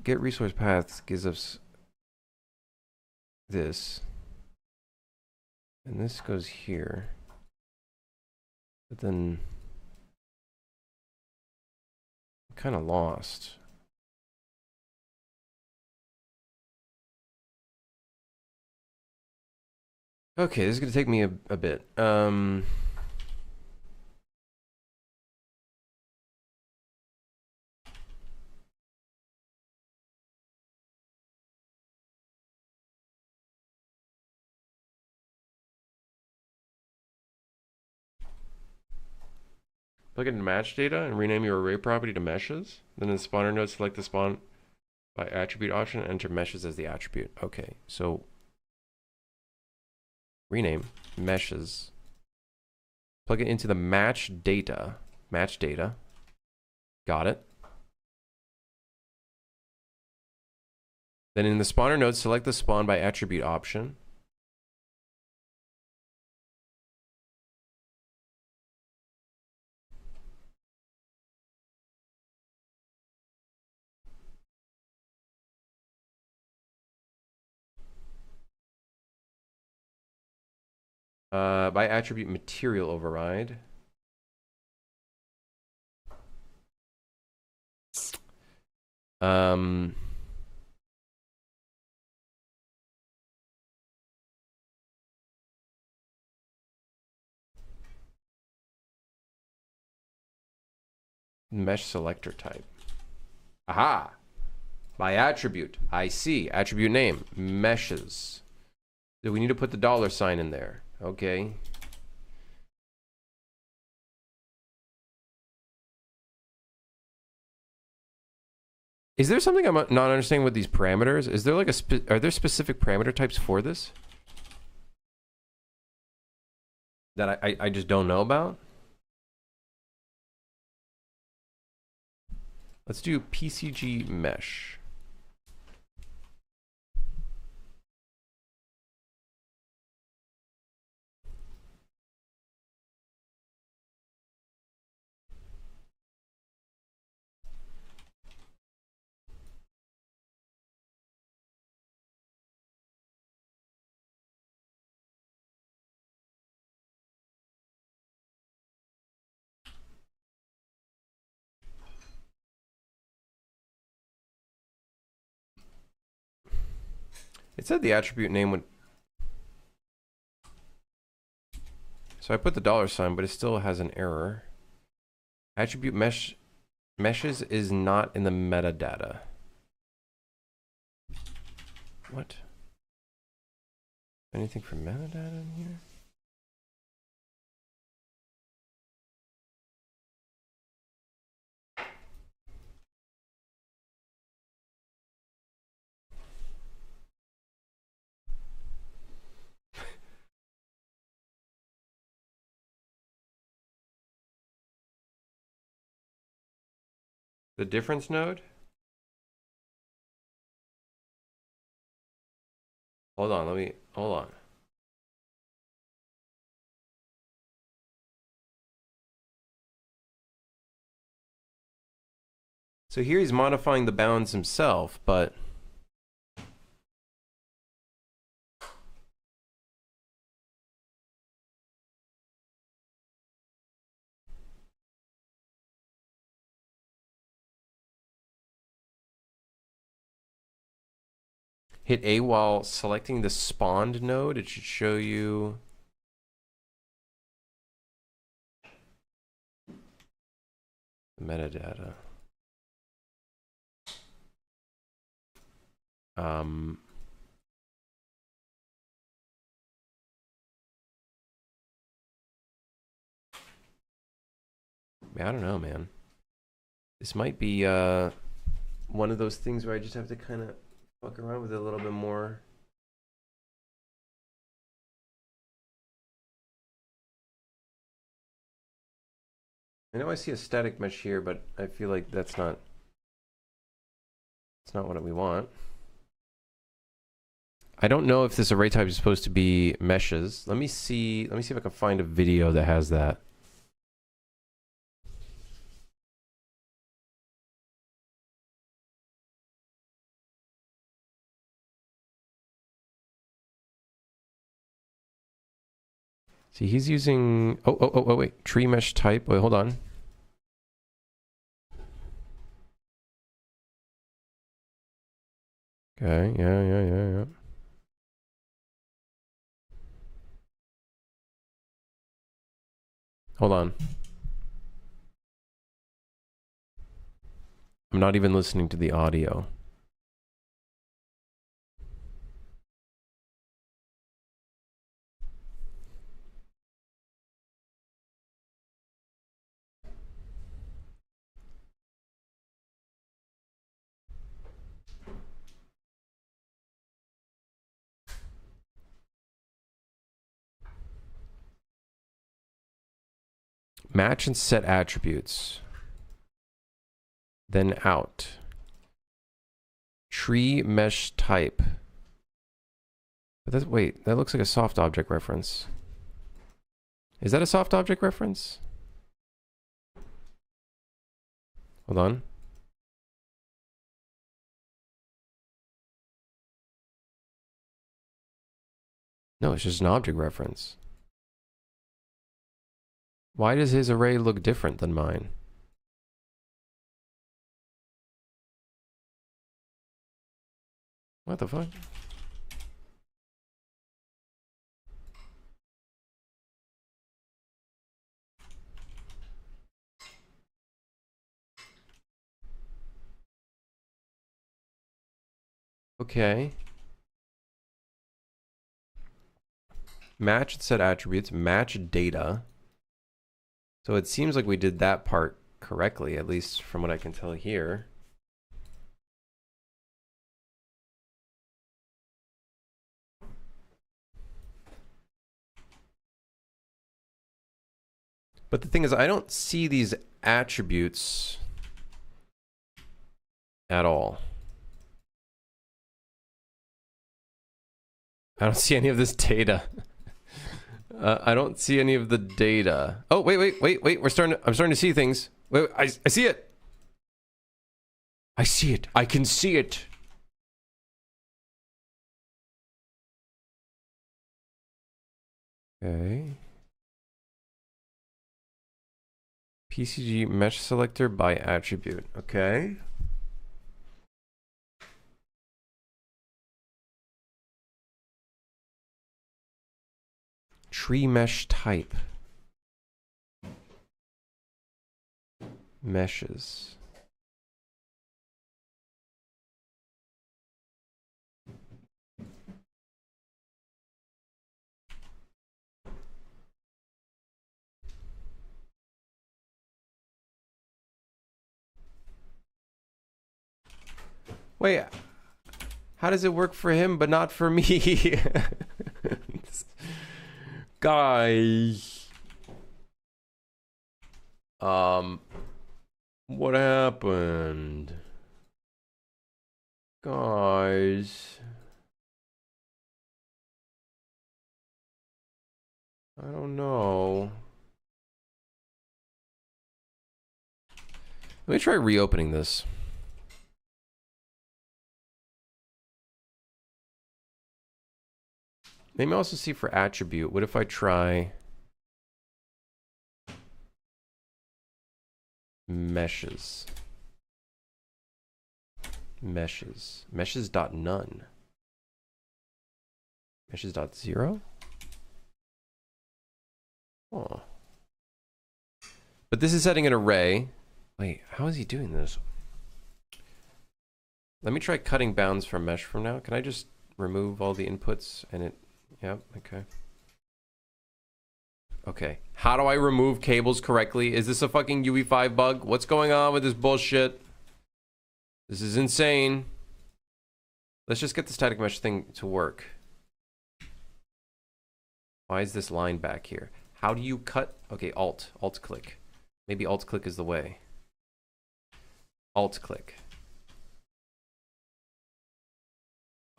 Get resource paths gives us this. And this goes here. But then I'm kind of lost. Okay, this is going to take me a bit. Plug into match data and rename your array property to meshes. Then in the spawner node, select the spawn by attribute option and enter meshes as the attribute. Okay, so rename meshes. Plug it into the match data. Match data. Got it. Then in the spawner node, select the spawn by attribute option. By attribute material override. Mesh selector type. Aha! By attribute. I see. Attribute name. Meshes. So we need to put the $sign in there. Okay. Is there something I'm not understanding with these parameters? Is there like are there specific parameter types for this? That I just don't know about? Let's do PCG mesh. It said the attribute name would... So I put the $sign, but it still has an error. Attribute meshes is not in the metadata. What? Anything for metadata in here? The difference node? Hold on, hold on. So here he's modifying the bounds himself, but... Hit A while selecting the spawned node. It should show you... metadata. I don't know, man. This might be one of those things where I just have to kind of fuck around with it a little bit more. I know I see a static mesh here, but I feel like that's not what we want. I don't know if this array type is supposed to be meshes. Let me see if I can find a video that has that. See, he's using... Oh, wait. Tree mesh type. Wait, hold on. Okay, yeah. Hold on. I'm not even listening to the audio. Match and set attributes. Then out. Tree mesh type. But that's, wait, that looks like a soft object reference. Is that a soft object reference? Hold on. No, it's just an object reference. Why does his array look different than mine? What the fuck? Okay. Match and set attributes, match data. So it seems like we did that part correctly, at least from what I can tell here. But the thing is, I don't see these attributes at all. I don't see any of this data. I don't see any of the data. Oh, wait. I'm starting to see things. Wait, I see it. I see it. I can see it. Okay. PCG mesh selector by attribute. Okay. Tree mesh type. Meshes. Wait, how does it work for him but not for me? Guys. What happened? Guys. I don't know. Let me try reopening this. Let me also see for attribute. What if I try meshes? Meshes dot none. Meshes dot zero. Oh. But this is setting an array. Wait, how is he doing this? Let me try cutting bounds from mesh from now. Can I just remove all the inputs and it... Yep, okay. Okay, how do I remove cables correctly? Is this a fucking UE5 bug? What's going on with this bullshit? This is insane. Let's just get the static mesh thing to work. Why is this line back here? How do you cut? Okay, alt click. Maybe alt click is the way. Alt click.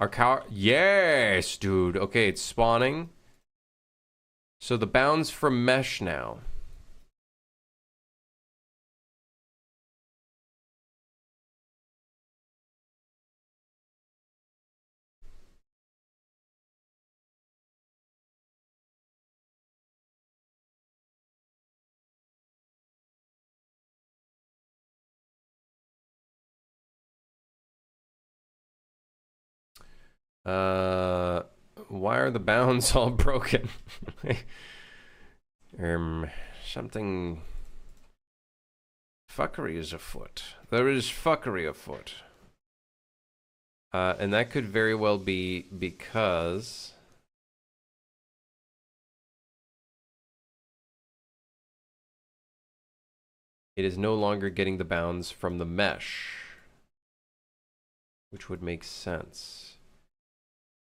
Our cow. Yes, dude. Okay, it's spawning. So the bounds from mesh now. Why are the bounds all broken? Something fuckery is afoot. There is fuckery afoot. And that could very well be because it is no longer getting the bounds from the mesh, which would make sense.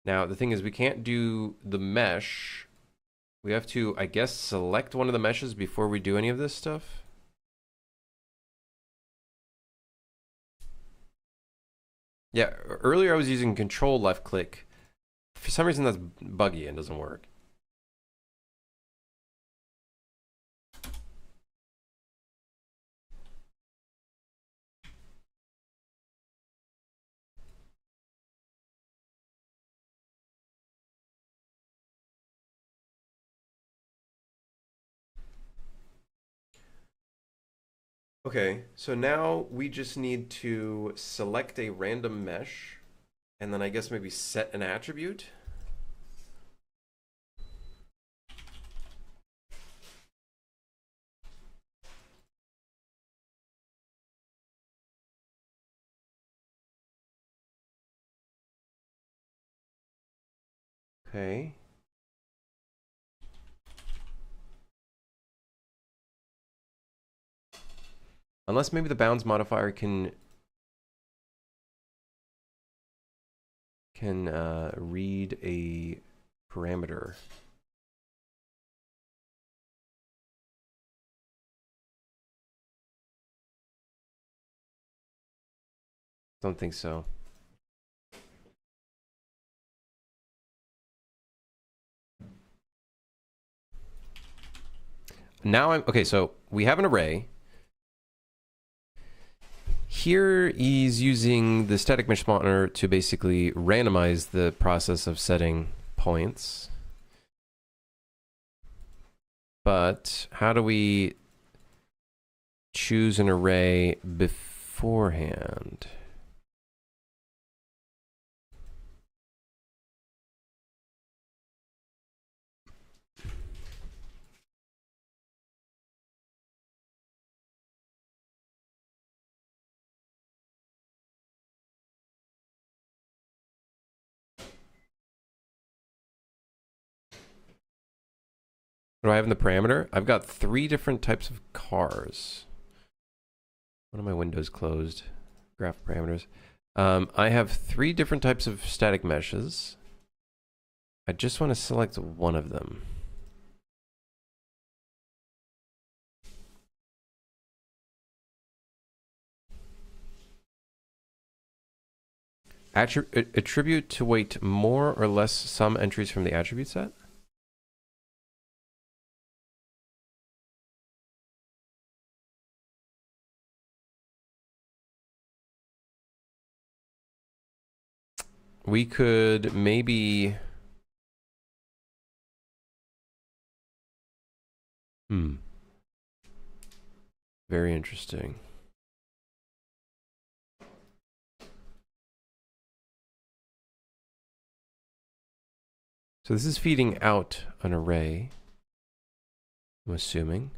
Now, the thing is, we can't do the mesh. We have to, I guess, select one of the meshes before we do any of this stuff. Yeah, earlier I was using control left click. For some reason that's buggy and doesn't work. Okay, so now we just need to select a random mesh and then I guess maybe set an attribute. Okay. Unless maybe the bounds modifier can read a parameter. Don't think so. Now I'm okay, so we have an array. Here he's using the static mesh spawner to basically randomize the process of setting points. But how do we choose an array beforehand? What do I have in the parameter? I've got 3 different types of cars. One of my windows closed. Graph parameters. I have 3 different types of static meshes. I just want to select one of them. Attribute to weight more or less some entries from the attribute set. We could maybe... Very interesting. So this is feeding out an array, I'm assuming.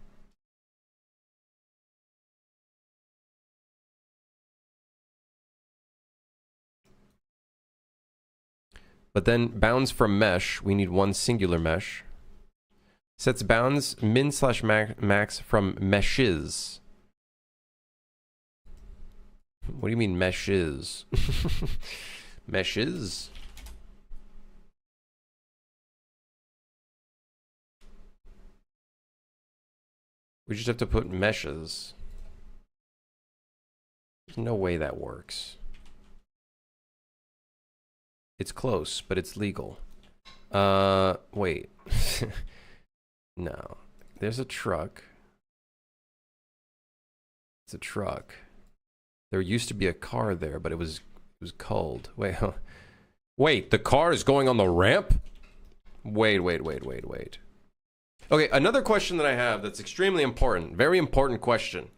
But then bounds from mesh, we need one singular mesh. Sets bounds min/max from meshes. What do you mean meshes? Meshes? We just have to put meshes. There's no way that works. It's close, but it's legal. Wait. No. There's a truck. It's a truck. There used to be a car there, but it was cold. Wait, wait, the car is going on the ramp? Wait. Okay, another question that I have that's extremely important, very important question.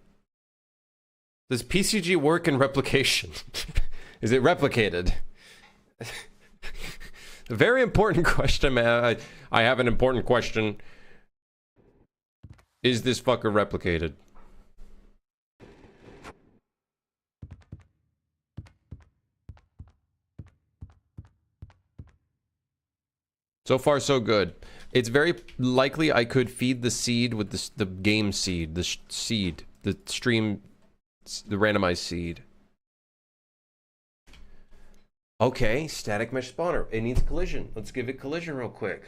Does PCG work in replication? Is it replicated? A very important question, man. I have an important question. Is this fucker replicated? So far, so good. It's very likely I could feed the seed with the game seed, the seed, the stream, the randomized seed. Okay, static mesh spawner. It needs collision. Let's give it collision real quick.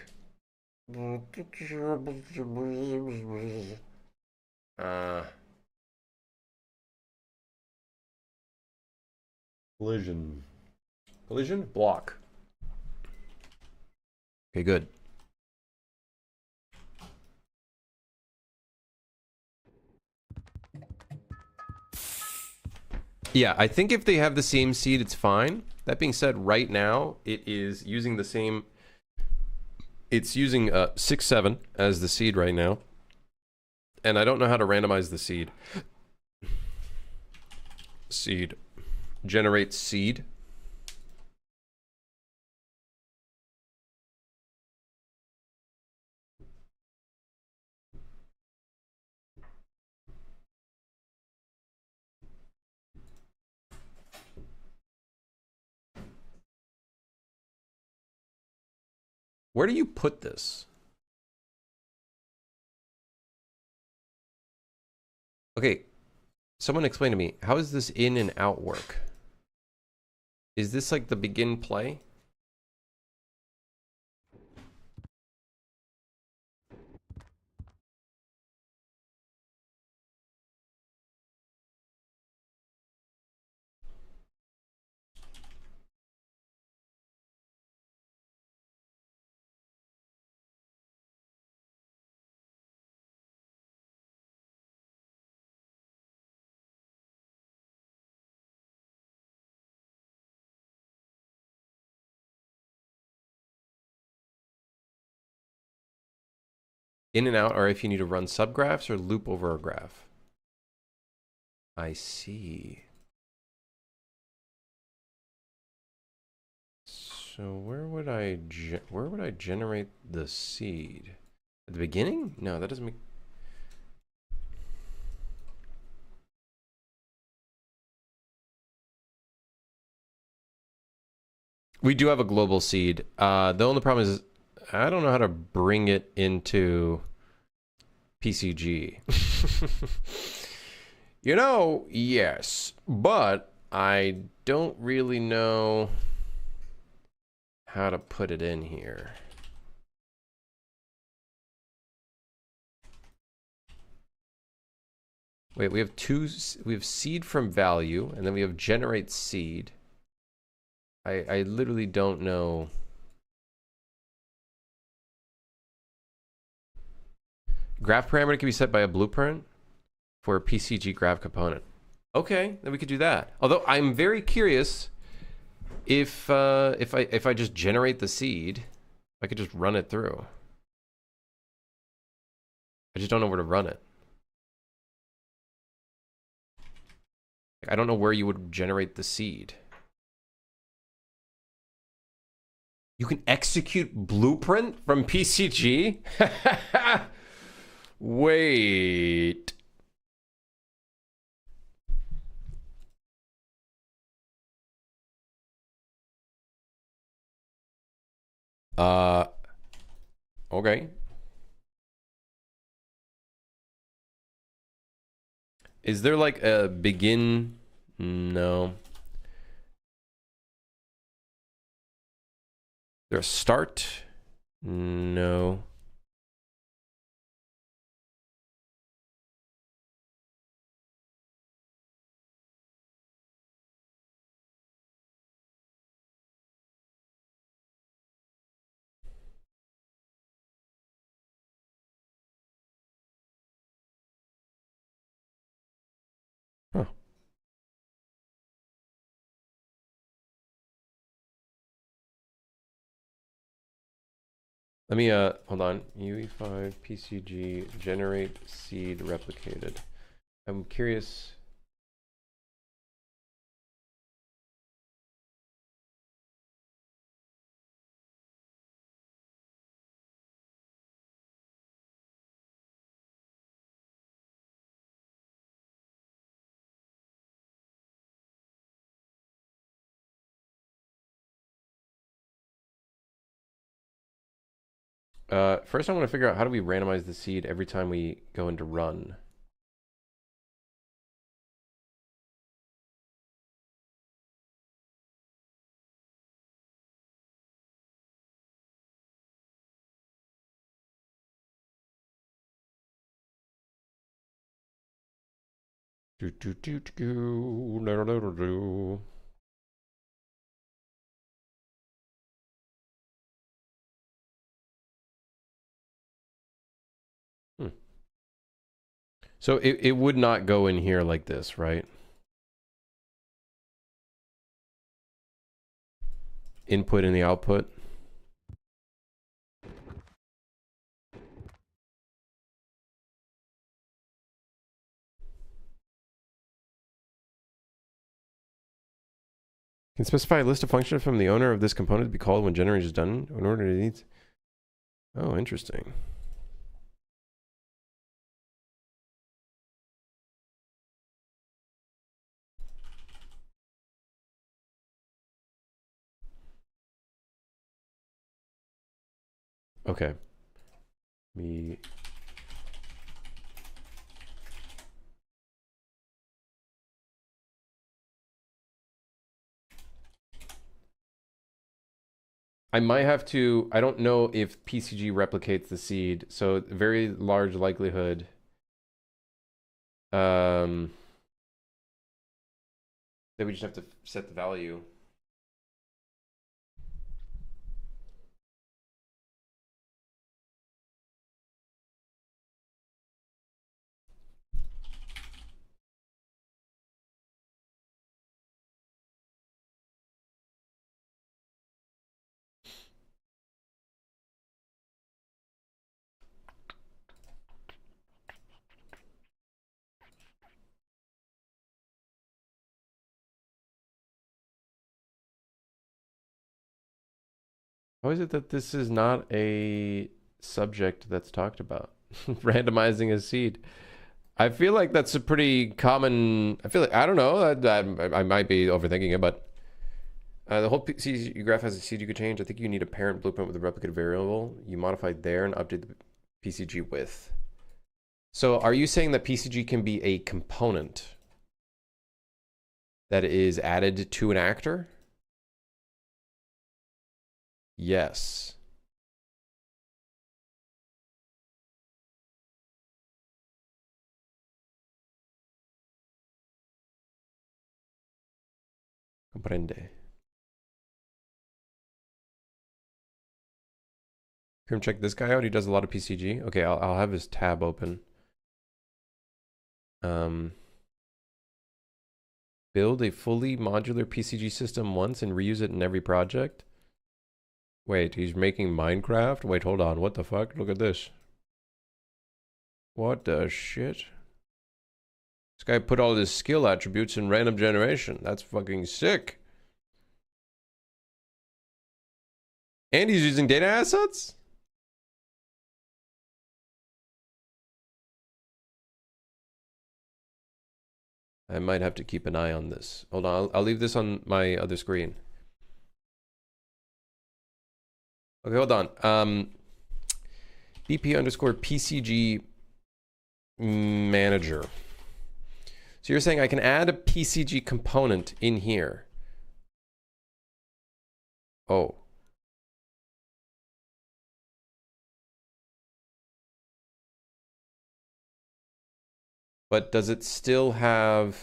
Collision. Collision? Block. Okay, good. Yeah, I think if they have the same seed, it's fine. That being said, right now, it is using the same... It's using 6-7 as the seed right now. And I don't know how to randomize the seed. Seed. Generate seed. Where do you put this? Okay, someone explain to me, how does this in and out work? Is this like the begin play? In and out, or if you need to run subgraphs or loop over a graph. I see. So where would I generate the seed? At the beginning? No, that doesn't make... We do have a global seed. The only problem is I don't know how to bring it into PCG. You know, yes, but I don't really know how to put it in here. Wait, we have seed from value, and then we have generate seed. I literally don't know. Graph parameter can be set by a blueprint for a PCG graph component. Okay, then we could do that. Although I'm very curious if I just generate the seed, I could just run it through. I just don't know where to run it. I don't know where you would generate the seed. You can execute blueprint from PCG? Wait. Okay. Is there like a begin? No. Is there a start? No. Let me, hold on. UE5 PCG generate seed replicated. I'm curious. First I want to figure out how do we randomize the seed every time we go into run. Do do do do do do do do do. So it would not go in here like this, right? Input in the output. Can specify a list of functions from the owner of this component to be called when generation is done in order to need. Oh, interesting. Okay. I might have to, I don't know if PCG replicates the seed, so very large likelihood. That we just have to set the value. How is it that this is not a subject that's talked about? Randomizing a seed. I feel like that's a pretty common. I feel like I don't know. I might be overthinking it, but the whole PCG graph has a seed you could change. I think you need a parent blueprint with a replicated variable. You modify there and update the PCG with. So, are you saying that PCG can be a component that is added to an actor? Yes. Comprende. Come check this guy out. He does a lot of PCG. Okay, I'll have his tab open. Build a fully modular PCG system once and reuse it in every project. Wait, he's making Minecraft? Wait, hold on. What the fuck? Look at this. What the shit? This guy put all his skill attributes in random generation. That's fucking sick. And he's using data assets? I might have to keep an eye on this. Hold on, I'll leave this on my other screen. Okay, hold on. BP underscore PCG manager. So you're saying I can add a PCG component in here. Oh. But does it still have...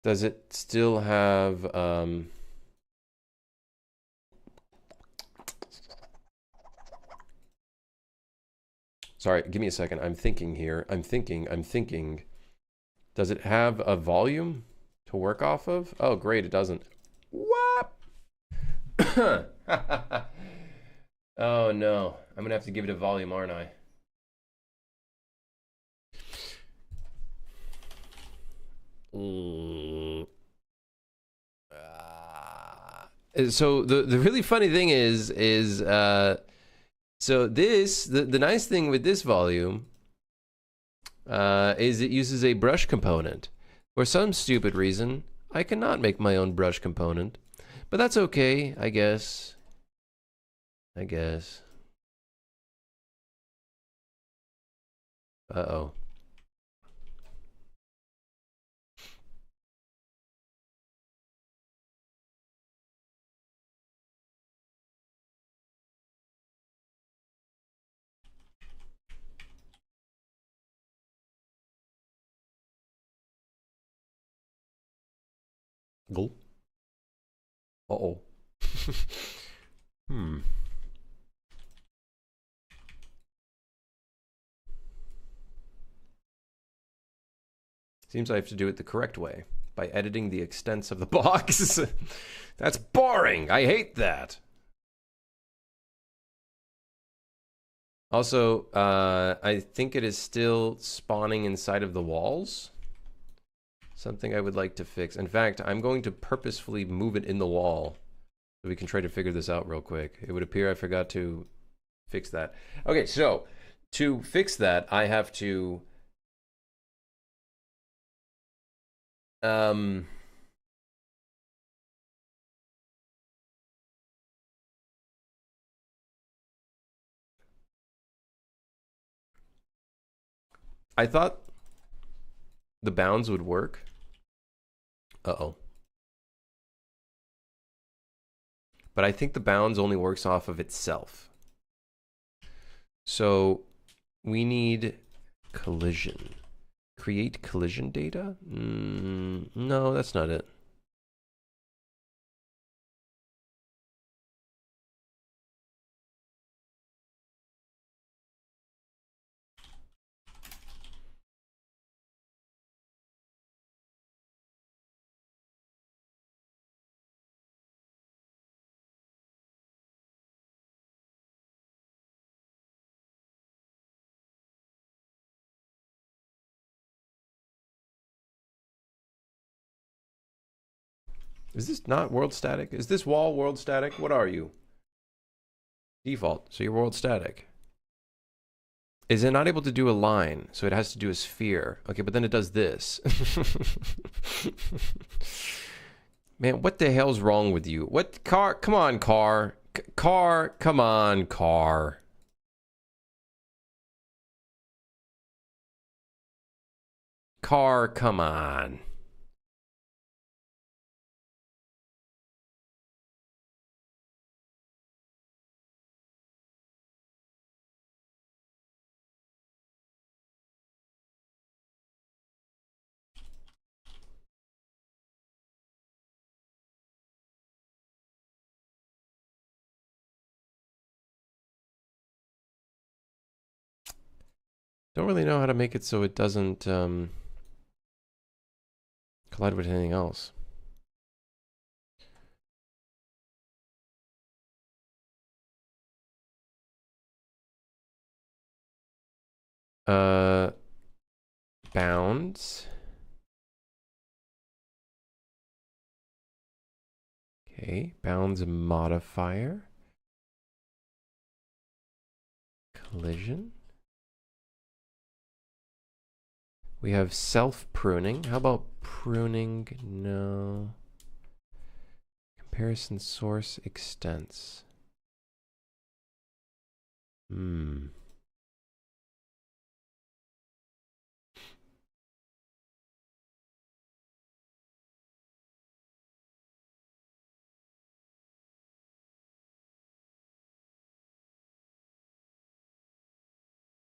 Does it still have... Sorry, give me a second. I'm thinking here. I'm thinking. Does it have a volume to work off of? Oh, great, it doesn't. What? Oh no. I'm gonna have to give it a volume, aren't I? So the really funny thing is so this the nice thing with this volume is it uses a brush component. For some stupid reason, I cannot make my own brush component, but that's okay, I guess. I guess. Uh-oh. Go. Uh-oh. Hmm. Seems I have to do it the correct way by editing the extents of the box. That's boring. I hate that. Also, I think it is still spawning inside of the walls. Something I would like to fix. In fact, I'm going to purposefully move it in the wall so we can try to figure this out real quick. It would appear I forgot to fix that. Okay, so to fix that, I have to I thought the bounds would work. Uh-oh. But I think the bounds only works off of itself. So we need collision. Create collision data? No, that's not it. Is this not world static? Is this wall world static? What are you? Default. So you're world static. Is it not able to do a line? So it has to do a sphere. Okay, but then it does this. Man, what the hell's wrong with you? What car? Come on, car. Car, come on, car. Car, come on. Don't really know how to make it so it doesn't collide with anything else. Bounds. Okay, bounds modifier. Collision. We have self-pruning. How about pruning? No. Comparison source extents. Hmm.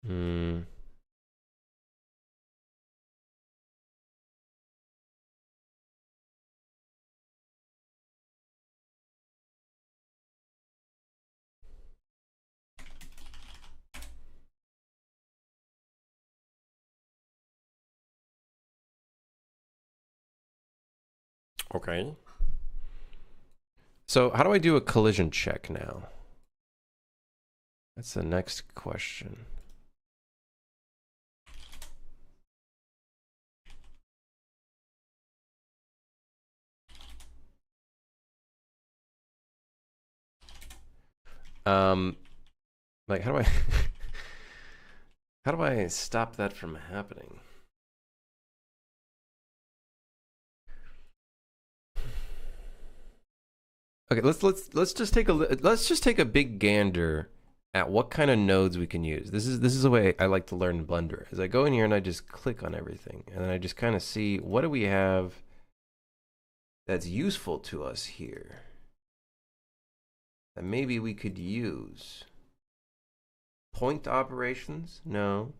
Hmm. Okay. So how do I do a collision check now? That's the next question. Like how do I how do I stop that from happening? Okay, let's just take a big gander at what kind of nodes we can use. This is the way I like to learn in Blender. Is I go in here and I just click on everything, and then I just kind of see what do we have that's useful to us here that maybe we could use. Point operations? No.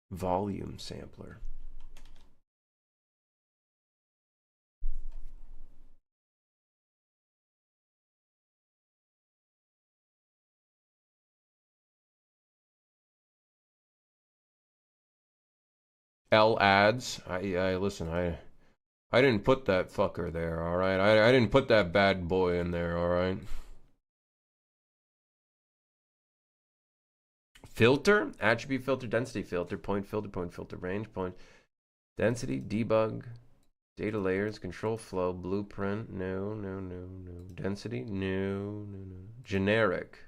Volume sampler. L ads. I listen. I didn't put that fucker there. All right. I didn't put that bad boy in there. All right. Filter, attribute filter, density filter, point filter, range, point, density, debug, data layers, control flow, blueprint, no, density, no, generic.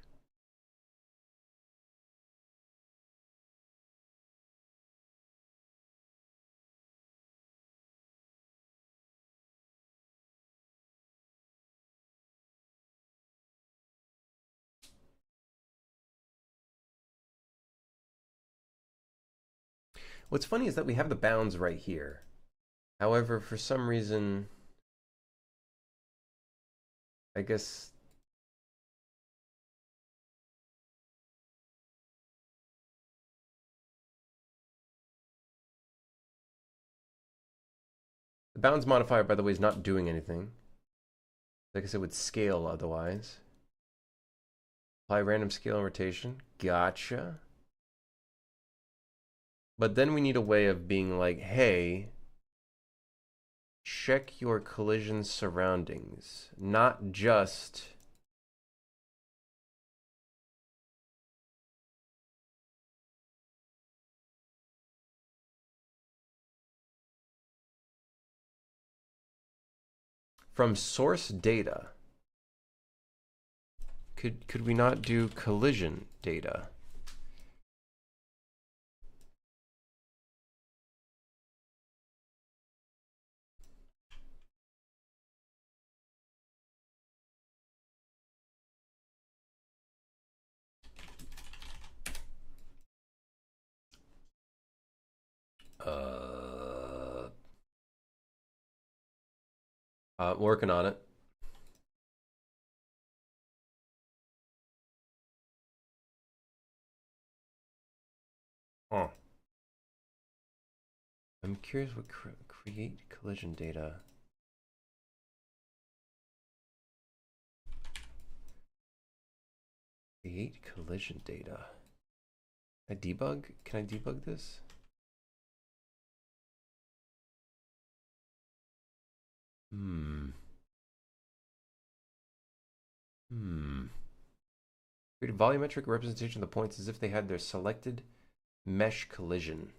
What's funny is that we have the bounds right here. However, for some reason, I guess the bounds modifier, by the way, is not doing anything. Like I said, would scale otherwise. Apply random scale and rotation. Gotcha. But then we need a way of being like, hey, check your collision surroundings, not just from source data. Could we not do collision data? Working on it. Huh. I'm curious what create collision data. Create collision data. Can I debug? Can I debug this? Create a volumetric representation of the points as if they had their selected mesh collision.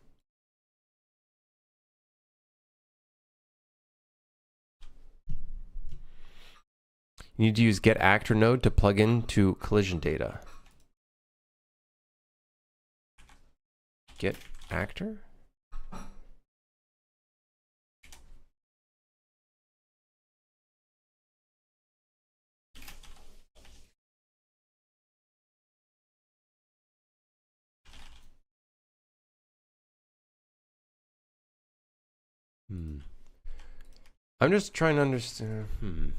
You need to use get actor node to plug into collision data. Get actor? I'm just trying to understand.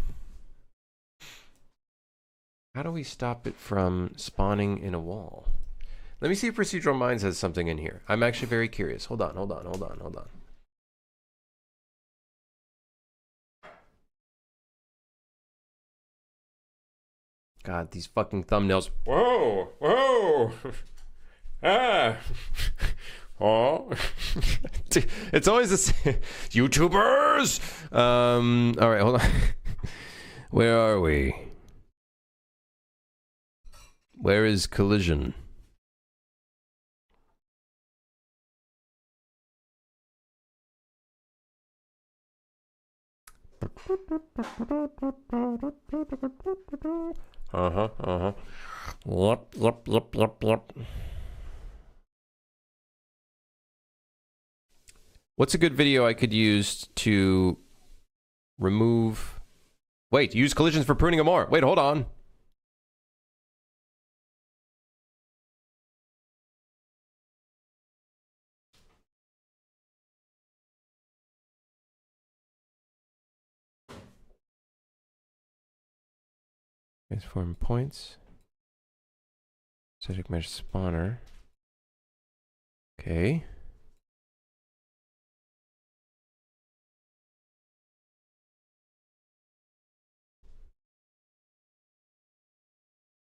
How do we stop it from spawning in a wall? Let me see if Procedural Minds has something in here. I'm actually very curious. Hold on. God, these fucking thumbnails. Whoa, whoa, ah, oh. It's always the same. YouTubers. All right, hold on. Where are we? Where is Collision? Yep. What's a good video I could use to remove... Wait, use collisions for pruning them more. Wait, hold on. Transform points. Static mesh spawner. Okay.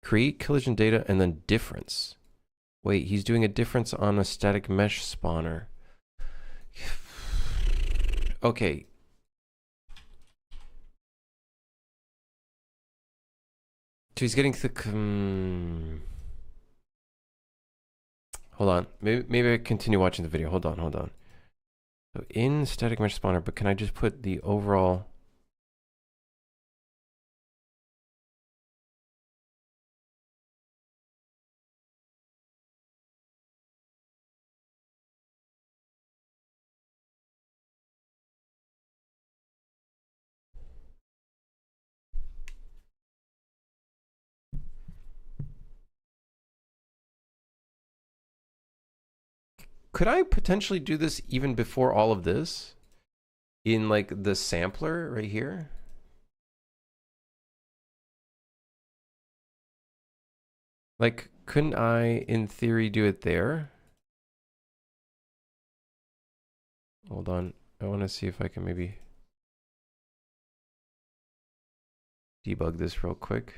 Create collision data and then difference. Wait, he's doing a difference on a static mesh spawner. Okay. So he's getting hold on. Maybe I continue watching the video. Hold on. So in static mesh spawner, but can I just put the overall... Could I potentially do this even before all of this? In like the sampler right here? Like, couldn't I, in theory, do it there? Hold on. I want to see if I can maybe debug this real quick.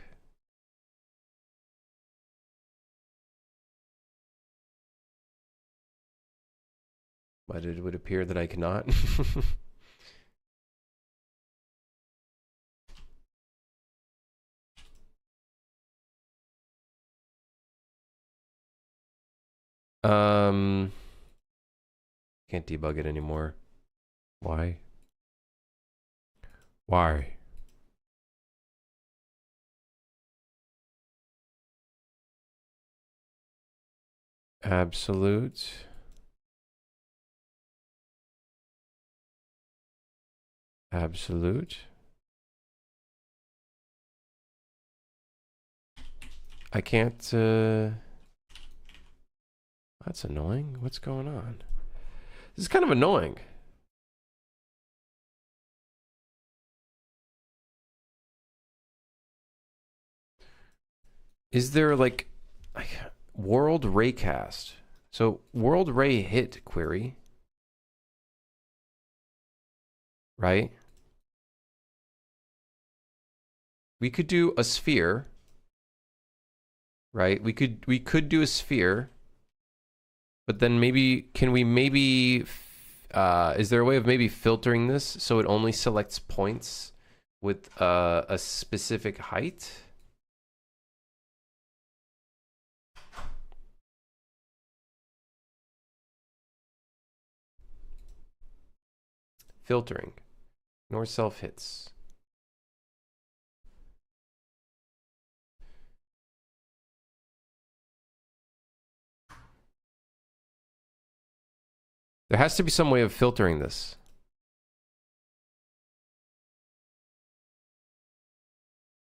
But it would appear that I cannot. Can't debug it anymore. Why? Why? Absolute. Absolute. I can't, that's annoying. What's going on? This is kind of annoying. Is there like world raycast? So world ray hit query, right? We could do a sphere, right? We could do a sphere, but then maybe can we maybe is there a way of maybe filtering this so it only selects points with a specific height? Filtering. Ignore self hits. There has to be some way of filtering this.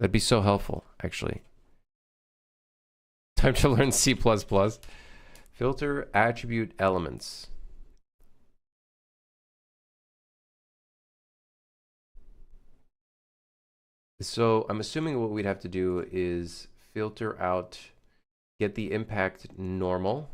That'd be so helpful, actually. Time to learn C++. Filter attribute elements. So I'm assuming what we'd have to do is filter out, get the impact normal.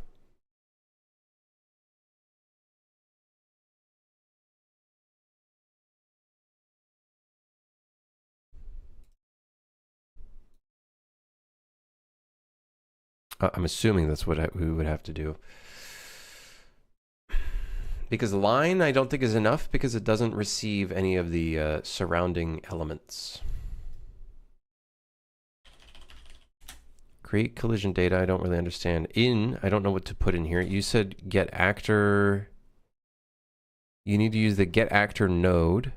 I'm assuming that's what we would have to do. Because line, I don't think is enough because it doesn't receive any of the surrounding elements. Create collision data, I don't really understand. I don't know what to put in here. You said get actor. You need to use the get actor node.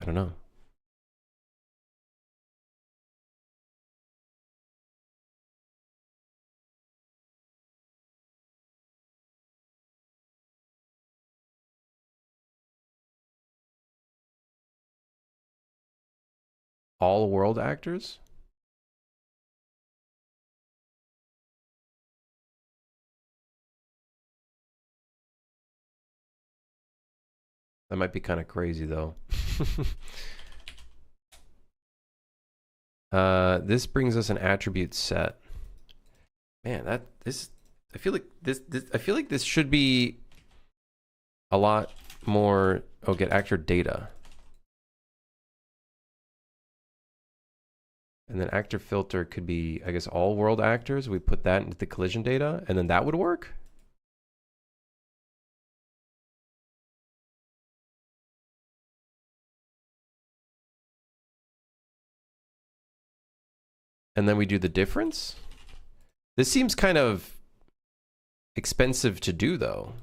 I don't know. All world actors? That might be kind of crazy though. This brings us an attribute set. Man, I feel like this should be a lot more. Oh, get actor data. And then actor filter could be, I guess, all world actors. We put that into the collision data, and then that would work. And then we do the difference. This seems kind of expensive to do, though.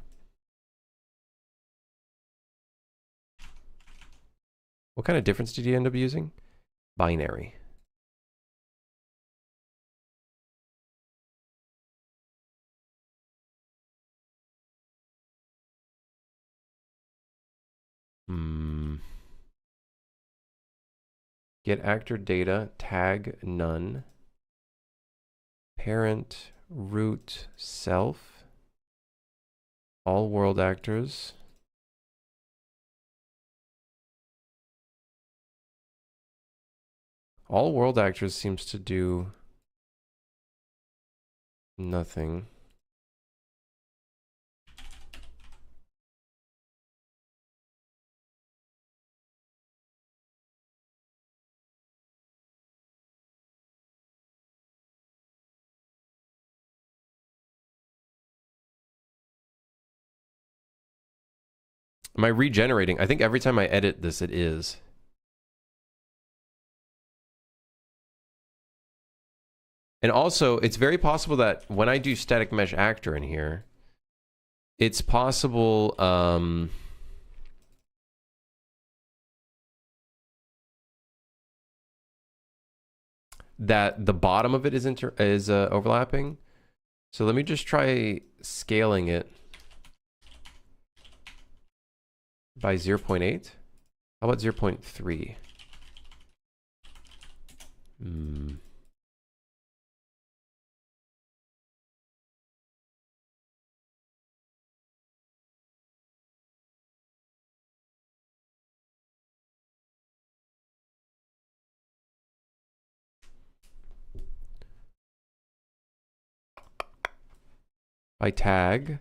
What kind of difference did you end up using? Binary. Get actor data, tag none. Parent, root, self. All world actors. All world actors seems to do nothing. Am I regenerating? I think every time I edit this, it is. And also, it's very possible that when I do static mesh actor in here, it's possible that the bottom of it is overlapping. So let me just try scaling it by 0.8. How about 0.3? By tag,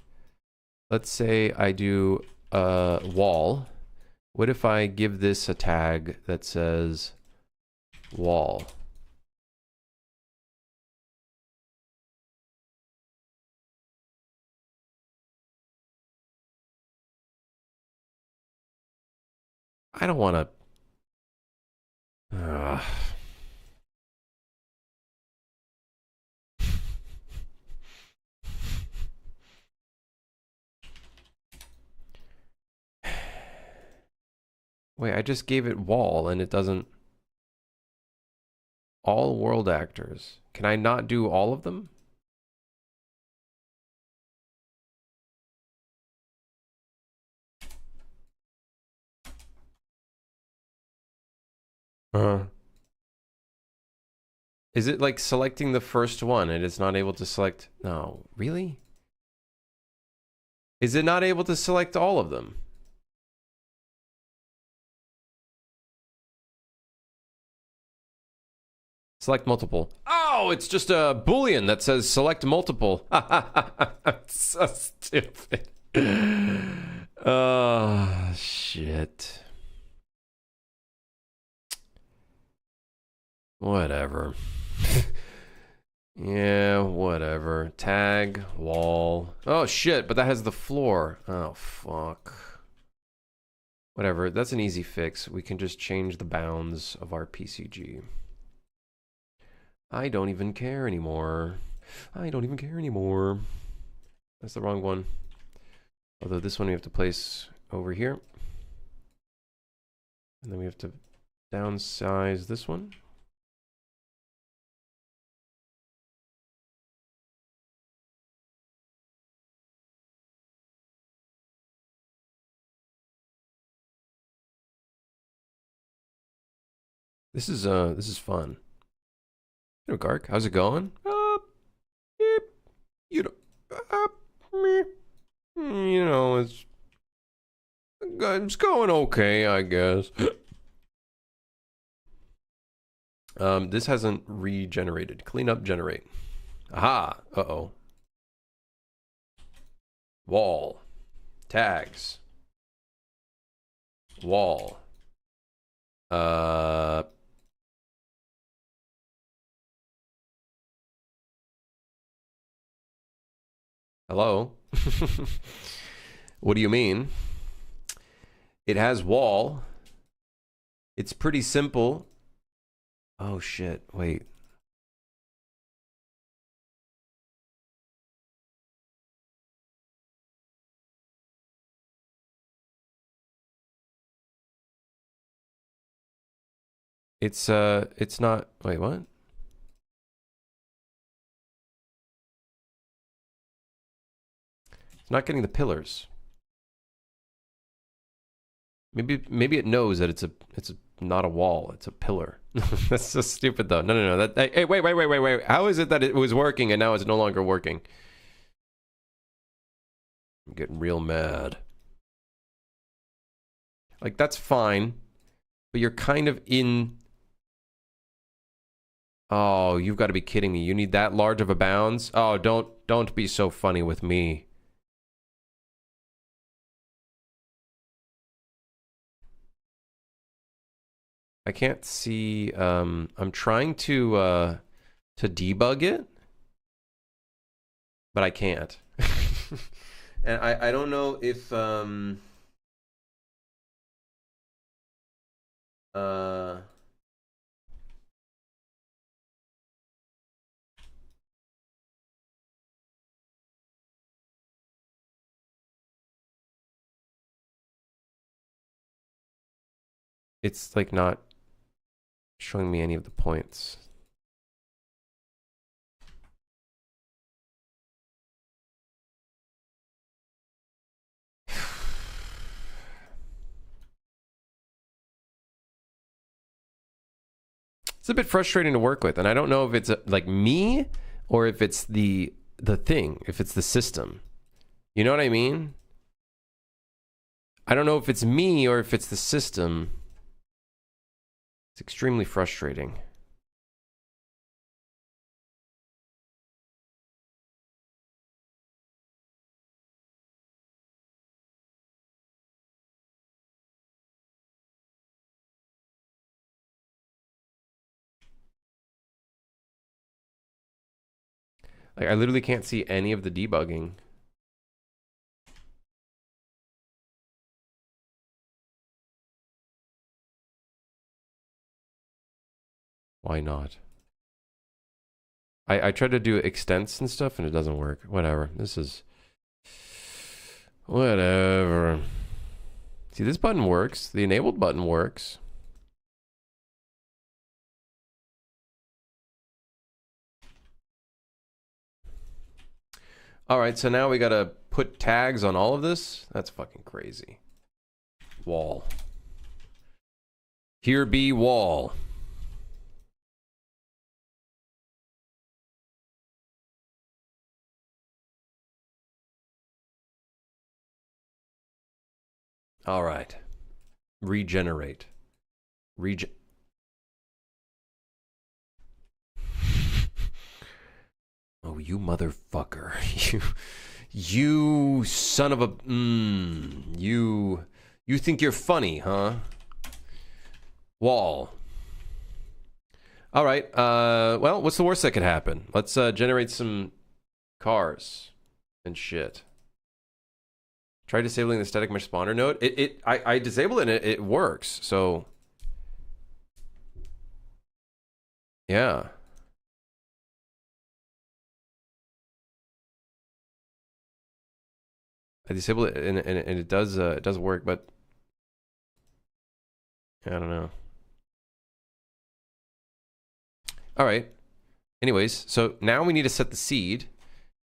let's say I do a wall. What if I give this a tag that says wall? I don't want to. Wait, I just gave it wall and it doesn't. All world actors. Can I not do all of them? Is it like selecting the first one and it's not able to select? No, really? Is it not able to select all of them? Select multiple. Oh, it's just a Boolean that says select multiple. It's so stupid. Oh, shit. Whatever. Yeah, whatever. Tag, wall. Oh, shit, but that has the floor. Oh, fuck. Whatever, that's an easy fix. We can just change the bounds of our PCG. I don't even care anymore. I don't even care anymore. That's the wrong one. Although this one we have to place over here. And then we have to downsize this one. This is fun. You know, Gark, how's it going? You know, you know, it's going okay, I guess. This hasn't regenerated. Clean up, generate. Aha. Uh-oh. Wall. Tags. Wall. Hello? What do you mean? It has wall. It's pretty simple. Oh shit, wait. It's not, wait, what? It's not getting the pillars. Maybe it knows that it's not a wall, it's a pillar. That's so stupid though. No. Hey, wait. How is it that it was working and now it's no longer working? I'm getting real mad. Like, that's fine, but you're kind of in... Oh, you've got to be kidding me. You need that large of a bounds? Oh, don't be so funny with me. I can't see, I'm trying to debug it, but I can't. And I don't know if, it's like not showing me any of the points. It's a bit frustrating to work with, and I don't know if it's like me or if it's the thing, if it's the system. You know what I mean? I don't know if it's me or if it's the system. It's extremely frustrating. Like, I literally can't see any of the debugging. Why not? I tried to do extents and stuff and it doesn't work. Whatever. This is... Whatever. See, this button works. The enabled button works. Alright, so now we gotta put tags on all of this? That's fucking crazy. Wall. Here be wall. Alright. Regenerate. Oh, you motherfucker. You son of a... You think you're funny, huh? Wall. All right. Well, what's the worst that could happen? Let's generate some cars and shit. Try disabling the static mesh spawner node. I disabled it and it works. So yeah. I disabled it and it does work, but I don't know. All right. Anyways, so now we need to set the seed,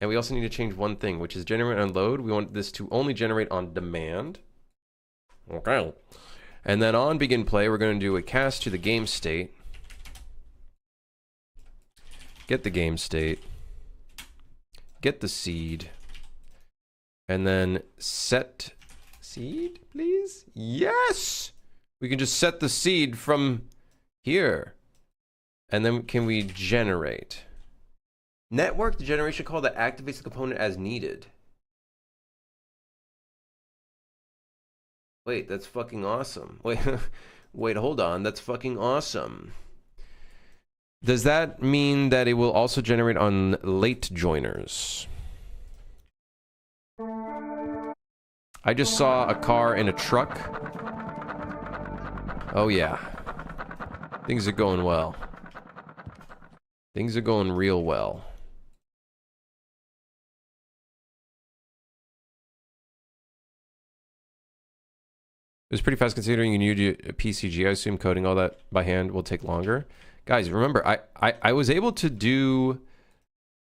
and we also need to change one thing, which is generate on load. We want this to only generate on demand. Okay. And then on begin play, we're going to do a cast to the game state. Get the game state. Get the seed. And then set seed, please? Yes! We can just set the seed from here. And then can we generate? Network the generation call that activates the component as needed. Wait, that's fucking awesome. Wait, wait, hold on. That's fucking awesome. Does that mean that it will also generate on late joiners? I just saw a car and a truck. Oh yeah. Things are going well. Things are going real well. It was pretty fast considering you knew PCG. I assume coding all that by hand will take longer. Guys, remember, I was able to do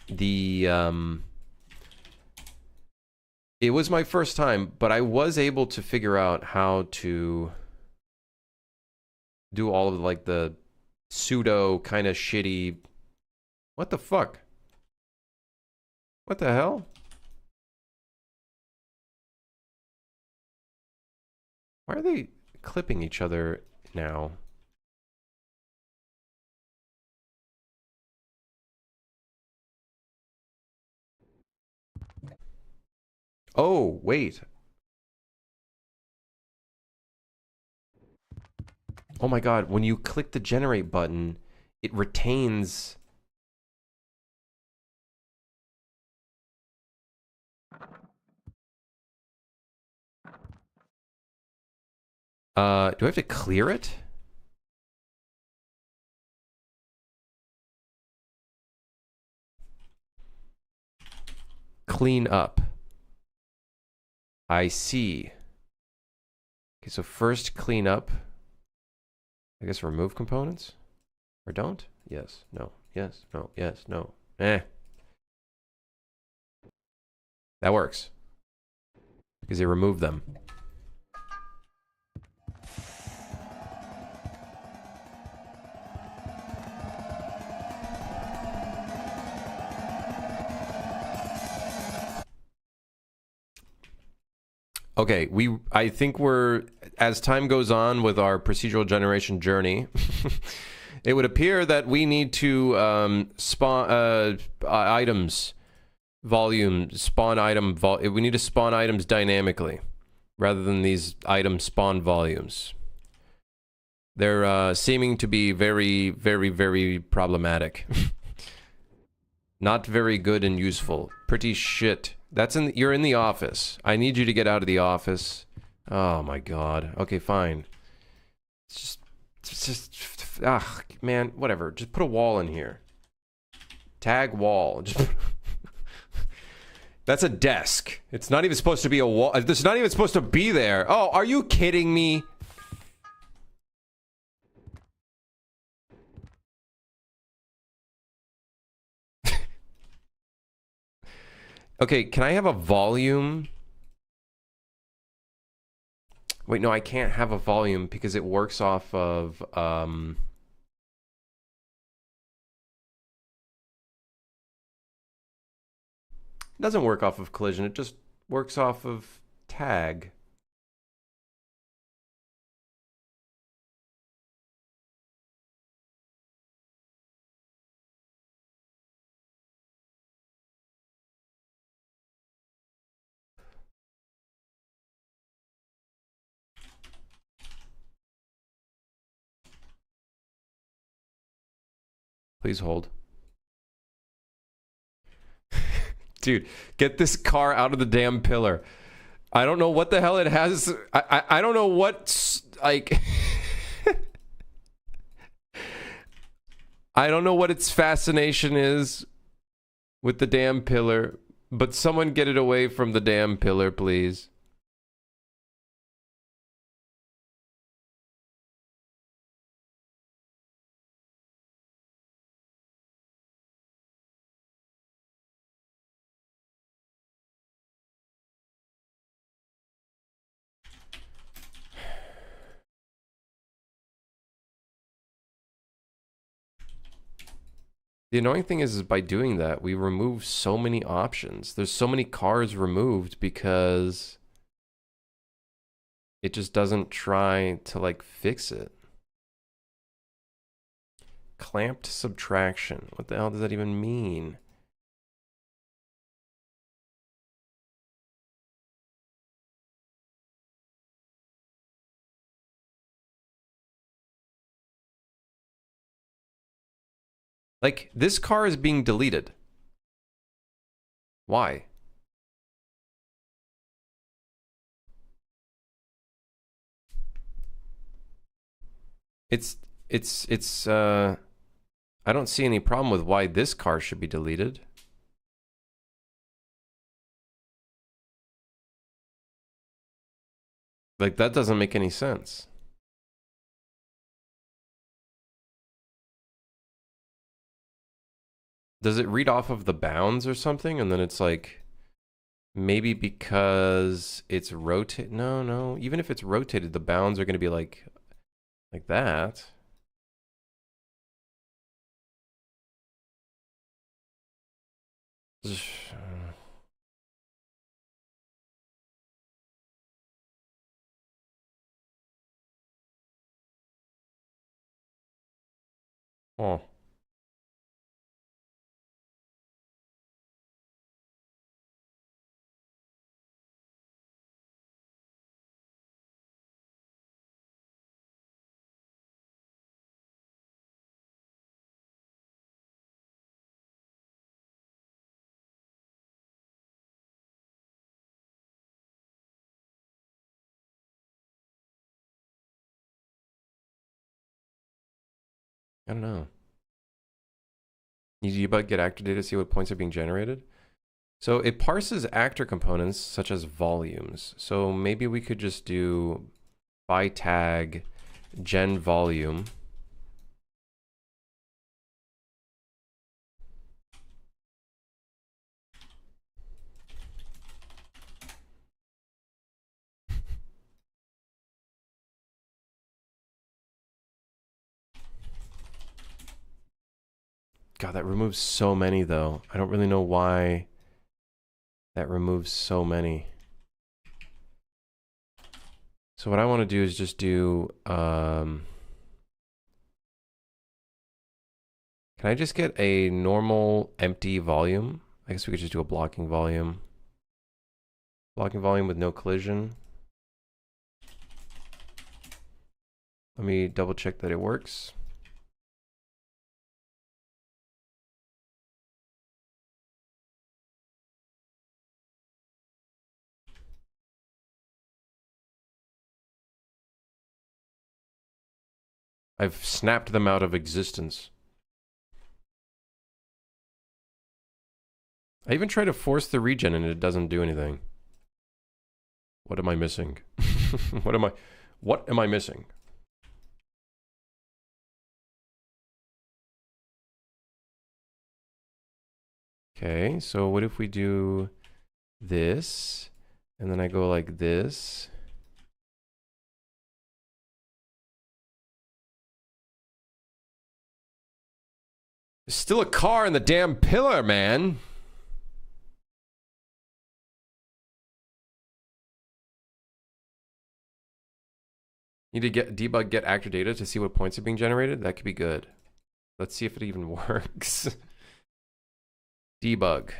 the... It was my first time, but I was able to figure out how to do all of like the pseudo kind of shitty... What the fuck? What the hell? Why are they clipping each other now? Oh, wait. Oh my god, when you click the generate button, it retains... do I have to clear it? Clean up. I see. Okay, so first clean up. I guess remove components? Or don't? Yes, no, yes, no, yes, no. Eh. That works. Because they removed them. Okay, I think we're, as time goes on with our procedural generation journey, it would appear that we need to spawn items, volume, spawn item, we need to spawn items dynamically, rather than these item spawn volumes. They're seeming to be very, very, very problematic. Not very good and useful. Pretty shit. You're in the office. I need you to get out of the office. Oh my god. Okay, fine. It's just, man, whatever. Just put a wall in here. Tag wall. That's a desk. It's not even supposed to be a wall. It's not even supposed to be there. Oh, are you kidding me? Okay, can I have a volume? Wait, no, I can't have a volume because it works off of, it doesn't work off of collision, it just works off of tag. Please hold. Dude, get this car out of the damn pillar. I don't know what the hell it has. I don't know what's like. I don't know what its fascination is with the damn pillar, but someone get it away from the damn pillar, please. The annoying thing is by doing that, we remove so many options. There's so many cars removed because it just doesn't try to like fix it. Clamped subtraction. What the hell does that even mean? Like, this car is being deleted. Why? I don't see any problem with why this car should be deleted. Like, that doesn't make any sense. Does it read off of the bounds or something? And then it's like, maybe because it's rotate. No. Even if it's rotated, the bounds are going to be like that. Oh. I don't know. You debug get actor data to see what points are being generated. So it parses actor components such as volumes. So maybe we could just do by tag gen volume. God, that removes so many though. I don't really know why that removes so many. So what I want to do is just do, can I just get a normal empty volume? I guess we could just do a blocking volume. Blocking volume with no collision. Let me double check that it works. I've snapped them out of existence. I even try to force the regen and it doesn't do anything. What am I missing? What am I missing? Okay, so what if we do this and then I go like this? There's still a car in the damn pillar, man. Need to debug get actor data to see what points are being generated. That could be good. Let's see if it even works. Debug.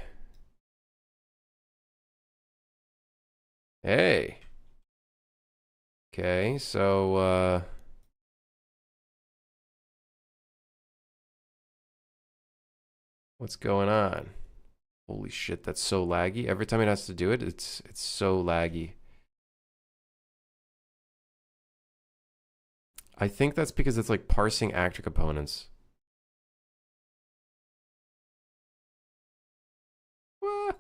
Hey. Okay, so What's going on? Holy shit, that's so laggy. Every time it has to do it, it's so laggy. I think that's because it's like parsing actor components. What?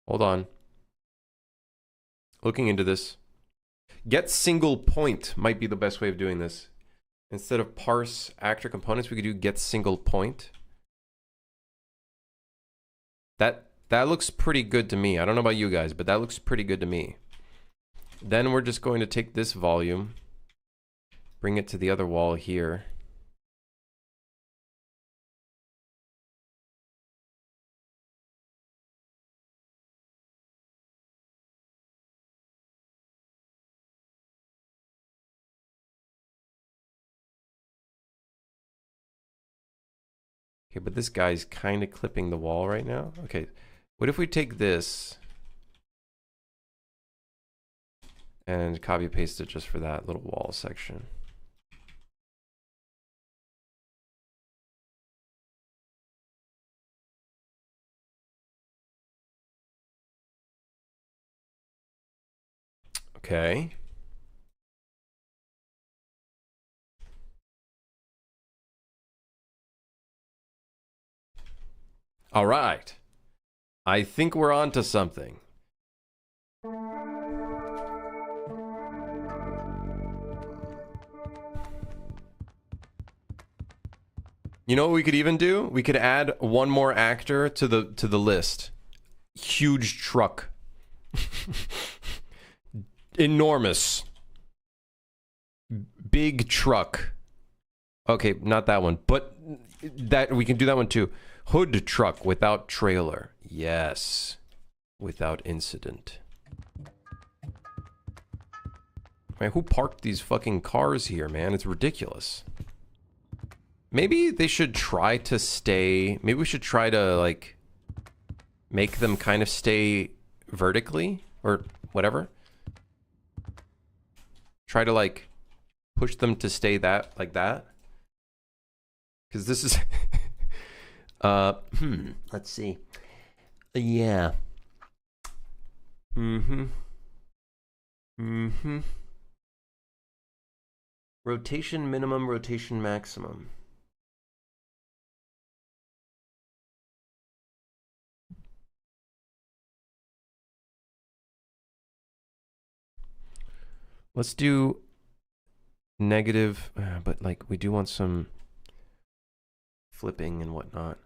Hold on. Looking into this. Get single point might be the best way of doing this. Instead of parse actor components, we could do get single point. That looks pretty good to me. I don't know about you guys, but that looks pretty good to me. Then we're just going to take this volume, bring it to the other wall here. Okay, but this guy's kind of clipping the wall right now. Okay, what if we take this and copy paste it just for that little wall section? Okay. All right. I think we're on to something. You know what we could even do? We could add one more actor to the list. Huge truck. Enormous. Big truck. Okay, not that one, but that we can do that one too. Hood truck without trailer. Yes. Without incident. Man, who parked these fucking cars here, man? It's ridiculous. Maybe they should try to stay... Maybe we should try to, like, make them kind of stay vertically or whatever. Try to, like, push them to stay that, like that. Because this is... let's see. Yeah. Rotation minimum, rotation maximum. Let's do negative, but like we do want some flipping and whatnot.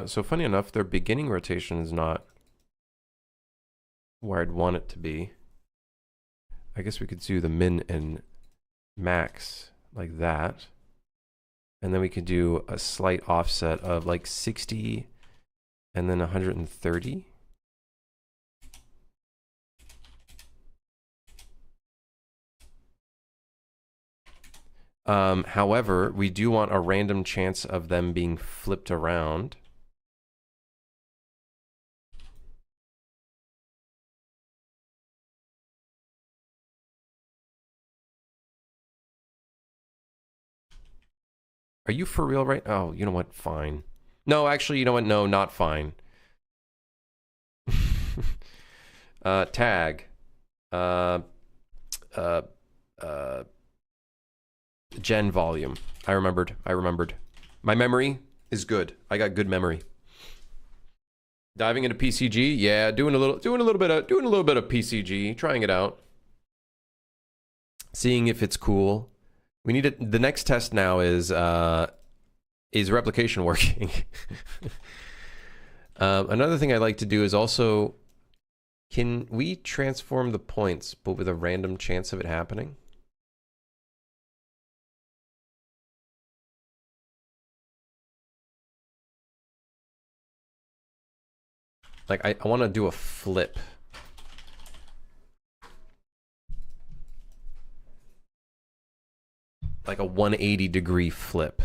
So funny enough, their beginning rotation is not where I'd want it to be. I guess we could do the min and max like that. And then we could do a slight offset of like 60 and then 130. However, we do want a random chance of them being flipped around. Are you for real right? Oh, you know what? Fine. No, actually, you know what? No, not fine. Tag. Gen volume. I remembered. My memory is good. I got good memory. Diving into PCG, yeah, doing a little bit of PCG, trying it out, seeing if it's cool. We need it. The next test now is replication working? Another thing I like to do is also, can we transform the points, but with a random chance of it happening? Like, I want to do a flip. Like a 180-degree flip.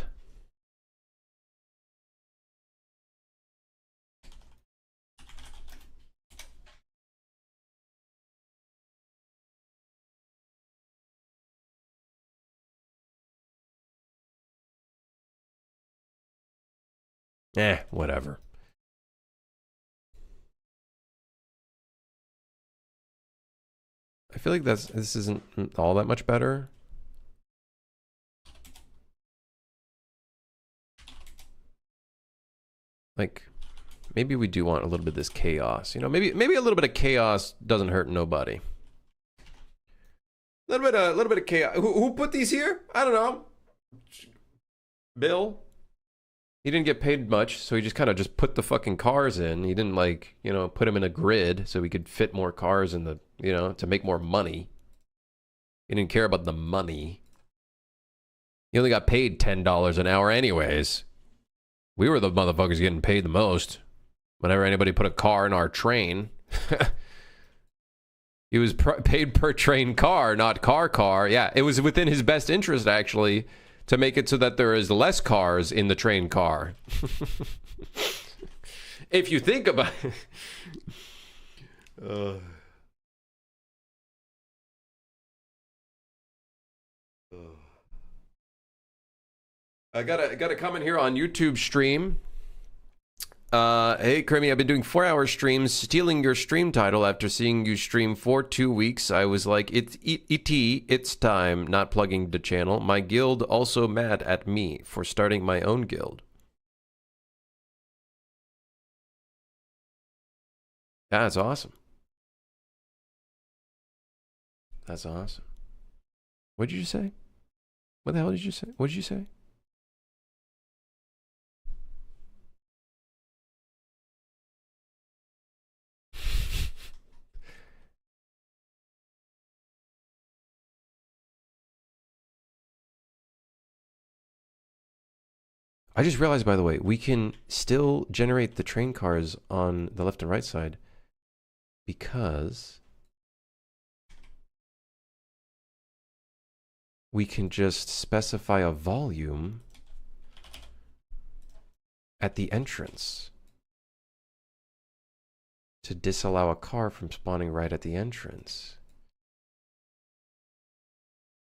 Whatever. I feel like this isn't all that much better. Like, maybe we do want a little bit of this chaos. You know, maybe a little bit of chaos doesn't hurt nobody. A little bit of chaos. Who put these here? I don't know. Bill. He didn't get paid much, so he just kind of just put the fucking cars in. He didn't, like, you know, put them in a grid so we could fit more cars in the, you know, to make more money. He didn't care about the money. He only got paid $10 an hour anyways. We were the motherfuckers getting paid the most. Whenever anybody put a car in our train. He was paid per train car, not car. Yeah, it was within his best interest, actually, to make it so that there is less cars in the train car. If you think about it. I got a comment here on YouTube stream. Hey, Crimmy, I've been doing 4-hour streams, stealing your stream title after seeing you stream for 2 weeks. I was like, it's time, not plugging the channel. My guild also mad at me for starting my own guild. That's awesome. That's awesome. What did you say? What the hell did you say? What did you say? I just realized, by the way, we can still generate the train cars on the left and right side because we can just specify a volume at the entrance to disallow a car from spawning right at the entrance.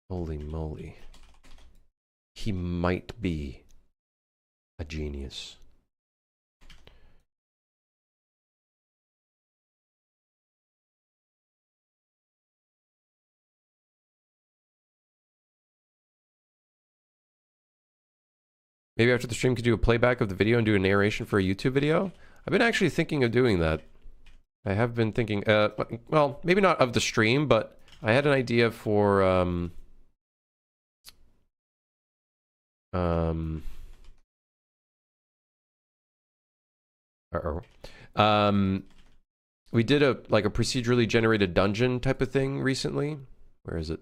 Holy moly. He might be a genius. Maybe after the stream could do a playback of the video and do a narration for a YouTube video? I've been actually thinking of doing that. I have been thinking, well, maybe not of the stream, but I had an idea for, we did a procedurally generated dungeon type of thing recently. Where is it?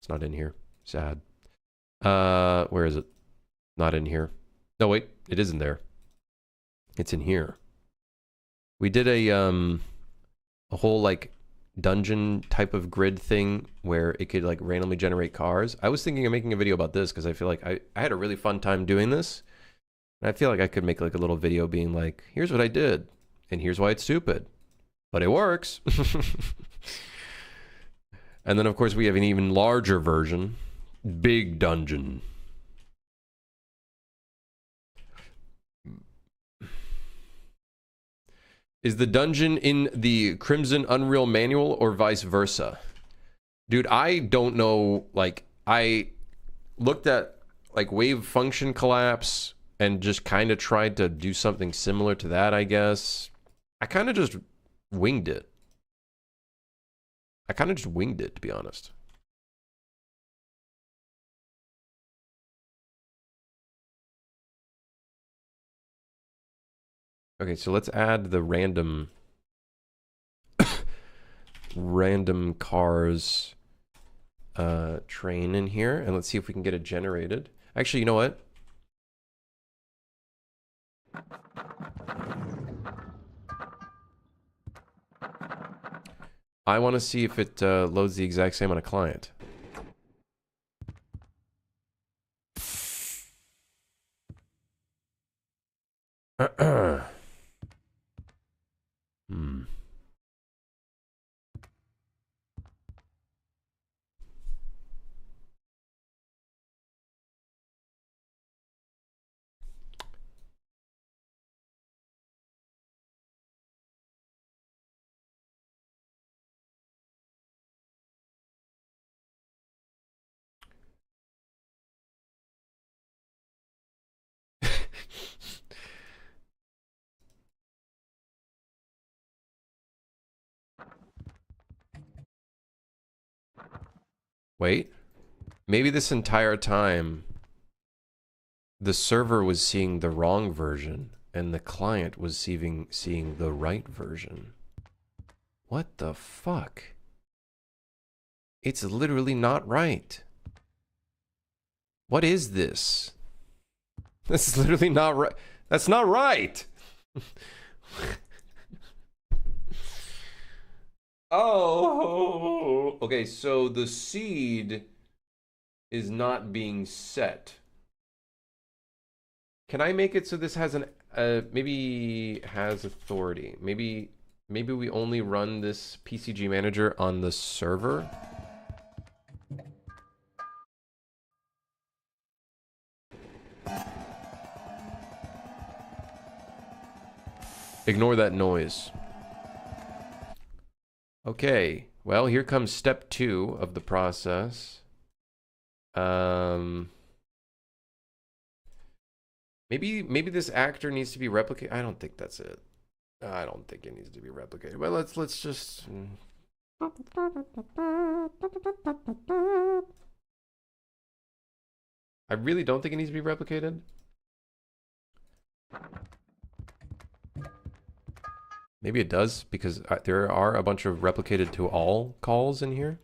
It's not in here. Sad. Where is it? Not in here. No, wait, it is in there. It's in here. We did a whole like dungeon type of grid thing where it could like randomly generate cars. I was thinking of making a video about this because I feel like I had a really fun time doing this. And I feel like I could make like a little video being like, here's what I did, and here's why it's stupid. But it works. And then of course we have an even larger version. Big dungeon. Is the dungeon in the Crimson Unreal Manual or vice versa? Dude, I don't know. Like, I looked at like wave function collapse and just kind of tried to do something similar to that, I guess. I kind of just winged it. To be honest. Okay, so let's add the random cars train in here, and let's see if we can get it generated. Actually, you know what? I want to see if it loads the exact same on a client. Hmm. Wait. Maybe this entire time the server was seeing the wrong version and the client was seeing the right version. What the fuck? It's literally not right. What is this? This is literally not right. That's not right. Oh, okay, so the seed is not being set. Can I make it so this has an maybe has authority? Maybe we only run this PCG manager on the server. Ignore that noise. Okay, well, here comes step 2 of the process. Maybe this actor needs to be replicated. I don't think that's it. I don't think it needs to be replicated. But let's just. I really don't think it needs to be replicated. Maybe it does because there are a bunch of replicated to all calls in here.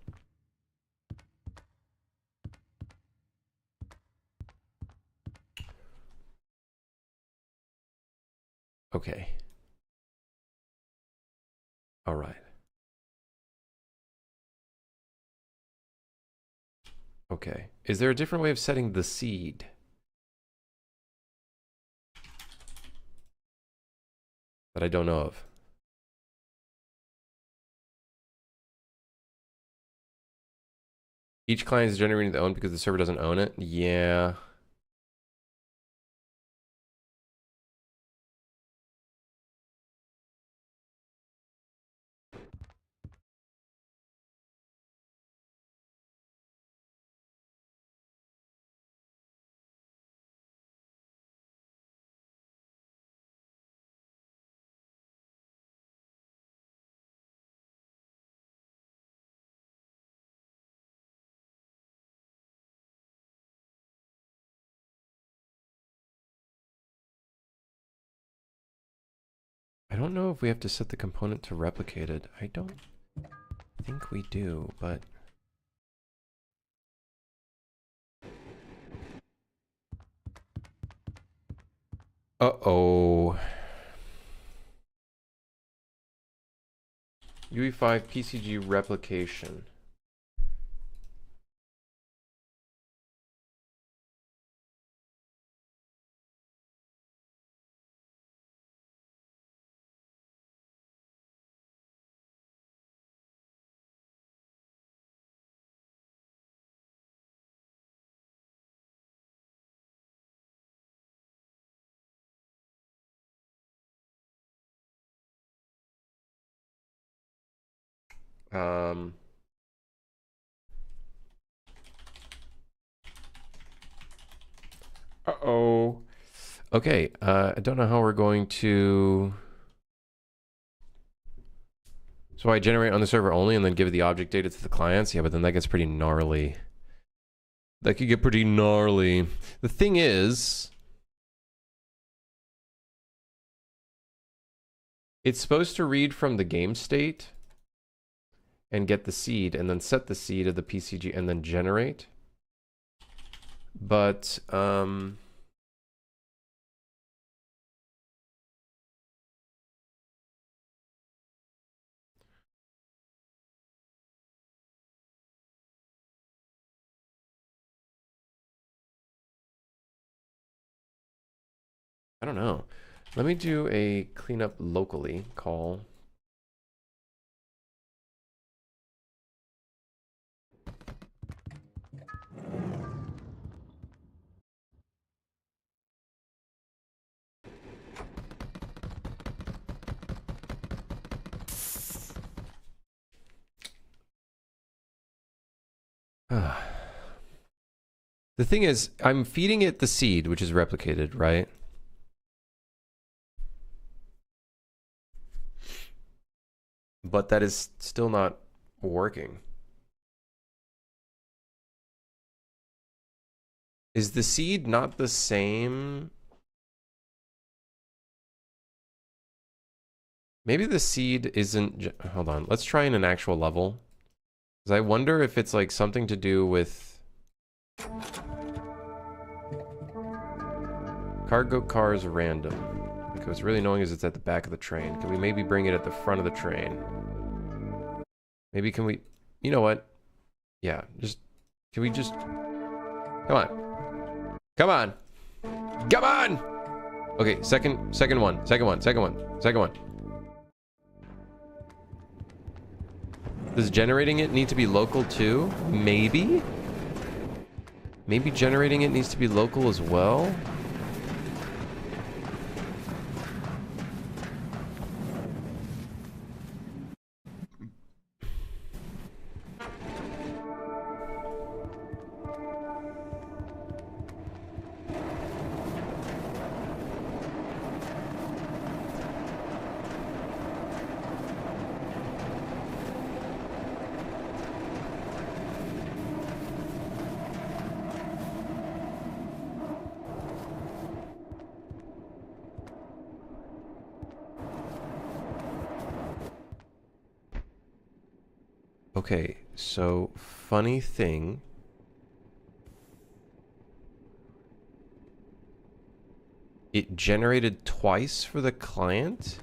Okay. All right. Okay. Is there a different way of setting the seed? That I don't know of. Each client is generating their own because the server doesn't own it. Yeah. I don't know if we have to set the component to replicated. I don't think we do, but... Uh-oh. UE5 PCG replication. Uh-oh. Okay, I don't know how we're going to... So I generate on the server only and then give the object data to the clients? Yeah, but then that gets pretty gnarly. That could get pretty gnarly. The thing is... It's supposed to read from the game state and get the seed and then set the seed of the PCG and then generate. But, I don't know. Let me do a cleanup locally call. The thing is, I'm feeding it the seed, which is replicated, right? But that is still not working. Is the seed not the same? Maybe the seed isn't... Hold on, let's try in an actual level. Because I wonder if it's like something to do with... Cargo cars random. Like, what's really annoying is it's at the back of the train. Can we maybe bring it at the front of the train? Maybe can we... You know what? Yeah, just... Can we just... Come on. Come on. Come on! Okay, second one. Does generating it need to be local too? Maybe? Maybe generating it needs to be local as well? Okay, so funny thing. It generated twice for the client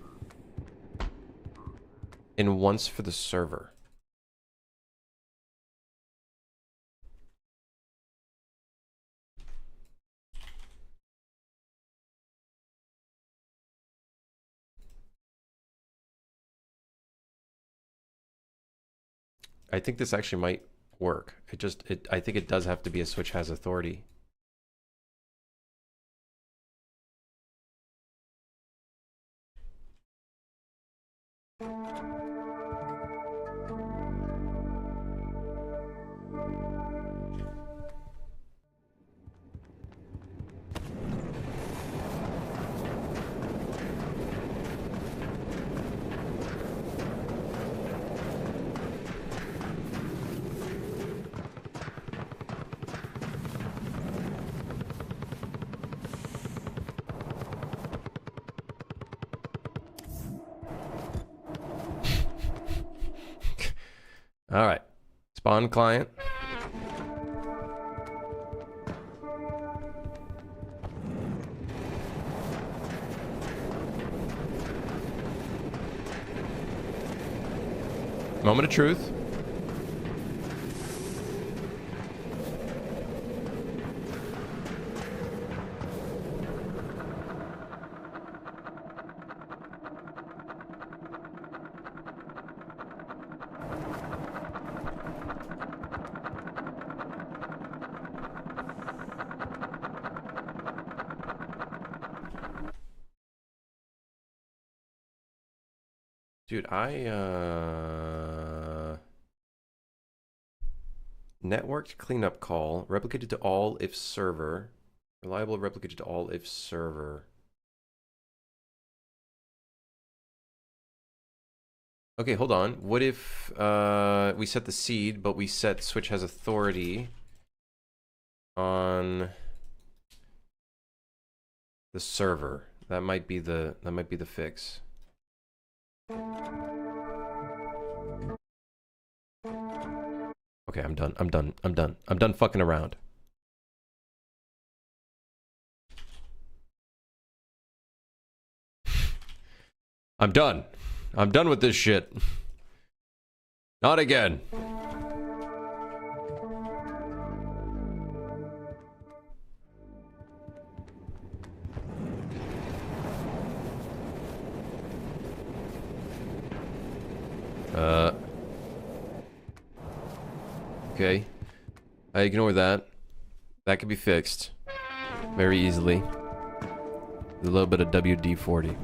and once for the server. I think this actually might work. I think it does have to be a switch has authority. All right. Spawn client. Moment of truth. Dude, networked cleanup call, replicated to all if server. Reliable replicated to all if server. Okay, hold on. What if we set the seed, but we set switch has authority on the server? That might be the fix. Okay, I'm done. I'm done fucking around. I'm done. I'm done with this shit. Not again. Okay. I ignore that. That can be fixed very easily. A little bit of WD-40.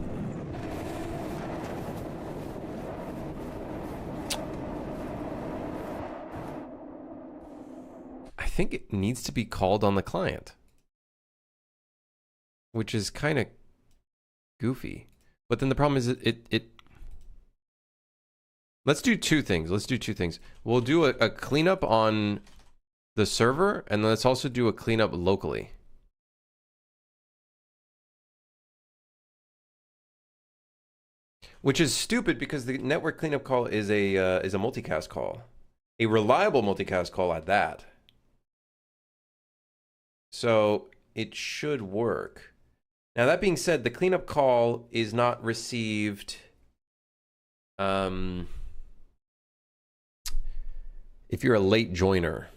I think it needs to be called on the client, which is kind of goofy. But then the problem is it let's do two things. Let's do two things. We'll do a cleanup on the server, and let's also do a cleanup locally. Which is stupid because the network cleanup call is a multicast call. A reliable multicast call at that. So it should work. Now that being said, the cleanup call is not received if you're a late joiner.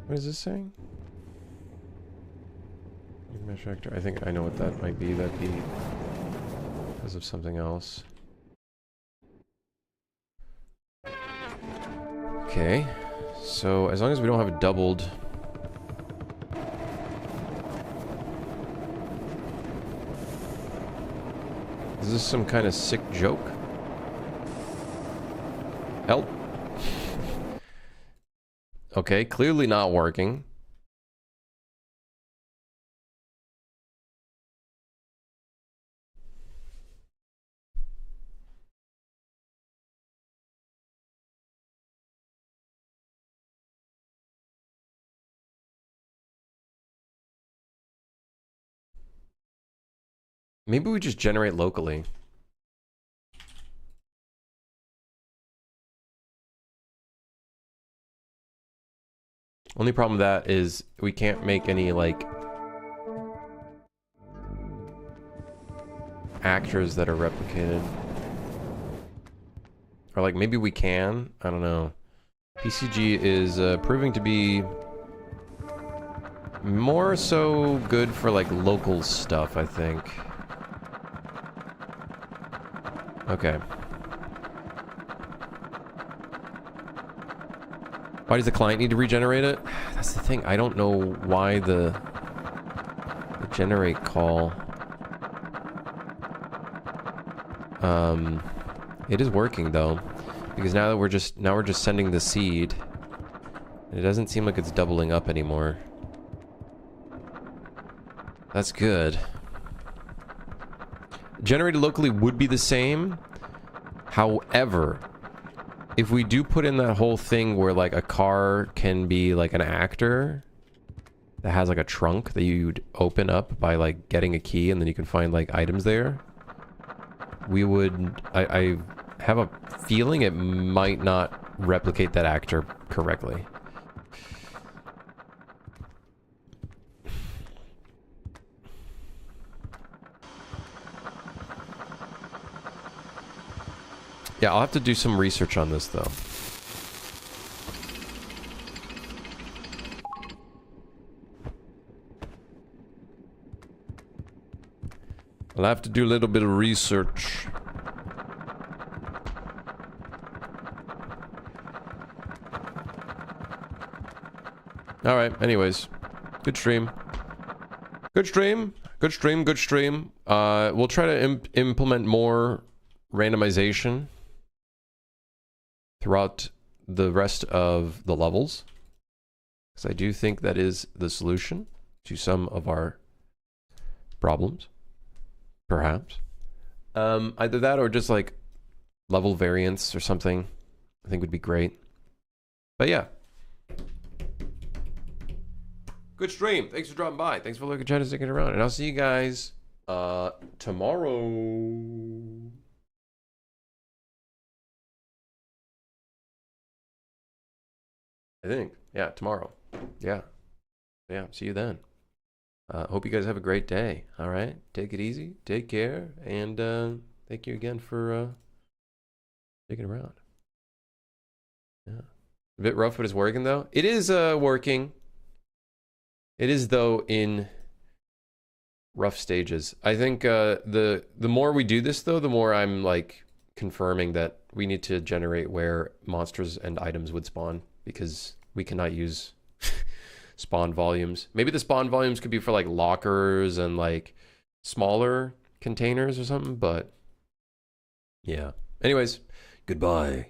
What is this saying? Mesh vector. I think I know what that might be. That'd be because of something else. Okay. So as long as we don't have it doubled. Is this some kind of sick joke? Help. Okay, clearly not working. Maybe we just generate locally. Only problem with that is we can't make any, like, actors that are replicated. Or, like, maybe we can? I don't know. PCG is proving to be more so good for, like, local stuff, I think. Okay. Why does the client need to regenerate it? That's the thing. I don't know why the generate call. It is working though, because now that we're just sending the seed. It doesn't seem like it's doubling up anymore. That's good. Generated locally would be the same. However, if we do put in that whole thing where, like, a car can be, like, an actor that has, like, a trunk that you'd open up by, like, getting a key and then you can find, like, items there, we would... I have a feeling it might not replicate that actor correctly. Yeah, I'll have to do some research on this, though. I'll have to do a little bit of research. Alright, anyways. Good stream. Good stream. Good stream, good stream. We'll try to implement more randomization throughout the rest of the levels, because I do think that is the solution to some of our problems, perhaps. Either that or just, like, level variance or something, I think would be great. But yeah. Good stream. Thanks for dropping by. Thanks for looking, trying to stick it around. And I'll see you guys tomorrow. I think. Yeah, tomorrow. Yeah. Yeah, see you then. Hope you guys have a great day. All right? Take it easy. Take care. And thank you again for sticking around. Yeah. A bit rough, but it's working, though. It is working. It is, though, in rough stages. I think the more we do this, though, the more I'm, like, confirming that we need to generate where monsters and items would spawn, because we cannot use spawn volumes. Maybe the spawn volumes could be for, like, lockers and, like, smaller containers or something, but yeah. Anyways, goodbye.